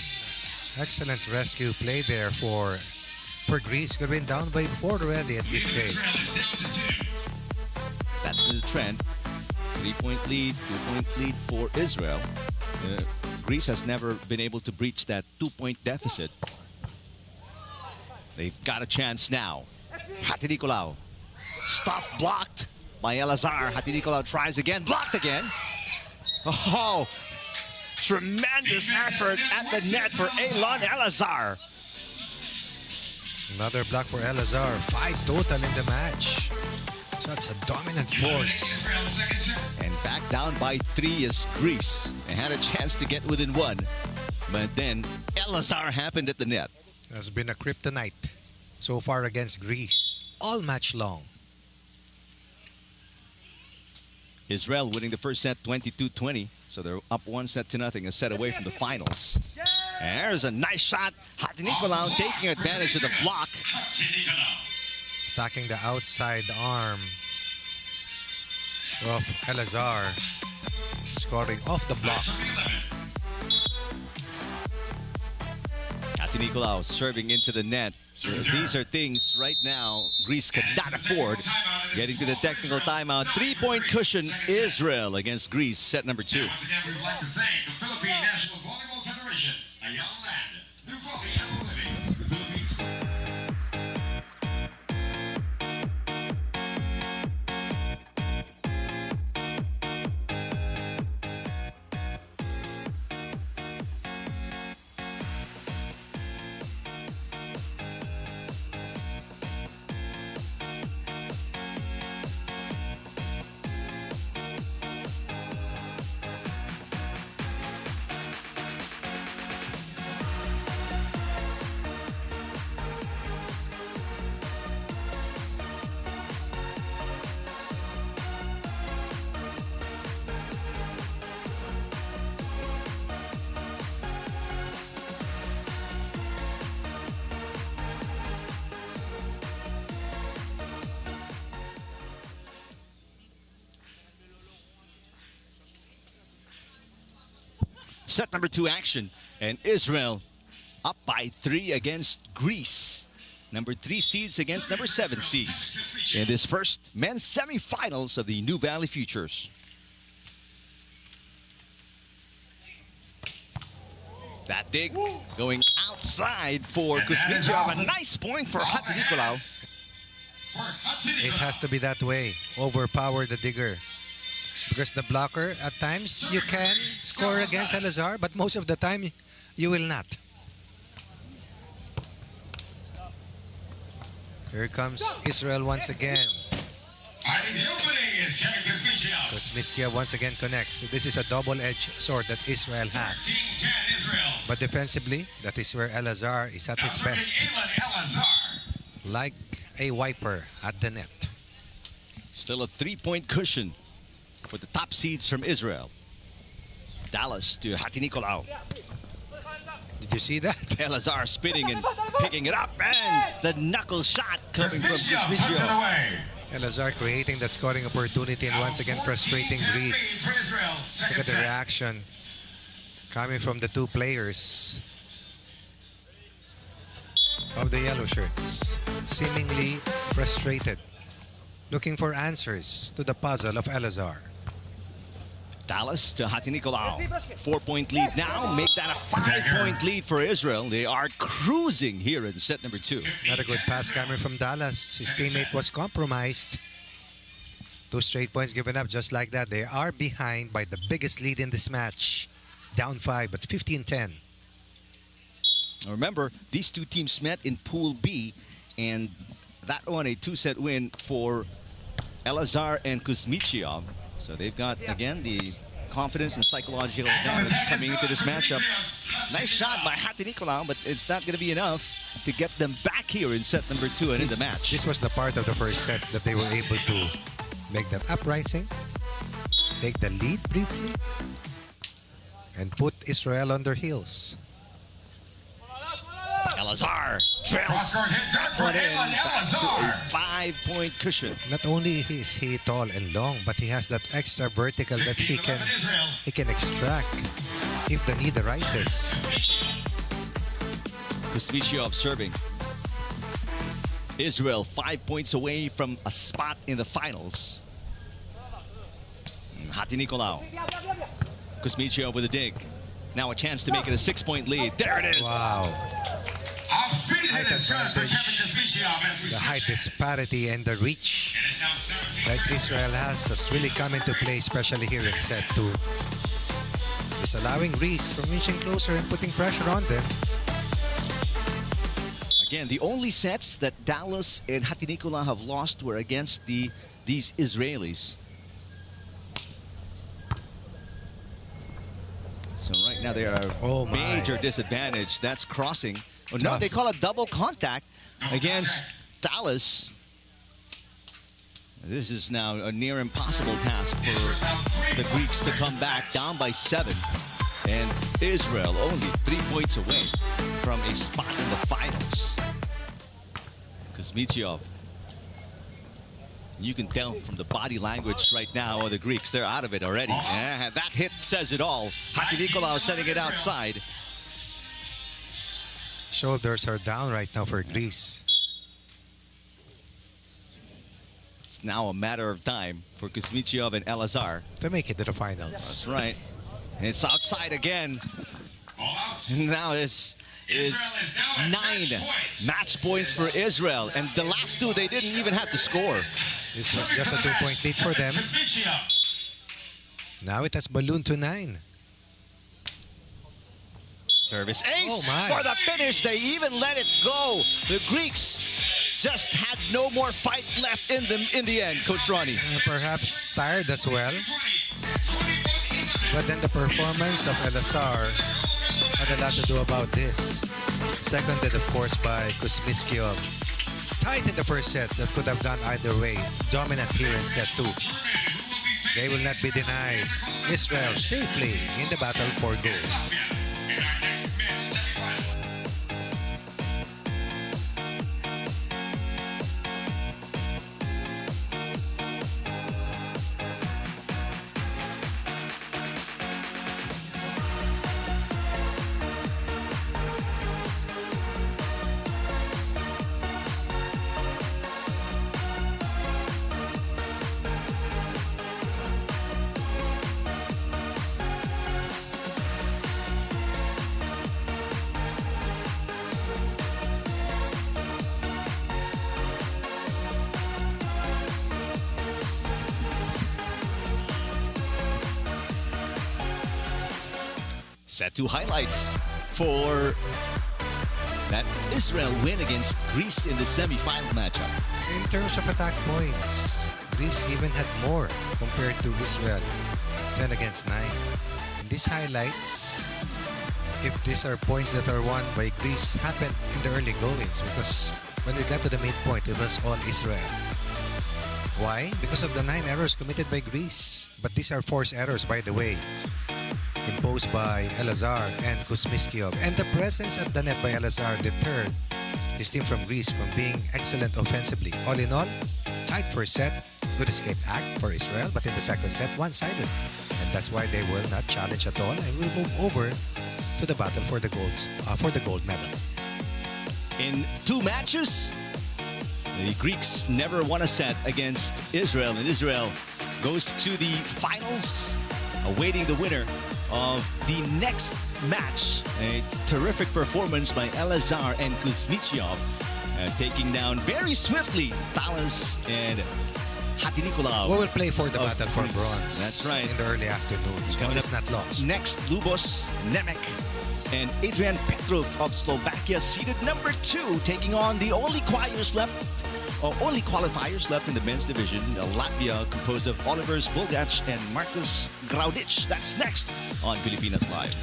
Excellent rescue play there for Greece. Could have been down by 4 already at this stage. Israel is down to 2. That's the trend. 3-point lead, 2-point lead for Israel. Greece has never been able to breach that 2-point deficit. They've got a chance now. Hatzinikolaou. Stuff blocked by Elazar. Hatzinikolaou tries again. Blocked again. Oh, tremendous effort at the net for Elon Elazar. Another block for Elazar. 5 total in the match. So that's a dominant force. Israel second set. And back down by 3 is Greece. They had a chance to get within 1. But then Elazar happened at the net. Has been a kryptonite so far against Greece. All match long. Israel winning the first set 22-20. So they're up 1-0, a set away from the finals. And there's a nice shot. Hatzinikolaou taking advantage of the block. Hatzinikolaou. Attacking the outside arm of Elazar. Scoring off the block. Hatzinikolaou serving into the net. These are things right now Greece cannot afford. Getting to the technical timeout. 3-point cushion Israel against Greece. Set number 2. Once again, we would like to thank the Philippine National Volleyball Federation, Ayala Land, Nuvali, and Living, the Philippines. Set number 2 action. And Israel up by 3 against Greece. Number 3 seeds against number 7 seeds in this first men's semifinals of the Nuvali Futures. That dig going outside for Kuzmichev. A nice point for Hatzinikolaou. It has to be that way. Overpower the digger. Because the blocker, at times, you can score against Elazar, but most of the time, you will not. Here comes Israel once again. Finding the opening is Kevin Kuzmichev. Kuzmichev once again connects. This is a double-edged sword that Israel has. 14-10 Israel. But defensively, that is where Elazar is at his best. Elan Elazar. Like a wiper at the net. Still a 3-point cushion for the top seeds from Israel. Dallas to Hatinicolau. Did you see that? Elazar spinning and picking it up, and the knuckle shot coming from Kuzmichev puts it Kuzmichev. away. Elazar creating that scoring opportunity and once again frustrating 14-10 lead Greece. for Israel. Look Second at the set. reaction coming from the two players of the yellow shirts. Seemingly frustrated, looking for answers to the puzzle of Elazar. Dallas to Hatinicolau. 4-point lead now. Make that a 5-point lead for Israel. They are cruising here in set number 2. Not a good pass coming from Dallas. His teammate was compromised. 2 straight points given up just like that. They are behind by the biggest lead in this match. Down 5, but 15-10. Remember, these two teams met in Pool B, and that one a 2-set win for Elazar and Kuzmichev. So they've got, again, the confidence and psychological advantage coming into this matchup. Nice shot by Hatinicolau, but it's not going to be enough to get them back here in set number 2 and in the match. This was the part of the first set that they were able to make that uprising, take the lead briefly, and put Israel on their heels. Elazar trails Cross-court hit good for one in, Elan back to a Elazar. 5-point cushion. Not only is he tall and long, but he has that extra vertical that he 16-11 Israel. can extract if the need arises. Kuzmichev serving. Israel 5 points away from a spot in the finals. Hatinicolau. Kuzmichev with a dig. Now a chance to make it a 6-point lead. There it is. Wow. Off speed Height hit is good for Kevin advantage. Kuzmichev as we The switch height it. disparity and the reach It is now 17. that Israel has really come into play, especially here in set 2. It's allowing Greece from reaching closer and putting pressure on them. Again, the only sets that Dallas and Hatinicolau have lost were against these Israelis. So right now they are Oh, my. major disadvantage. That's crossing. Oh, no, Tough. they call it double contact against Dallas. This is now a near impossible task for the Greeks to come back down by 7. And Israel only 3 points away from a spot in the finals. Kuzmichev. You can tell from the body language right now of the Greeks, they're out of it already. Yeah, that hit says it all. Hatinicolau sending it outside. Shoulders are down right now for Greece. It's now a matter of time for Kuzmichev and Elazar. To make it to the finals. That's right. And it's outside again. All out. And now this is Israel is now at 9 match match points for Israel. And the last 2, they didn't even have to score. This was just a 2-point lead for them. Kuzmichev. Now it has ballooned to 9. Service ace Oh, my. for the finish. They even let it go. The Greeks just had no more fight left in them in the end, Coach Ronnie. Perhaps tired as well. 20, 21-11. But then the performance of Elazar had a lot to do about this. Seconded, of course, by Kuzmichev. Tight in the first set that could have gone either way. Dominant here in set 2. They will not be denied. Israel safely in the battle for gold. In our next men's semifinal. Set 2 highlights for that Israel win against Greece in the semifinal matchup. In terms of attack points, Greece even had more compared to Israel. 10 against 9. And these highlights, if these are points that are won by Greece, happened in the early goings because when we got to the midpoint, it was all Israel. Why? Because of the 9 errors committed by Greece. But these are forced errors, by the way, imposed by Elazar and Kuzmiskiev. And the presence at the net by Elazar deterred his team from Greece from being excellent offensively. All in all, tight first set, good escape act for Israel, but in the second set, one-sided. And that's why they will not challenge at all and will move over to the battle for the gold medal. In 2 matches, the Greeks never won a set against Israel, and Israel goes to the finals, awaiting the winner of the next match. A terrific performance by Elazar and Kuzmiskiev, taking down very swiftly Thales and Hatinicolau. We will play for the of battle for Greece. bronze. That's right. In the early afternoon. Coming It's up not lost. Next, Lubos Nemec and Adrian Petrov of Slovakia, seeded number 2, taking on the only qualifiers left in the men's division, Latvia, composed of Olivers Bulgac and Marcus Graudic. That's next on Pilipinas Live.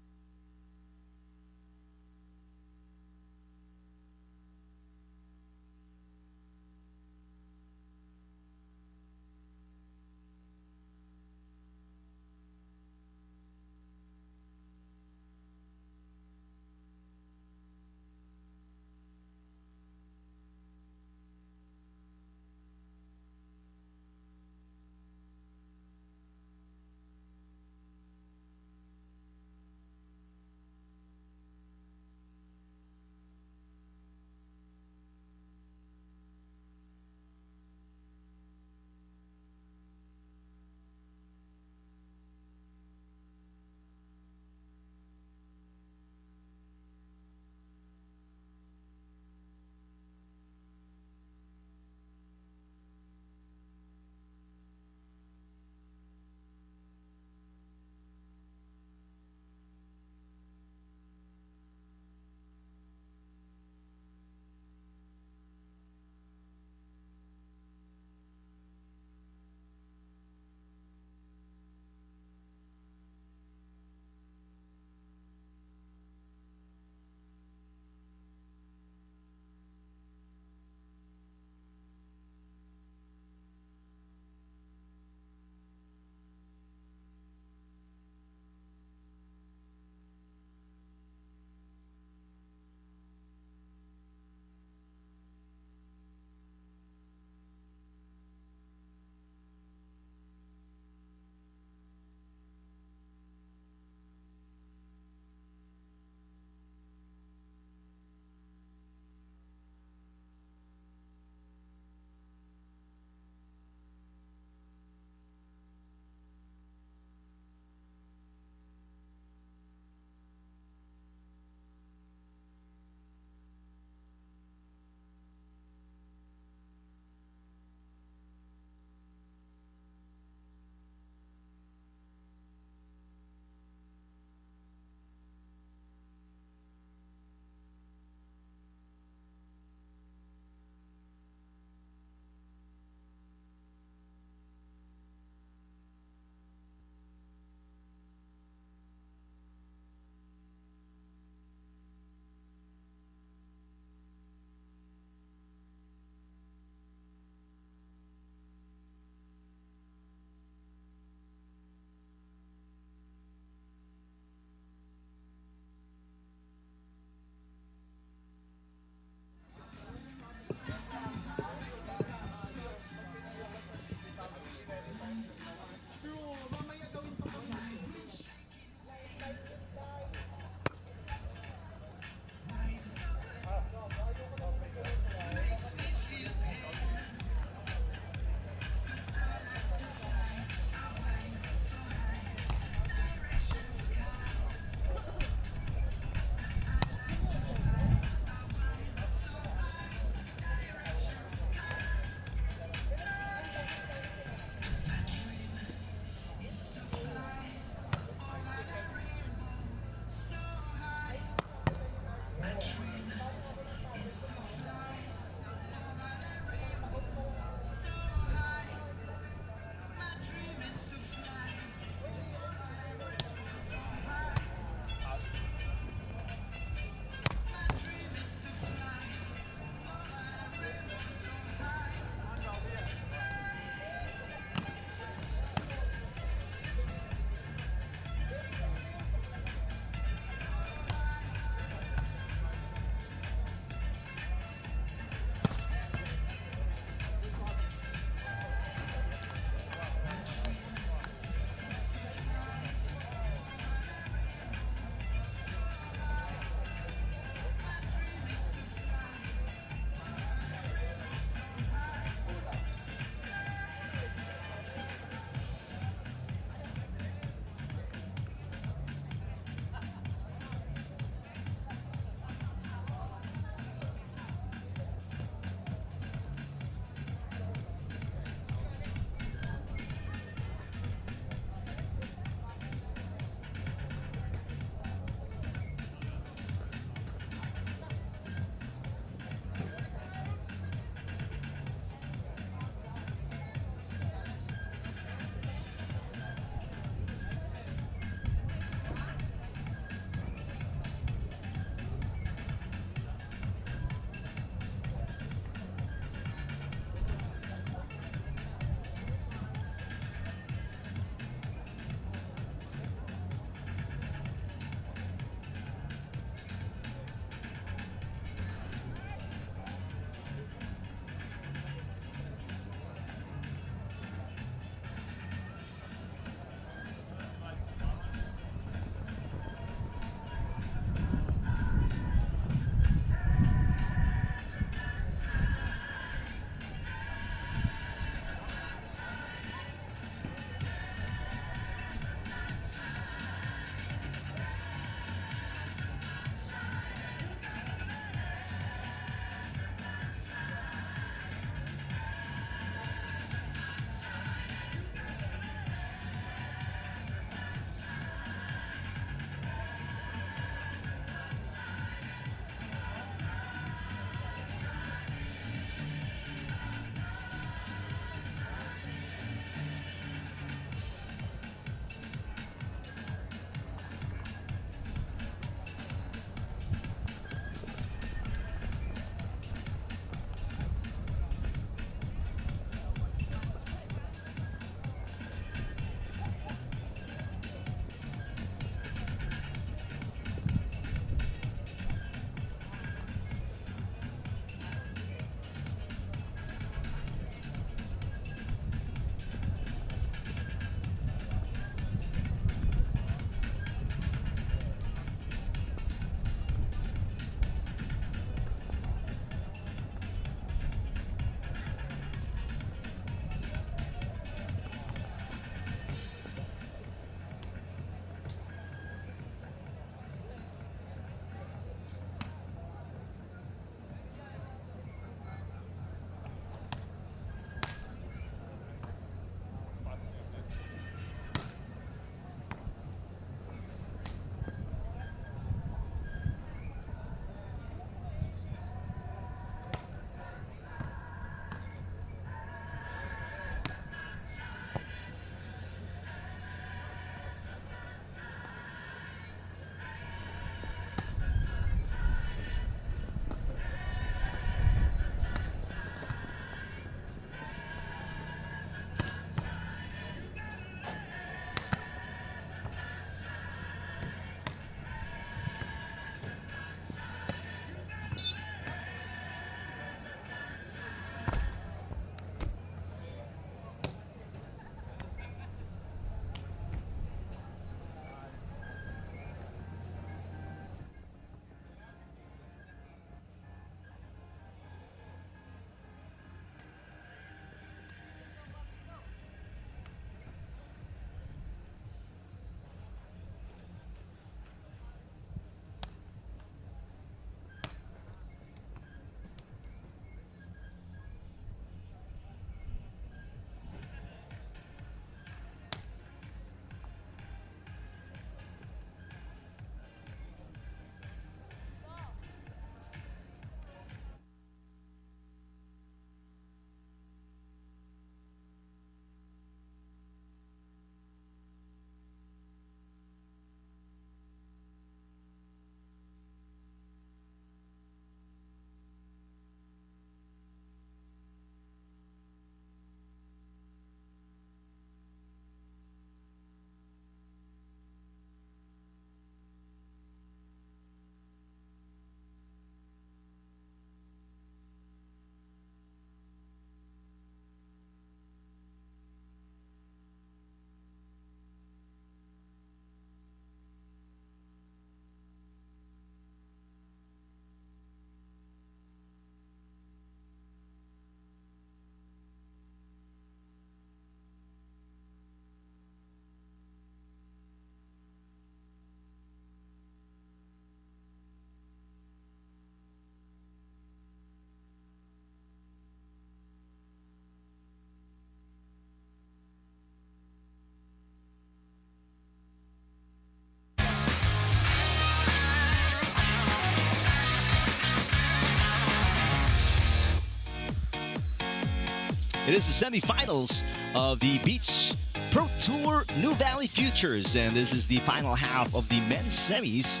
It is the semifinals of the Beach Pro Tour Nuvali Futures, and this is the final half of the men's semis.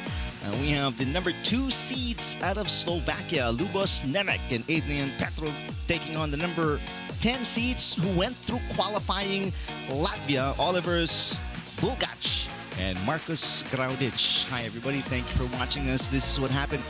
We have the number 2 seeds out of Slovakia, Lubos Nemec and Adrian Petrov, taking on the number 10 seeds who went through qualifying, Latvia, Olivers Bulgac and Marcus Graudic. Hi everybody, thank you for watching us. This is what happened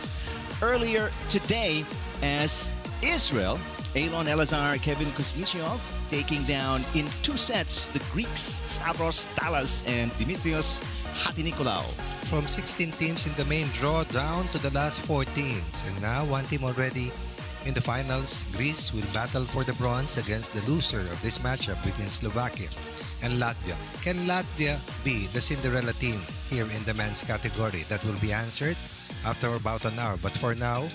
earlier today as Israel, Elon Elazar, Kevin Kuzmichov, taking down in 2 sets the Greeks Stavros Talas and Dimitrios Hatinicolau. From 16 teams in the main draw down to the last 4 teams. And now one team already in the finals. Greece will battle for the bronze against the loser of this matchup between Slovakia and Latvia. Can Latvia be the Cinderella team here in the men's category? That will be answered after about an hour. But for now,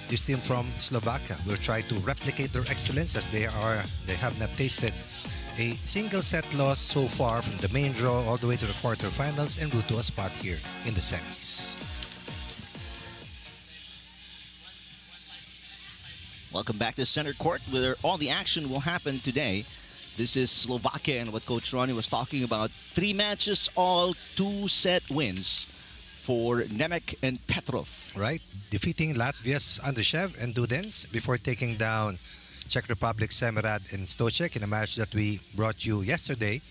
this team from Slovakia will try to replicate their excellence as they have not tasted a single set loss so far from the main draw all the way to the quarterfinals en route to a spot here in the semis. Welcome back to center court where all the action will happen today. This is Slovakia and what Coach Ronnie was talking about. 3 matches, all 2-set wins for Nemec and Petrov. Right, defeating Latvia's Andrushev and Dudens before taking down Czech Republic Semerad and Stoček in a match that we brought you yesterday.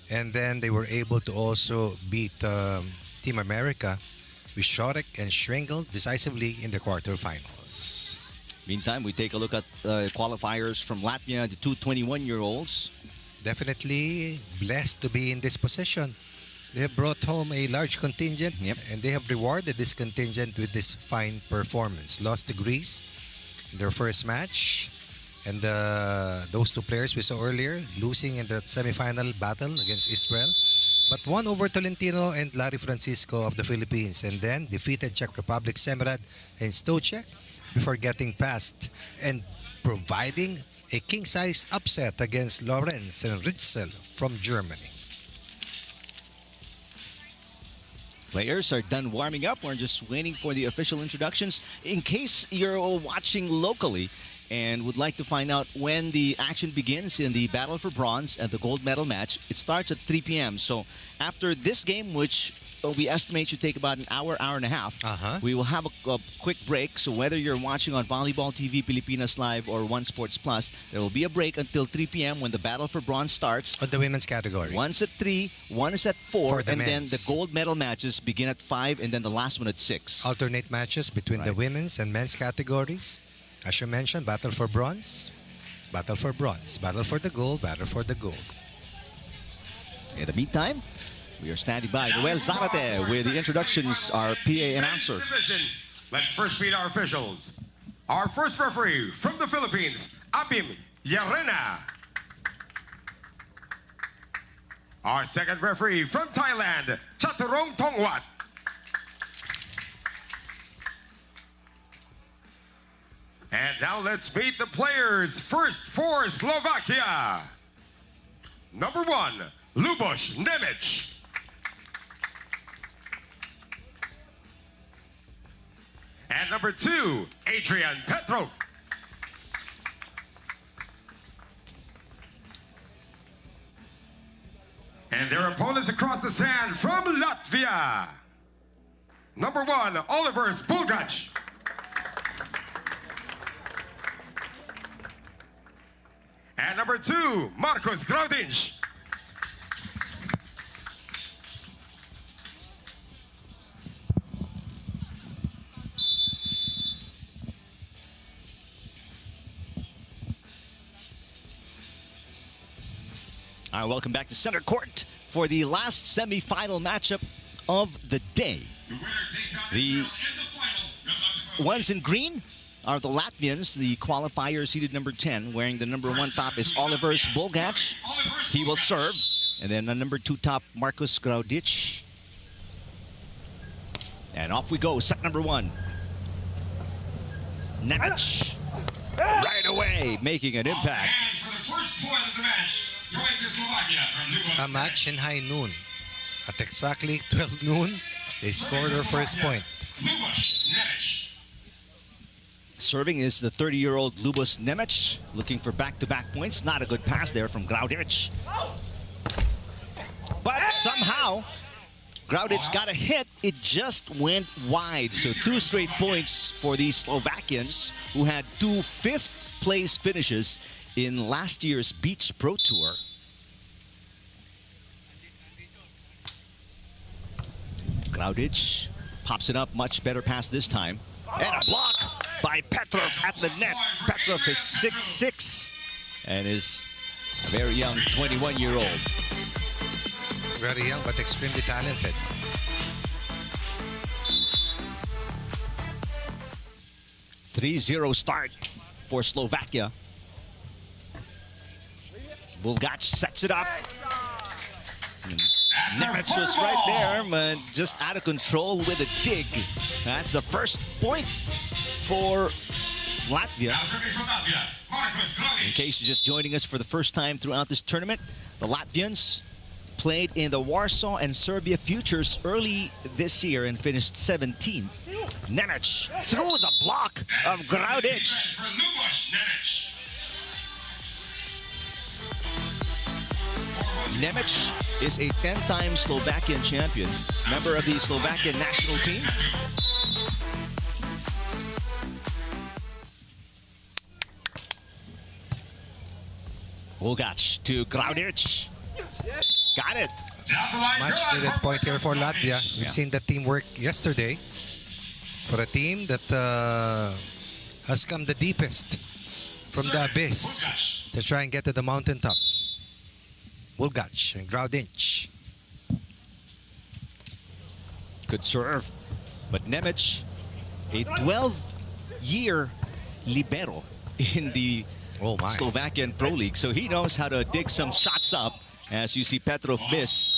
And then they were able to also beat Team America with Shorek and Schwengel decisively in the quarterfinals. Meantime, we take a look at qualifiers from Latvia, the 2 21-year-olds. Definitely blessed to be in this position. They have brought home a large contingent, and they have rewarded this contingent with this fine performance. Lost to Greece in their first match, and those 2 players we saw earlier losing in the semifinal battle against Israel, but won over Tolentino and Larry Francisco of the Philippines, and then defeated Czech Republic Semerad and Stoček before getting past and providing a king-size upset against Lorenz and Ritzel from Germany. Players are done warming up. We're just waiting for the official introductions. In case you're watching locally and would like to find out when the action begins in the battle for bronze and the gold medal match, it starts at 3 p.m. So after this game, which we estimate should take about an hour, hour and a half, we will have a quick break. So whether you're watching on Volleyball TV, Pilipinas Live, or One Sports Plus, there will be a break until 3 p.m. when the battle for bronze starts. On the women's category. One's at 3, one is at 4, and then men's. the gold medal matches begin at 5, and then the last one at 6. Alternate matches between the women's and men's categories. As you mentioned, battle for bronze, battle for bronze, battle for the gold, battle for the gold. In the meantime, we are standing by. Noel Zarate with the introductions, our PA announcer. Let's first meet our officials. Our first referee from the Philippines, Abim Yarena. Our second referee from Thailand, Chaturong Tongwat. And now let's meet the players. First for Slovakia. Number 1, Lubos Nemec. And number 2, Adrian Petrov. And their opponents across the sand from Latvia. Number 1, Olivers Bulgac. And number 2, Marcus Graudic. All right, welcome back to center court for the last semifinal matchup of the day. The ones in green are the Latvians, the qualifier seeded number 10. Wearing the number 1 top is Olivers Bulgac. He will serve. And then the number 2 top, Marcus Graudic. And off we go, set number 1. Nemec right away, making an impact. A match in high noon. At exactly 12 noon, they scored their first point. Serving is the 30-year-old Lubos Nemec, looking for back-to-back points. Not a good pass there from Graudic. But somehow, Graudic got a hit. It just went wide. So 2 straight points for these Slovakians who had 2 fifth-place finishes in last year's Beach Pro Tour. Graudic pops it up, much better pass this time. And a block by Petrov at the net. Petrov is 6'6" and is a very young 21-year-old. Very young but extremely talented. (3-0) start for Slovakia. Bulgac sets it up. Nemec was right there, but just out of control with a dig. That's the first point for Latvia. In case you're just joining us for the first time throughout this tournament, the Latvians played in the Warsaw and Serbia Futures early this year and finished 17th. Nemec through the block of Graudic. Nemec is a 10-time Slovakian champion, member of the Slovakian national team. Bulgac to Graudic. Got it. Much needed point here for Latvia. We've seen the teamwork yesterday for a team that has come the deepest from the abyss to try and get to the mountaintop. Bulgac and Graudic. Good serve. But Nemec, a 12-year libero in the Slovakian Pro League. So he knows how to dig some shots up. As you see Petrov miss.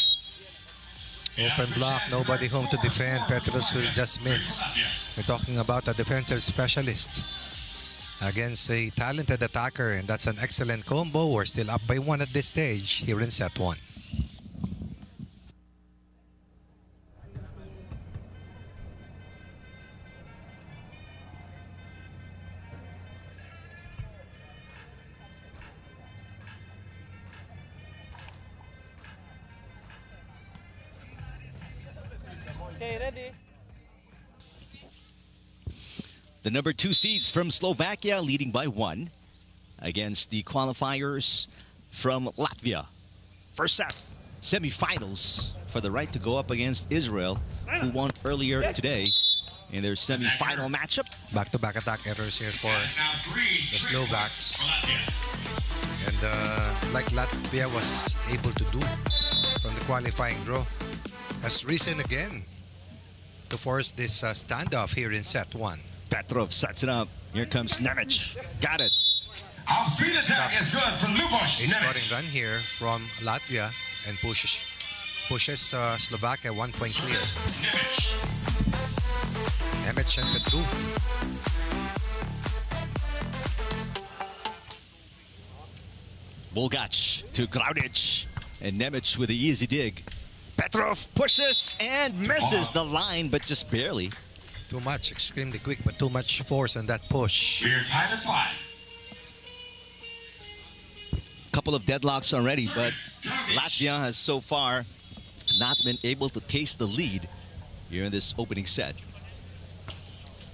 Open block, nobody home to defend. Petrov will just miss. We're talking about a defensive specialist against a talented attacker, and that's an excellent combo. We're still up by 1 at this stage here in set 1. Okay, ready? The number 2 seeds from Slovakia leading by 1 against the qualifiers from Latvia. First set, semifinals for the right to go up against Israel, who won earlier today in their semifinal matchup. Back-to-back attack errors here for the Slovaks. And like Latvia was able to do from the qualifying draw, has risen again to force this standoff here in set 1. Petrov sets it up. Here comes Nemec. Got it. Our speed attack is good for Lubos A Nemec. scoring run here from Latvia and pushes Slovakia 1 point clear. Nemec and Petrov. Bulgac to Graudic. And Nemec with the easy dig. Petrov pushes and misses the line, but just barely. Too much, extremely quick, but too much force on that push. We're tied at 5. Couple of deadlocks already, but Latvia has so far not been able to taste the lead here in this opening set.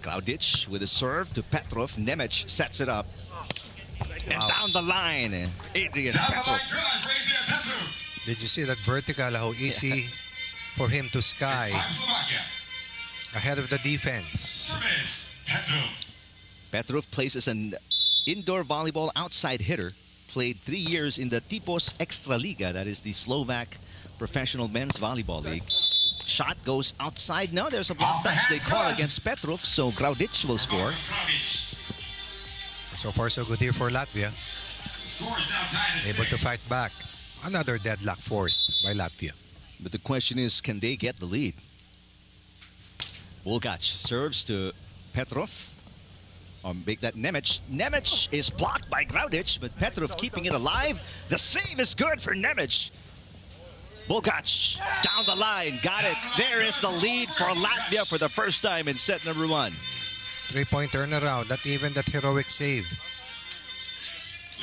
Graudic with a serve to Petrov. Nemec sets it up. And down the line, Adrian Petrov. Did you see that vertical, how easy for him to sky ahead of the defense? Petrov plays as an indoor volleyball outside hitter. Played 3 years in the Tipos Extraliga, that is the Slovak professional men's volleyball league. Shot goes outside. Now there's a block touch they call against Petrov, so Graudic will score. So far, so good here for Latvia. Able to fight back. Another deadlock forced by Latvia. But the question is, can they get the lead? Bulgac serves to Petrov. Or make that Nemec. Nemec is blocked by Graudic, but Petrov keeping it alive. The save is good for Nemec. Bulgac down the line. Got it. There is the lead for Latvia for the first time in set number 1. 3-point turnaround, not even that heroic save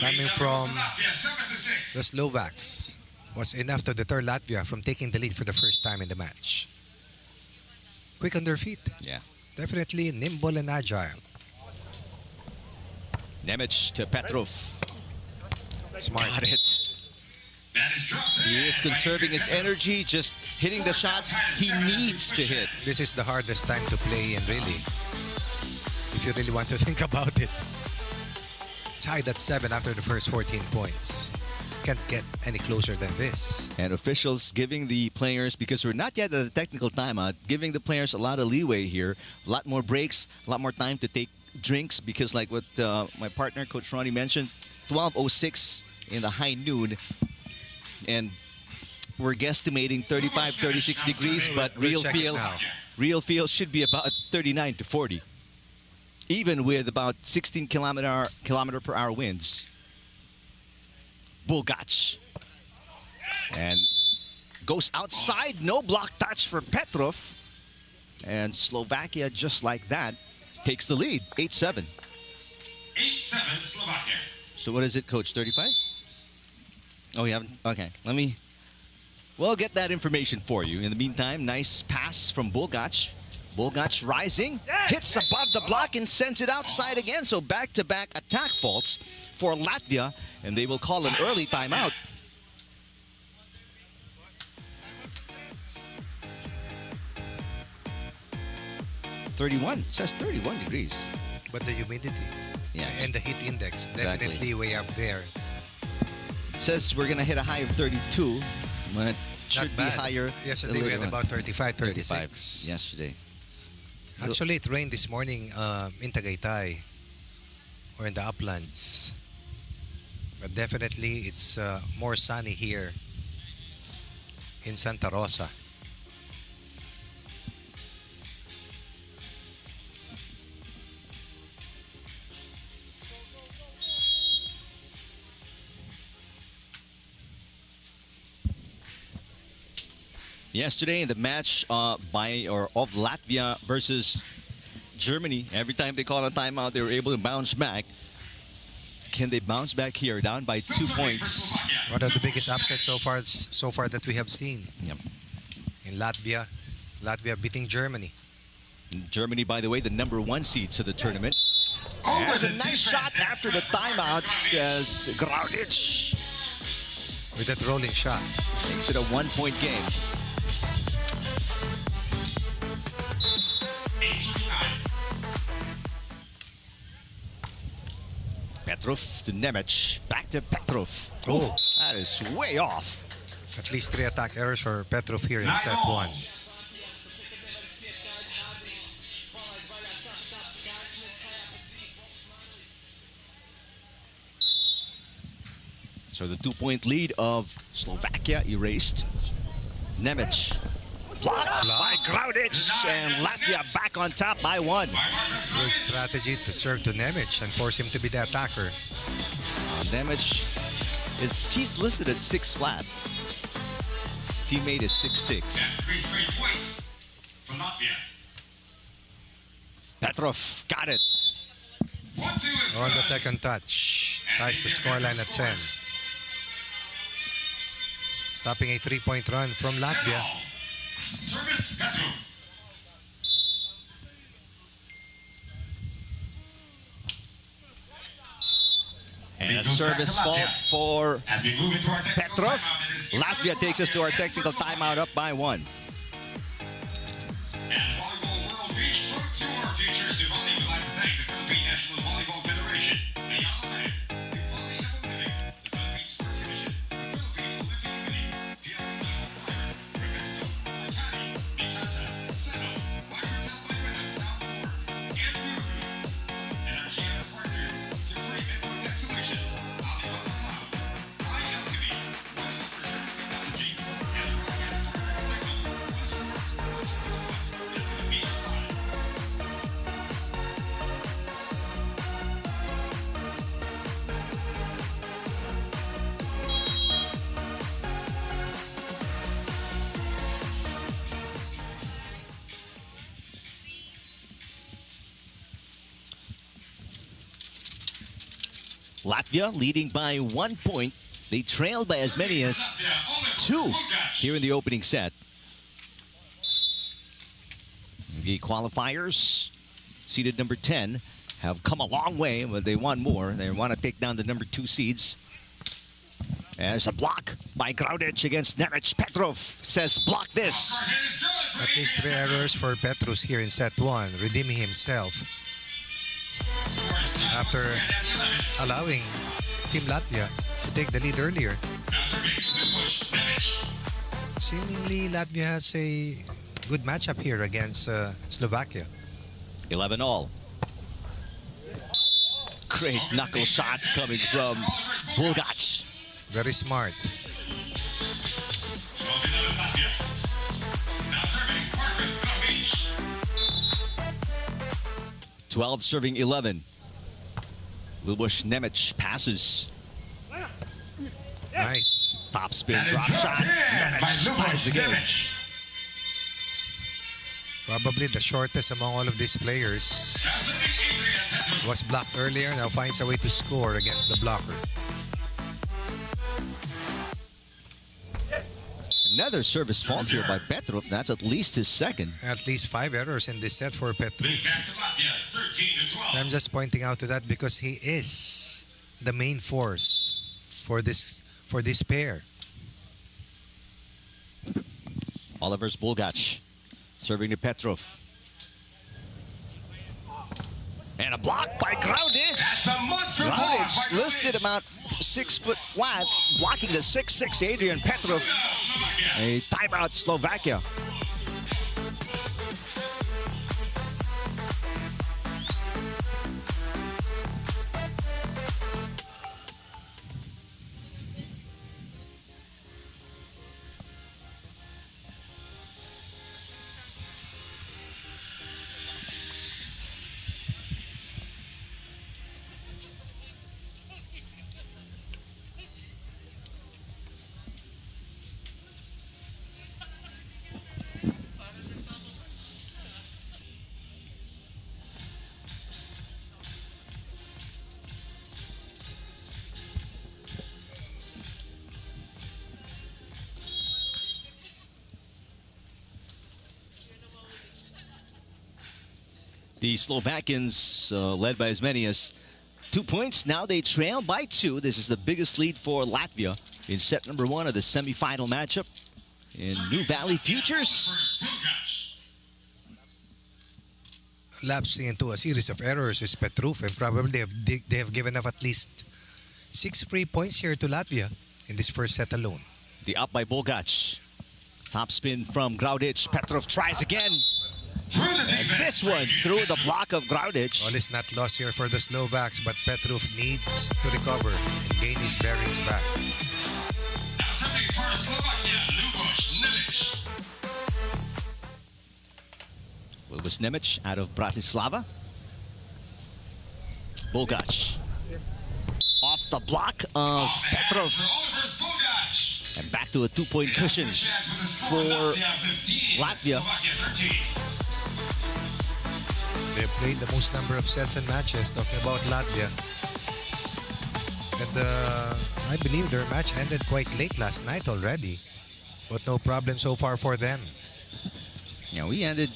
coming from Latvia 7-6. the Slovaks was enough to deter Latvia from taking the lead for the first time in the match. Quick on their feet. Yeah. Definitely nimble and agile. Nemec to Petrov. Smart. Got it. That is dropped in. He is conserving his energy, just hitting the shots he needs to hit. This is the hardest time to play, and really, if you really want to think about it, tied at 7 after the first 14 points. Can't get any closer than this. And officials giving the players, because we're not yet at a technical timeout, giving the players a lot of leeway here, a lot more breaks, a lot more time to take drinks, because like what my partner, Coach Ronnie, mentioned, 12:06 in the high noon, and we're guesstimating 35, 36 degrees, but We'll check it now. real feel should be about 39 to 40, even with about 16 kilometer per hour winds. Bulgac. And goes outside. No block touch for Petrov. And Slovakia, just like that, takes the lead. 8-7. 8-7 Slovakia. So what is it, Coach? 35? Oh, you haven't? Okay. We'll get that information for you. In the meantime, nice pass from Bulgac. Bulgac rising, hits above the block and sends it outside again. So back-to-back attack faults for Latvia, and they will call an early timeout. It says 31 degrees. But the humidity Yeah. and the heat index Exactly. definitely way up there. It says we're going to hit a high of 32, but should be Not bad. higher. Yesterday we had later on. about 35, 35 36. yesterday. Actually, it rained this morning in Tagaytay or in the uplands. But definitely it's more sunny here in Santa Rosa. Yesterday in the match of Latvia versus Germany, every time they call a timeout, they were able to bounce back. Can they bounce back here, down by 2 points? One of the biggest upsets so far that we have seen Yep. in Latvia. Latvia beating Germany. Germany, by the way, the #1 seeds of the tournament. There's a nice shot after the timeout as Graudic With that rolling shot. makes it a 1-point game. Petrov to Nemec, back to Petrov. Oh. That is way off. At least 3 attack errors for Petrov here in set 1. So the 2-point lead of Slovakia erased. Nemec blocked by Graudic, and Latvia back on top by 1. Good strategy to serve to Nemec and force him to be the attacker. Nemec he's listed at 6 flat. His teammate is 6'6". That's 3 straight points for Latvia. Petrov got it. 1-2 is On the good. second touch. Ties the scoreline at 10. Stopping a 3-point run from Latvia. Service Petrov. And a service fault for As we move into our technical Petrov. timeout, it is Latvia takes us to our technical timeout up by 1. And Volleyball World Beach Pro Tour Futures Nuvali would like to thank the Philippine National Volleyball Federation, Ayala Land, Nuvali Evo Living, the Philippine Sports Division, the Philippine Olympic Committee, PLDT Home Fiber, Revesto, Makati, Mikasa, Seno, Watertel Liquid and South Works, and Pure Foods. And our GMS partners, Supreme Infotech Solutions, Alibaba Cloud, iAlchemy, Volleyball Preserve Technologies, and broadcast partners Signal, Latvia leading by 1 point. They trailed by as many as 2 here in the opening set. The qualifiers, seeded number 10, have come a long way, but they want more. They want to take down the number 2 seeds. As a block by Graudic against Nemec. Petrov says, block this. At least 3 errors for Petrus here in set 1, redeeming himself after allowing Team Latvia to take the lead earlier. Seemingly, Latvia has a good matchup here against Slovakia. 11 all. Great knuckle shot coming from Bulgac. Very smart. 12 serving 11. Luboš Nemec passes. Nice. Top spin, drop shot. Ties the game. Probably the shortest among all of these players. Was blocked earlier, now finds a way to score against the blocker. Another service fault here by Petrov. That's at least his second. At least 5 errors in this set for Petrov. I'm just pointing out to that because he is the main force for this pair. Oliver's Bulgac serving to Petrov. And a block by Graudic. That's a monster Graudic listed about 6 foot flat, blocking the 6'6" Adrian Petrov. A timeout, Slovakia. The Slovakians led by as many as 2 points. Now they trail by 2. This is the biggest lead for Latvia in set number 1 of the semifinal matchup in Nuvali Futures. Lapsing into a series of errors is Petrov, and probably they have given up at least 6 free points here to Latvia in this first set alone. The up by Bulgac. Top spin from Graudic. Petrov tries again. And this one through the block of Graudic. All is not lost here for the Slovaks, but Petrov needs to recover and gain his bearings back. Now serving for Slovakia, Luboš Nemec. Luboš Nemec out of Bratislava. Bulgac. Off the block of Petrov. And back to a 2-point cushion for Latvia. They played the most number of sets and matches, talking about Latvia. And I believe their match ended quite late last night already. But no problem so far for them. Yeah, we ended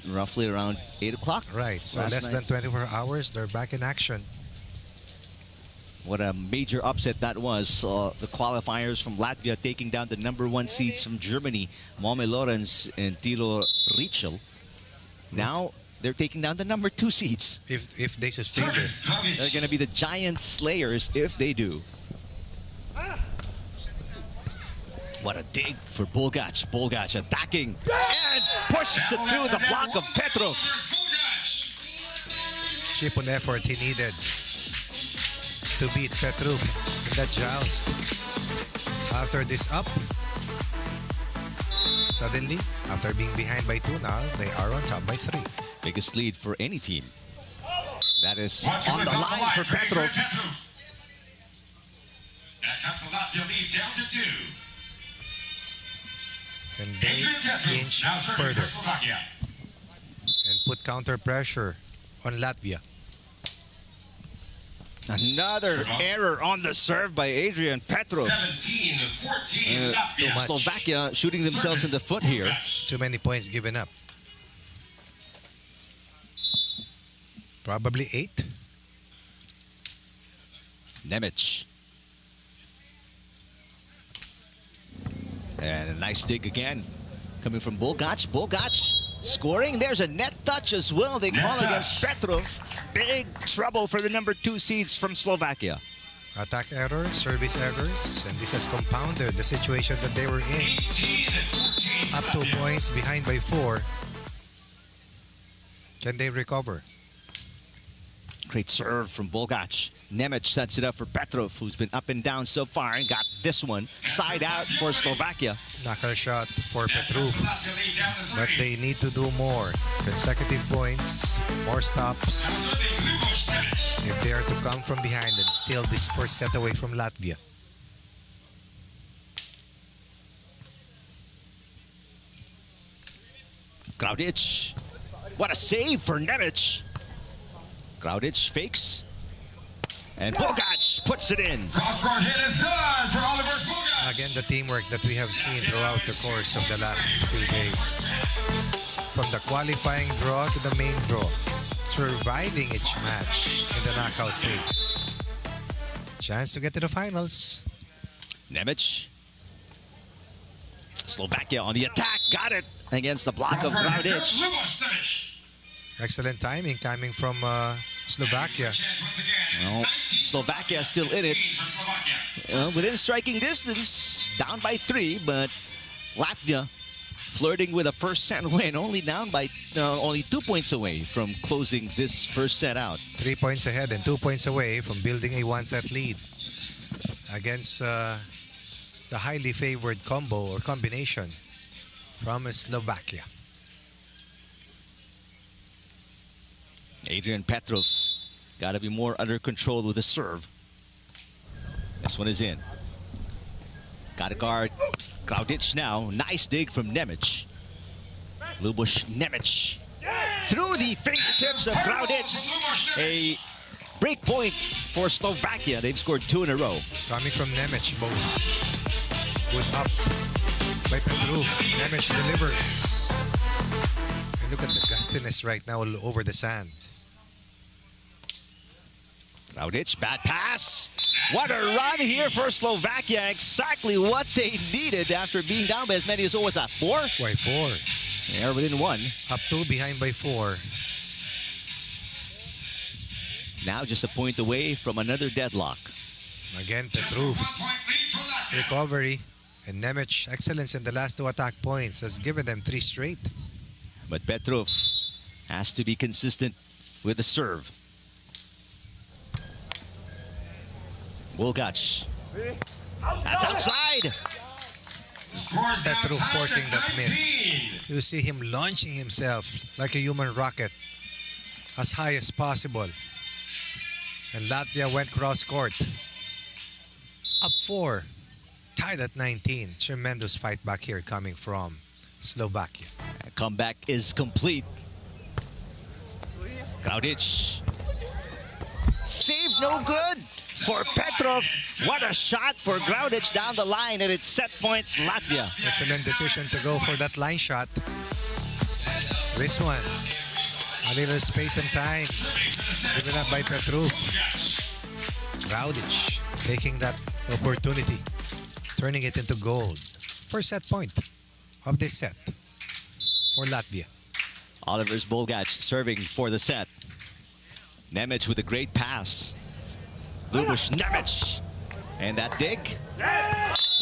roughly around 8 o'clock. Right, so less than 24 hours, they're back in action. What a major upset that was. The qualifiers from Latvia taking down the number 1 seeds from Germany, Momme Lorenz and Tilo Richel. Now they're taking down the number 2 seeds. If they sustain this. They're going to be the giant slayers if they do. What a dig for Bulgac. Bulgac attacking and pushes it through the block of Petrov. Chip on effort he needed to beat Petrov in that joust. After this up, suddenly, after being behind by 2 now, they are on top by 3. Biggest lead for any team. That is on the line for Petrov. That cuts the Latvia lead down to 2. And they inch further and put counter pressure on Latvia. Another error on the serve by Adrian Petrov. 17-14 Latvia. much. Slovakia shooting themselves in the foot here. Too many points given up. Probably 8. Nemec. And a nice dig again. Coming from Bulgac. Bulgac scoring. There's a net touch as well. They call against Petrov. Big trouble for the number 2 seeds from Slovakia. Attack errors, service errors, and this has compounded the situation that they were in. 18-14 Up 2 points, behind by 4. Can they recover? Great serve from Bulgac. Nemec sets it up for Petrov, who's been up and down so far and got this one side out for Slovakia. Knuckle shot for Petrov, but they need to do more. Consecutive points, more stops, if they are to come from behind and steal this first set away from Latvia. Graudic. What a save for Nemec. Graudic fakes. And Bulgac puts it in. Crossbar hit is good for Oliver Bulgac. Again, the teamwork that we have seen throughout the course of the last few days. From the qualifying draw to the main draw. Surviving each match in the knockout phase. Chance to get to the finals. Nemec. Slovakia on the attack. Got it against the block of Graudic. Excellent timing coming from Slovakia. Well, Slovakia still in it. Within striking distance, down by 3, but Latvia flirting with a first set win, only down by only 2 points away from closing this first set out. 3 points ahead and 2 points away from building a 1-set lead against the highly favored combo or combination from Slovakia. Adrian Petrov got to be more under control with the serve. This one is in. Got to guard Graudic now. Nice dig from Nemec. Luboš Nemec through the fingertips of Graudic. A break point for Slovakia. They've scored 2 in a row. Coming from Nemec, both good up by Petrov. Nemec delivers. And look at the gustiness right now all over the sand. Graudic, bad pass. What a run here for Slovakia. Exactly what they needed after being down by as many as, what was that, 4? Why 4? They're within 1. Up 2, behind by 4. Now just a point away from another deadlock. Again, Petrov's recovery. And Nemec excellence in the last 2 attack points has given them 3 straight. But Petrov has to be consistent with the serve. Bulgac. That's outside. Petrov forcing that miss. You see him launching himself like a human rocket as high as possible. And Latvia went cross court. Up 4. Tied at 19. Tremendous fight back here coming from Slovakia. Comeback is complete. Graudic. Save no good for Petrov. What a shot for Graudic down the line, and it's set point Latvia. Excellent decision to go for that line shot. This one. A little space and time. Given up by Petrov. Graudic taking that opportunity. Turning it into gold. First set point of this set for Latvia. Oliver's Bulgac serving for the set. Nemec with a great pass. Luboš Nemec. And that dig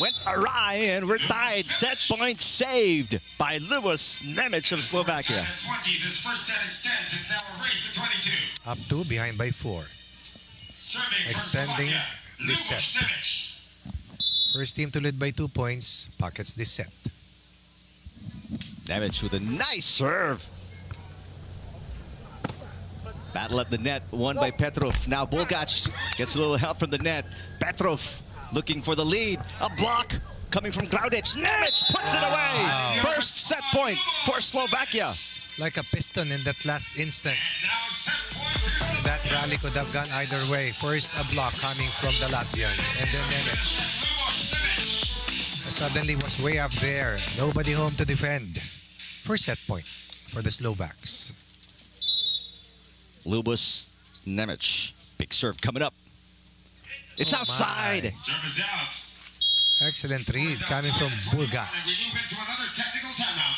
went awry, and we're tied. Set point saved by Luboš Nemec of Slovakia. 20. This first set extends. It's now a race to 22. Up 2, behind by 4. Serving Extending for Slovakia, this set. Luboš Nemec. First team to lead by 2 points pockets this set. Nemec with a nice serve. Battle at the net, won by Petrov. Now Bulgac gets a little help from the net. Petrov looking for the lead. A block coming from Graudic. Nemec puts it away. Wow. First set point for Slovakia. Like a piston in that last instance. Now set point to Slovakia. That rally could have gone either way. First, a block coming from the Latvians, and then Nemec suddenly was way up there. Nobody home to defend. First set point for the Slovaks. Lubos Nemec. Big serve coming up. It's outside. Serve is out. Excellent read coming from Bulga. And we move into another technical timeout.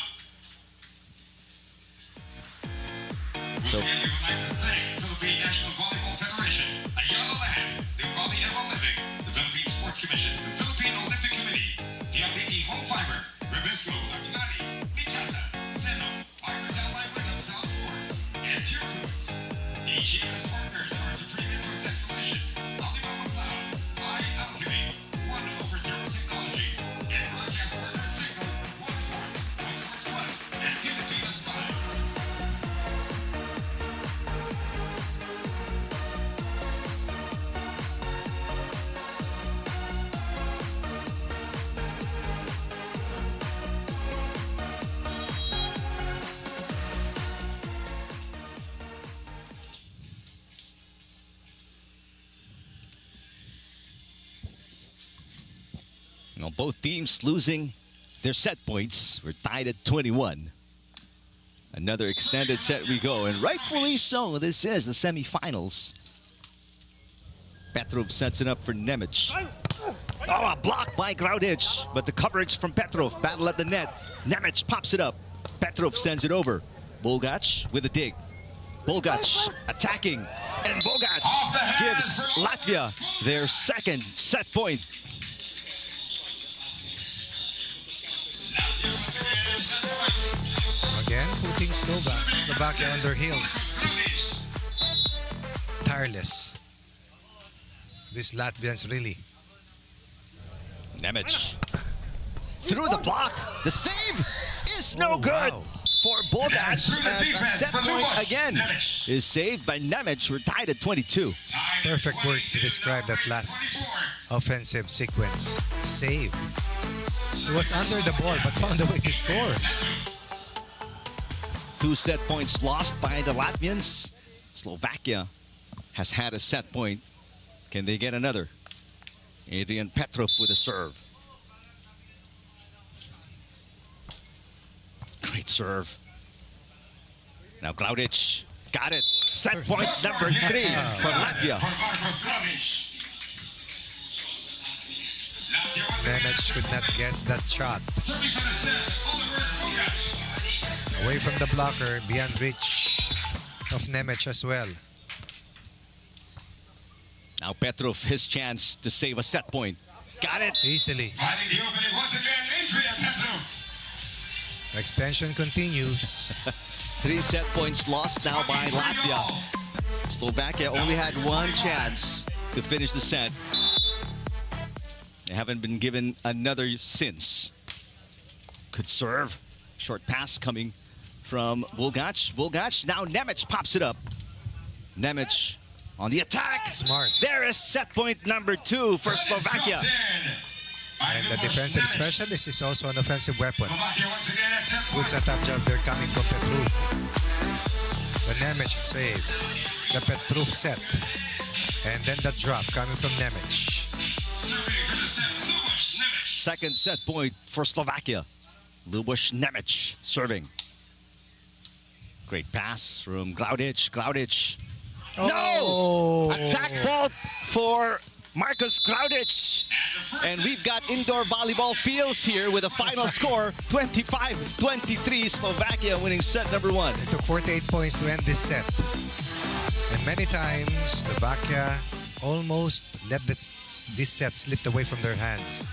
So- Once again, we would like to thank Philippine National Volleyball Federation, Ayala Land, Nuvali Living, the Philippine Sports Commission, the Philippine Olympic Committee, the LDT Home Fiber, Rebisco, Agnani, Mikasa, Seno, Fibertel by Wyndham South Forks, and Pure Foods. EGMS partners are Supreme Infotech Solutions, Alibaba Cloud, by Alchemy, 1/0 Technologies, and broadcast partner Signal, One Sports Plus, and Pilipinas Live. Now, both teams losing their set points. We're tied at 21. Another extended set we go, and rightfully so. This is the semifinals. Petrov sets it up for Nemec. Oh, a block by Graudic, but the coverage from Petrov. Battle at the net. Nemec pops it up. Petrov sends it over. Bulgac with a dig. Bulgac attacking, and Bulgac gives Latvia their second set point. Again, putting Slovakia on their heels. Tireless. These Latvians really. Nemec through the block. The save is no Oh, good wow. for Bulgac. That's through the As a defense set for point Lubos. again Nemec. is saved by Nemec. We're tied at 22. Perfect word to describe that last offensive sequence. Save. He was under the ball but found a way to score. 2 set points lost by the Latvians. Slovakia has had a set point. Can they get another? Adrian Petrov with a serve. Great serve. Now Graudic got it. Set point number 3 for Latvia. Nemec could not guess that shot. Away from the blocker, beyond reach of Nemec as well. Now Petrov, his chance to save a set point. Got it. Easily. Finding the opening once again, Adrian Petrov. Extension continues. 3 set points lost now by Latvia. Slovakia only had 1 chance to finish the set. They haven't been given another since. Could serve. Short pass coming from Bulgac. Bulgac, now Nemec pops it up. Nemec on the attack. Smart. There is set point number 2 for Slovakia. And the defensive specialist is also an offensive weapon. Slovakia once again at set Good point. setup job there coming from Petrov. The Nemec save. The Petrov set. And then the drop coming from Nemec. Serving for the set, Lubos Nemec. Second set point for Slovakia. Lubos Nemec serving. Great pass from Graudic. Graudic. No! Attack fault for Marcus Graudic. And we've got indoor volleyball fields here with a final score 25-23. Slovakia winning set number 1. It took 48 points to end this set. And many times, Slovakia almost let this set slip away from their hands.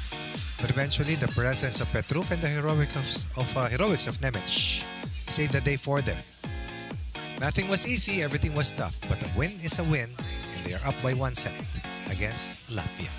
But eventually, the presence of Petrov and the heroics of Nemec saved the day for them. Nothing was easy, everything was tough. But a win is a win, and they are up by 1 set against Latvia.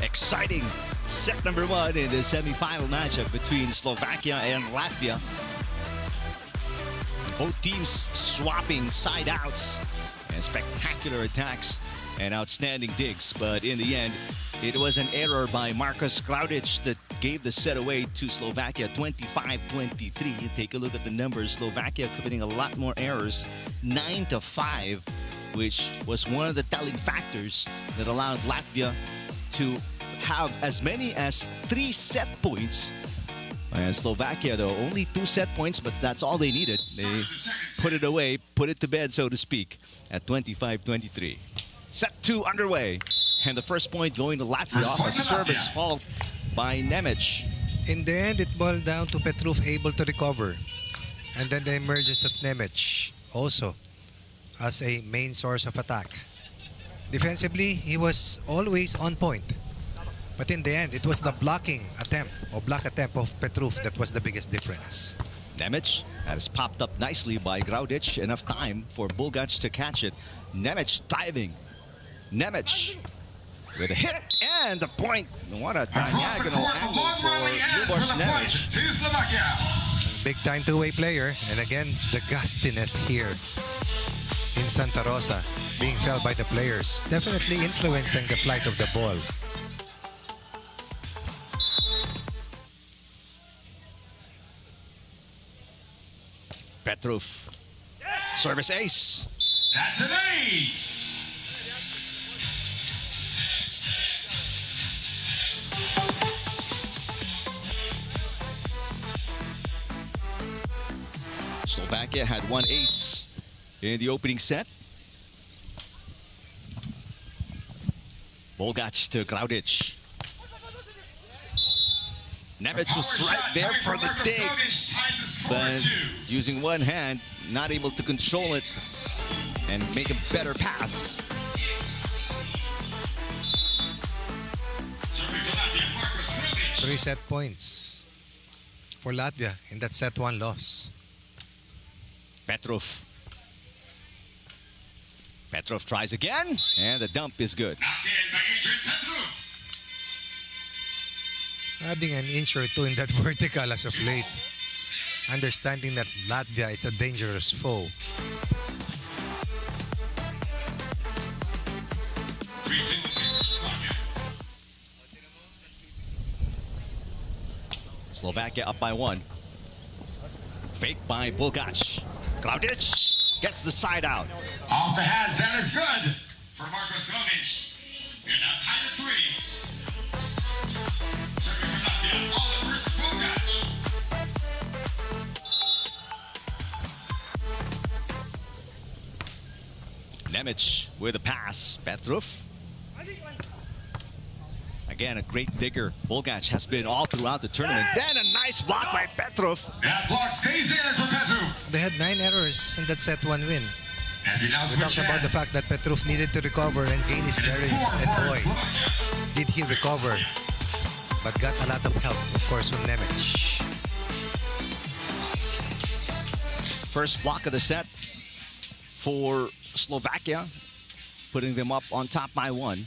Exciting set number 1 in the semifinal matchup between Slovakia and Latvia. Both teams swapping side outs and spectacular attacks and outstanding digs. But in the end, it was an error by Marcus Klaudic that gave the set away to Slovakia, 25-23. Take a look at the numbers. Slovakia committing a lot more errors, 9-5, which was one of the telling factors that allowed Latvia to have as many as 3 set points. And Slovakia, though, only 2 set points, but that's all they needed. They put it away, put it to bed, so to speak, at 25-23. Set 2 underway. And the first point going to Latvia off a service fault by Nemec. In the end, it boiled down to Petrov able to recover. And then the emergence of Nemec also as a main source of attack. Defensively, he was always on point. But in the end, it was the blocking attempt or block attempt of Petrov that was the biggest difference. Nemec has popped up nicely by Graudic. Enough time for Bulgac to catch it. Nemec diving. Nemec with a hit and the point. What a diagonal angle for Lubos Nemec. Big time two-way player. And again, the gustiness here in Santa Rosa being felt by the players. Definitely influencing the flight of the ball. Petrov. Service ace. That's an ace. Slovakia had 1 ace in the opening set. Bulgac to Klaudic. Nemec was right there for the dig, but using one hand, not able to control it and make a better pass. Three set points for Latvia in that set 1 loss. Petrov. Petrov tries again, and the dump is good. Adding an inch or 2 in that vertical as of late. Understanding that Latvia is a dangerous foe. Slovakia up by 1. Fake by Bulgac. Klaudic gets the side out. Off the hands, that is good for Marcus Klaudic. You're now tied at 3. Serving for Latvia, Oliver Bulgac. Nemec with a pass. Petrov. Again, a great digger. Bulgac has been all throughout the tournament. Then a nice block by Petrov. That block stays in for Petrov. They had 9 errors in that set 1 win. As we now We talked about the fact that Petrov needed to recover and gain his bearings, and boy, did he recover. But got a lot of help, of course, from Nemec. First block of the set for Slovakia, putting them up on top by 1.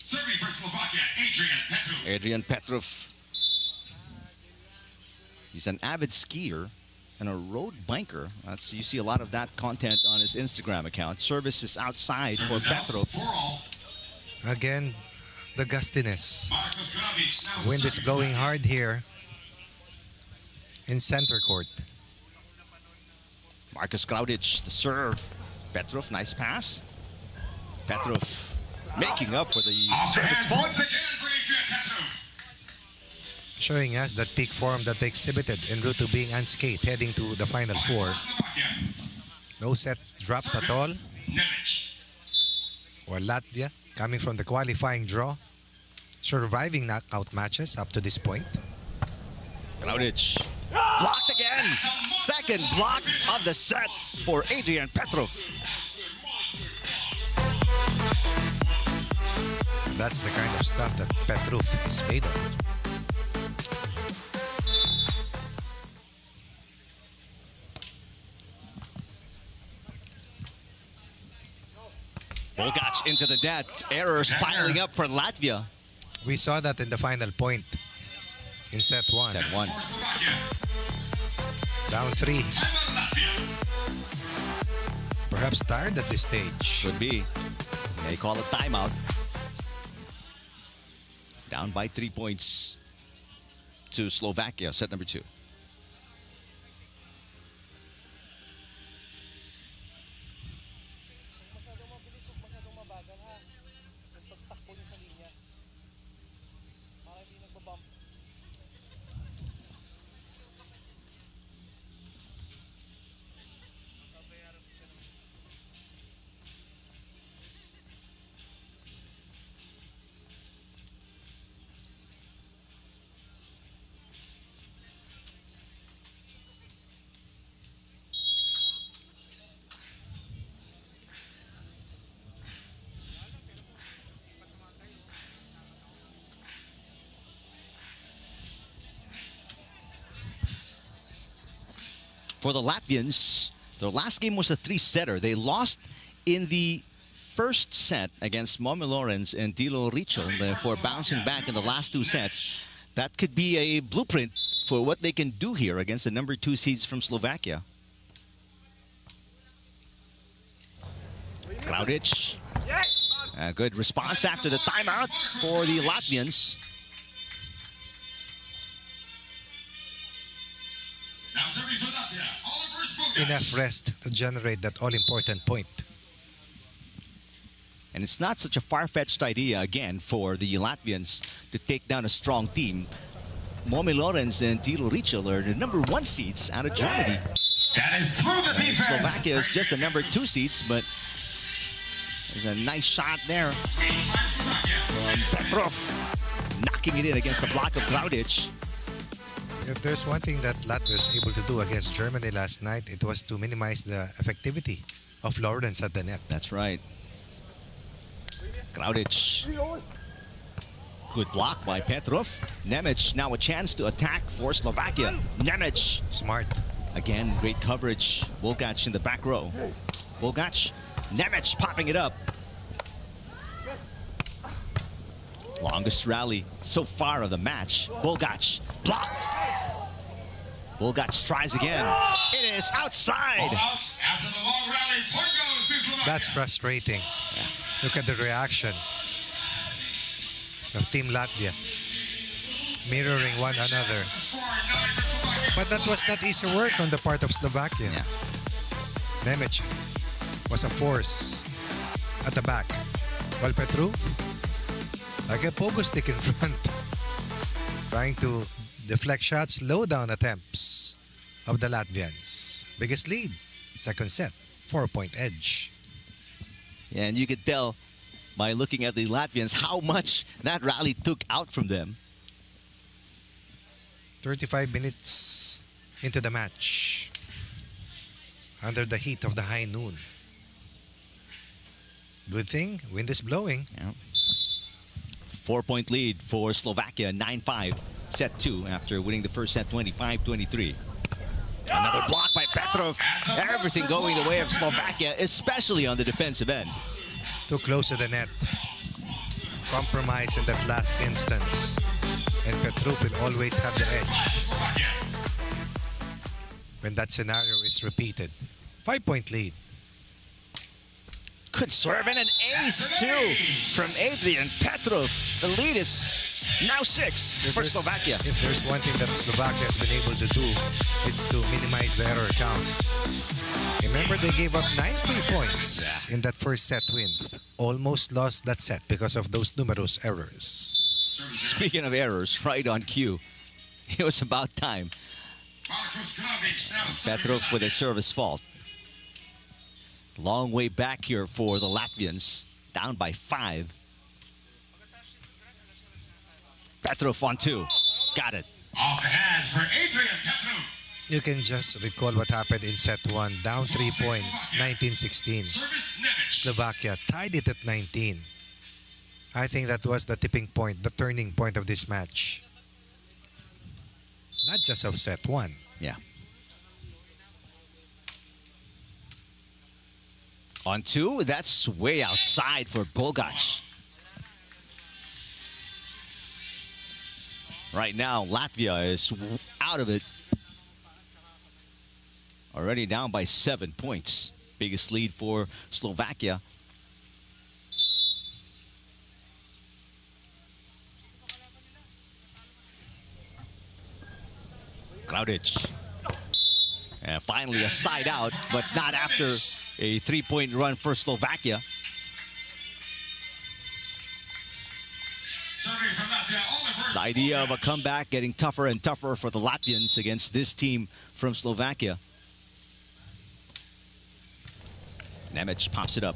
Serving for Slovakia, Adrian Petrov. He's an avid skier and a road biker. You see a lot of that content on his Instagram account. Service is outside for Petrov. Again, the gustiness. Wind is blowing hard here in center court. Marcus Klaudic, the serve. Petrov, nice pass. Petrov making up for the service fault. Showing us that peak form that they exhibited en route to being unscathed heading to the Final Four. No set dropped at all. Or Latvia, coming from the qualifying draw, surviving knockout matches up to this point. Klaudic blocked again. Second block of the set for Adrian Petrov. That's the kind of stuff that Petrov is made of. Volgac into the net. Errors piling up for Latvia. We saw that in the final point in set 1. Set 1. For Slovakia. Down 3. Time out, Latvia. Perhaps tired at this stage. Could be. They call it timeout. Down by 3 points to Slovakia, set number 2. For the Latvians, their last game was a 3-setter. They lost in the first set against Momi Lawrence and Dilo Richel. Therefore, bouncing back in the last 2 sets. That could be a blueprint for what they can do here against the number 2 seeds from Slovakia. Klaudic. A good response after the timeout for the Latvians. Now serving for Latvia, Oliver Volgac. Enough rest to generate that all-important point. And it's not such a far-fetched idea, again, for the Latvians to take down a strong team. Momi Lawrence and Dilo Richel are the number 1 seeds out of Germany. That is through the And defense. Slovakia is just the number 2 seeds, but there's a nice shot there 85 Slovakia. from Petrov, knocking it in against the block of Klaudic. If there's one thing that Latvia was able to do against Germany last night, it was to minimize the effectivity of Lawrence at the net. That's right. Klaudic. Good block by Petrov. Nemec now a chance to attack for Slovakia. Nemec. Smart. Again, great coverage. Volgac in the back row. Volgac. Nemec popping it up. Longest rally so far of the match. Volgac blocked. Volgac tries again. It is outside. Ball out after the long rally. Point goes to Slovakia. That's frustrating. Look at the reaction of Team Latvia, mirroring one another. Score 9 for Slovakia. But that was not easy work on the part of Slovakia. Yeah. Nemec was a force at the back, while Petrov, like a pogo stick in front, trying to deflect shots, slow down attempts of the Latvians. Biggest lead, second set, 4-point edge. Yeah, and you could tell by looking at the Latvians how much that rally took out from them. 35 minutes into the match, under the heat of the high noon. Good thing, wind is blowing. Yeah. 4-point lead for Slovakia, 9-5, set 2 after winning the first set 25-23. Another block by Petrov. Everything going the way of Slovakia, especially on the defensive end. Too close to the net. Compromise in that last instance. And Petrov will always have the edge when that scenario is repeated. 5-point lead. Good serve and an ace too from Adrian Petrov. The lead is now 6 for Slovakia. If there's one thing that Slovakia has been able to do, it's to minimize the error count. Remember, they gave up 9 free points in that first set win. Almost lost that set because of those numerous errors. Speaking of errors, right on cue. It was about time. Petrov with a service fault. Long way back here for the Latvians, down by 5. Petrov on 2. Got it. Off the hands for Adrian Petrov. You can just recall what happened in set 1. Down 3 points, 19-16. Service Nemec. Slovakia tied it at 19. I think that was the tipping point, the turning point of this match. Not just of set 1. Yeah. On 2, that's way outside for Bulgac. Right now, Latvia is out of it. Already down by 7 points. Biggest lead for Slovakia. Klaudic. And finally a side out, but not after a 3-point run for Slovakia. The idea of a comeback getting tougher and tougher for the Latvians against this team from Slovakia. Nemec pops it up.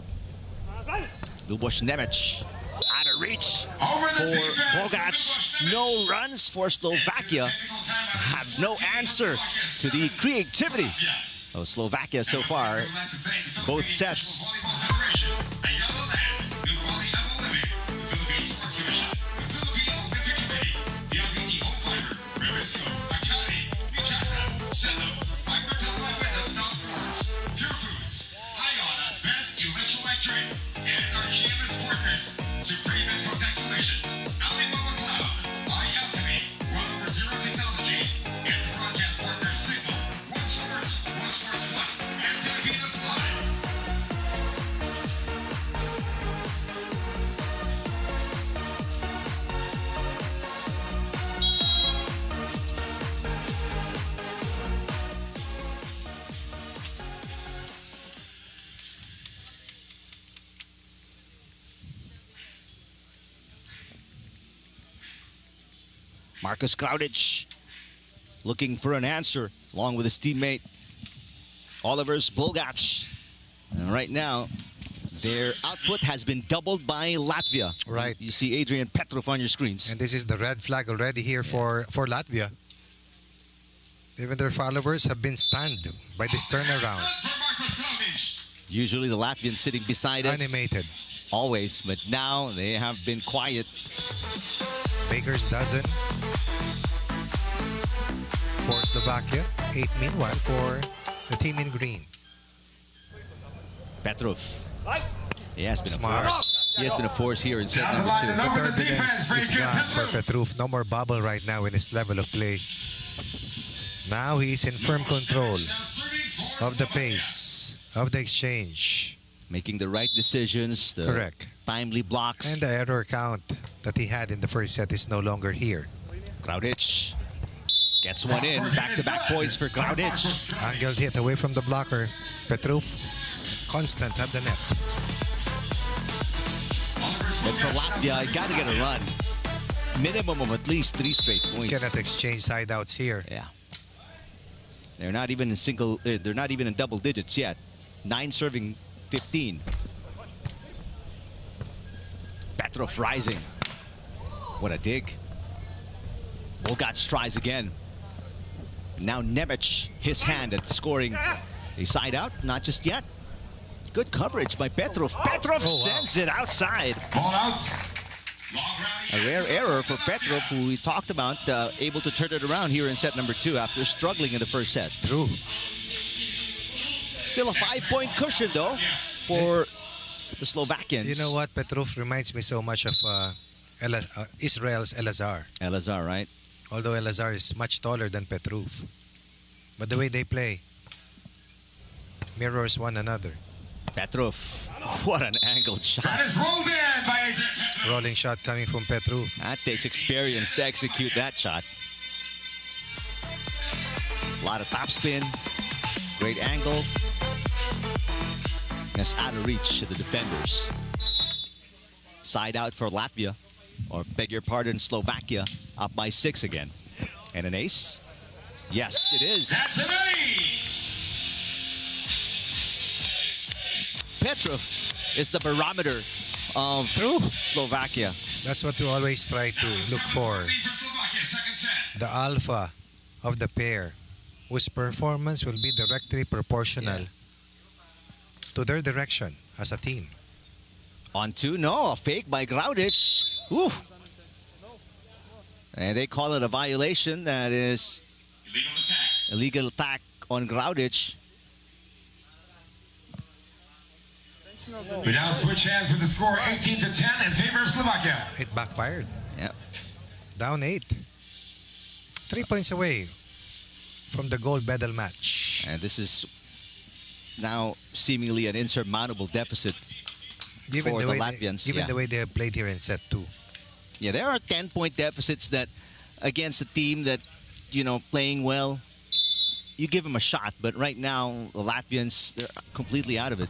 Luboš Nemec out of reach for Bulgac. No runs for Slovakia. Have no answer to the creativity of Slovakia so far. Both sets. Marcus Klaudic looking for an answer along with his teammate Olivers Bulgac. And right now, their output has been doubled by Latvia. Right. You see Adrian Petrov on your screens. And this is the red flag already here for Latvia. Even their followers have been stunned by this turnaround. Usually the Latvians sitting beside us. Animated. Always, but now they have been quiet. Baker's dozen for Slovakia. 8 meanwhile for the team in green. Petrov. He has been Smart. a force. He has been a force here in set number 2. The confidence is gone for Petrov. No more bubble right now in his level of play. Now he's in firm control of the pace, of the exchange. Making the right decisions. The Correct. timely blocks. And the error count that he had in the first set is no longer here. Klaudic gets one in. Back-to-back points for Klaudic. Angled hit away from the blocker. Petrov, constant at the net. But for Latvia, you got to get a run. Minimum of at least 3 straight points. Cannot exchange side outs here. Yeah. They're not even in single. They're not even in double digits yet. 9 serving 15. Petrov rising. What a dig. Bulgac tries again. Now Nemec, his hand at scoring a side out. Not just yet. Good coverage by Petrov. Petrov sends it outside. Ball out. A rare error for Petrov, who we talked about, able to turn it around here in set number 2 after struggling in the first set. True. Still a 5-point cushion, though, for the Slovakians. You know what? Petrov reminds me so much of Israel's Elazar. Elazar, right? Although Elazar is much taller than Petrov. But the way they play mirrors one another. Petrov, what an angled shot. That is rolled in by Rolling shot coming from Petrov. That takes experience to execute that shot. A lot of topspin, great angle. That's out of reach to the defenders. Side out for Latvia, or beg your pardon, Slovakia, up by 6 again. And an ace? Yes, it is. That's an ace. Petrov is the barometer of Slovakia. That's what we always try to look for. The alpha of the pair, whose performance will be directly proportional to their direction as a team. On 2, no, a fake by Klaudic. Ooh. And they call it a violation. That is illegal attack on Klaudic. We now switch hands with the score 18-10 in favor of Slovakia. It backfired. Yeah. Down 8. 3 points away from the gold medal match. And this is now seemingly an insurmountable deficit for the Latvians. Given the way they have played here in set 2. Yeah, there are 10-point deficits that against a team that, you know, playing well, you give them a shot. But right now, the Latvians, they're completely out of it.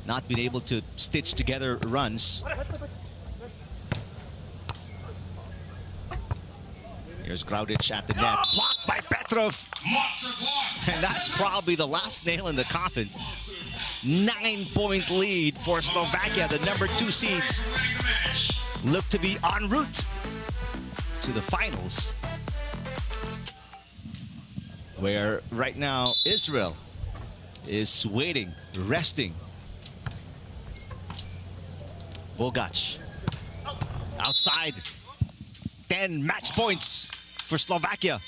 Not being able to stitch together runs. Here's Graudic at the net. Blocked by Petrov. Monster block. And that's probably the last nail in the coffin. 9-point lead for Slovakia. The number 2 seeds look to be en route to the finals, where right now Israel is waiting, resting. Bogac outside. 10 match points for Slovakia.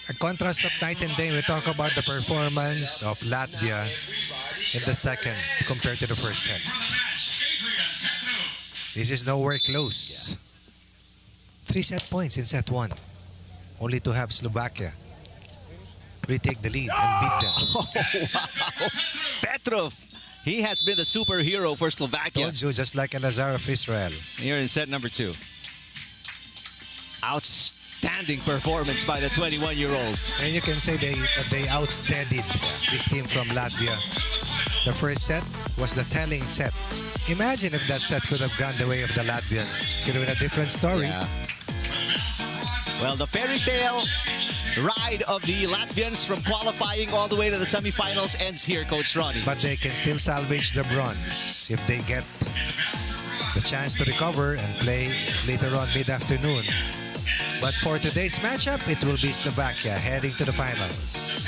A contrast of night and day. We talk about the performance of Latvia in the second compared to the first set. This is nowhere close. 3 set points in set 1. Only to have Slovakia retake the lead and beat them. Oh, wow. Petrov, he has been the superhero for Slovakia. Told you, just like Elazar of Israel. Here in set number 2. Outstanding performance by the 21-year-old. And you can say they outstudied this team from Latvia. The first set was the telling set. Imagine if that set could have gone the way of the Latvians. Could have been a different story. Yeah. Well, the fairy tale ride of the Latvians from qualifying all the way to the semifinals ends here, Coach Ronnie. But they can still salvage the bronze if they get the chance to recover and play later on mid-afternoon. But for today's matchup, it will be Slovakia heading to the finals.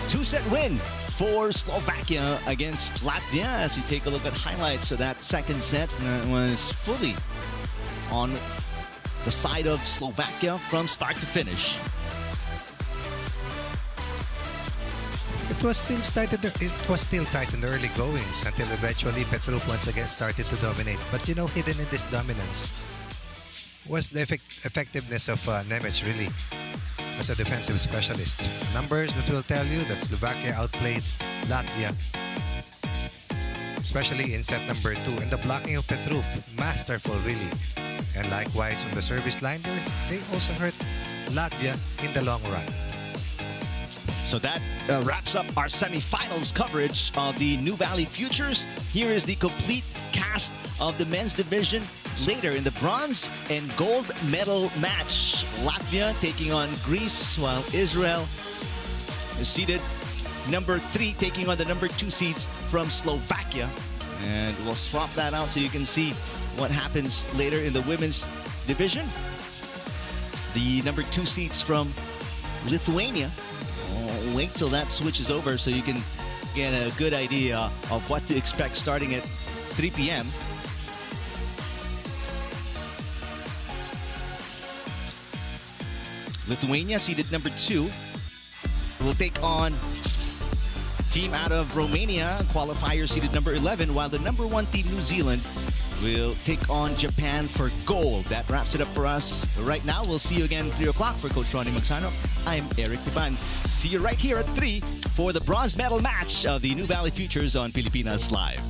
Two-set win for Slovakia against Latvia. As you take a look at highlights of that second set, was fully on the side of Slovakia from start to finish. It was still tight in the early goings until eventually Petrov once again started to dominate. But you know, hidden in this dominance was the effectiveness of Nemec, really, as a defensive specialist. Numbers that will tell you that Slovakia outplayed Latvia, especially in set number 2. And the blocking of Petrov, masterful really. And likewise from the service line, they also hurt Latvia in the long run. So that wraps up our semifinals coverage of the Nuvali Futures. Here is the complete cast of the men's division later in the bronze and gold medal match. Latvia taking on Greece, while Israel is seated number 3, taking on the number 2 seeds from Slovakia. And we'll swap that out so you can see what happens later in the women's division. The number 2 seeds from Lithuania. Wait till that switches over so you can get a good idea of what to expect starting at 3 p.m. Lithuania, seeded number 2, will take on team out of Romania, qualifier seeded number 11, while the number 1 team, New Zealand, will take on Japan for gold. That wraps it up for us right now. We'll see you again 3 o'clock. For Coach Ronnie Magsano, I'm Eric Tiban. See you right here at 3 for the bronze medal match of the Nuvali Futures on Pilipinas Live.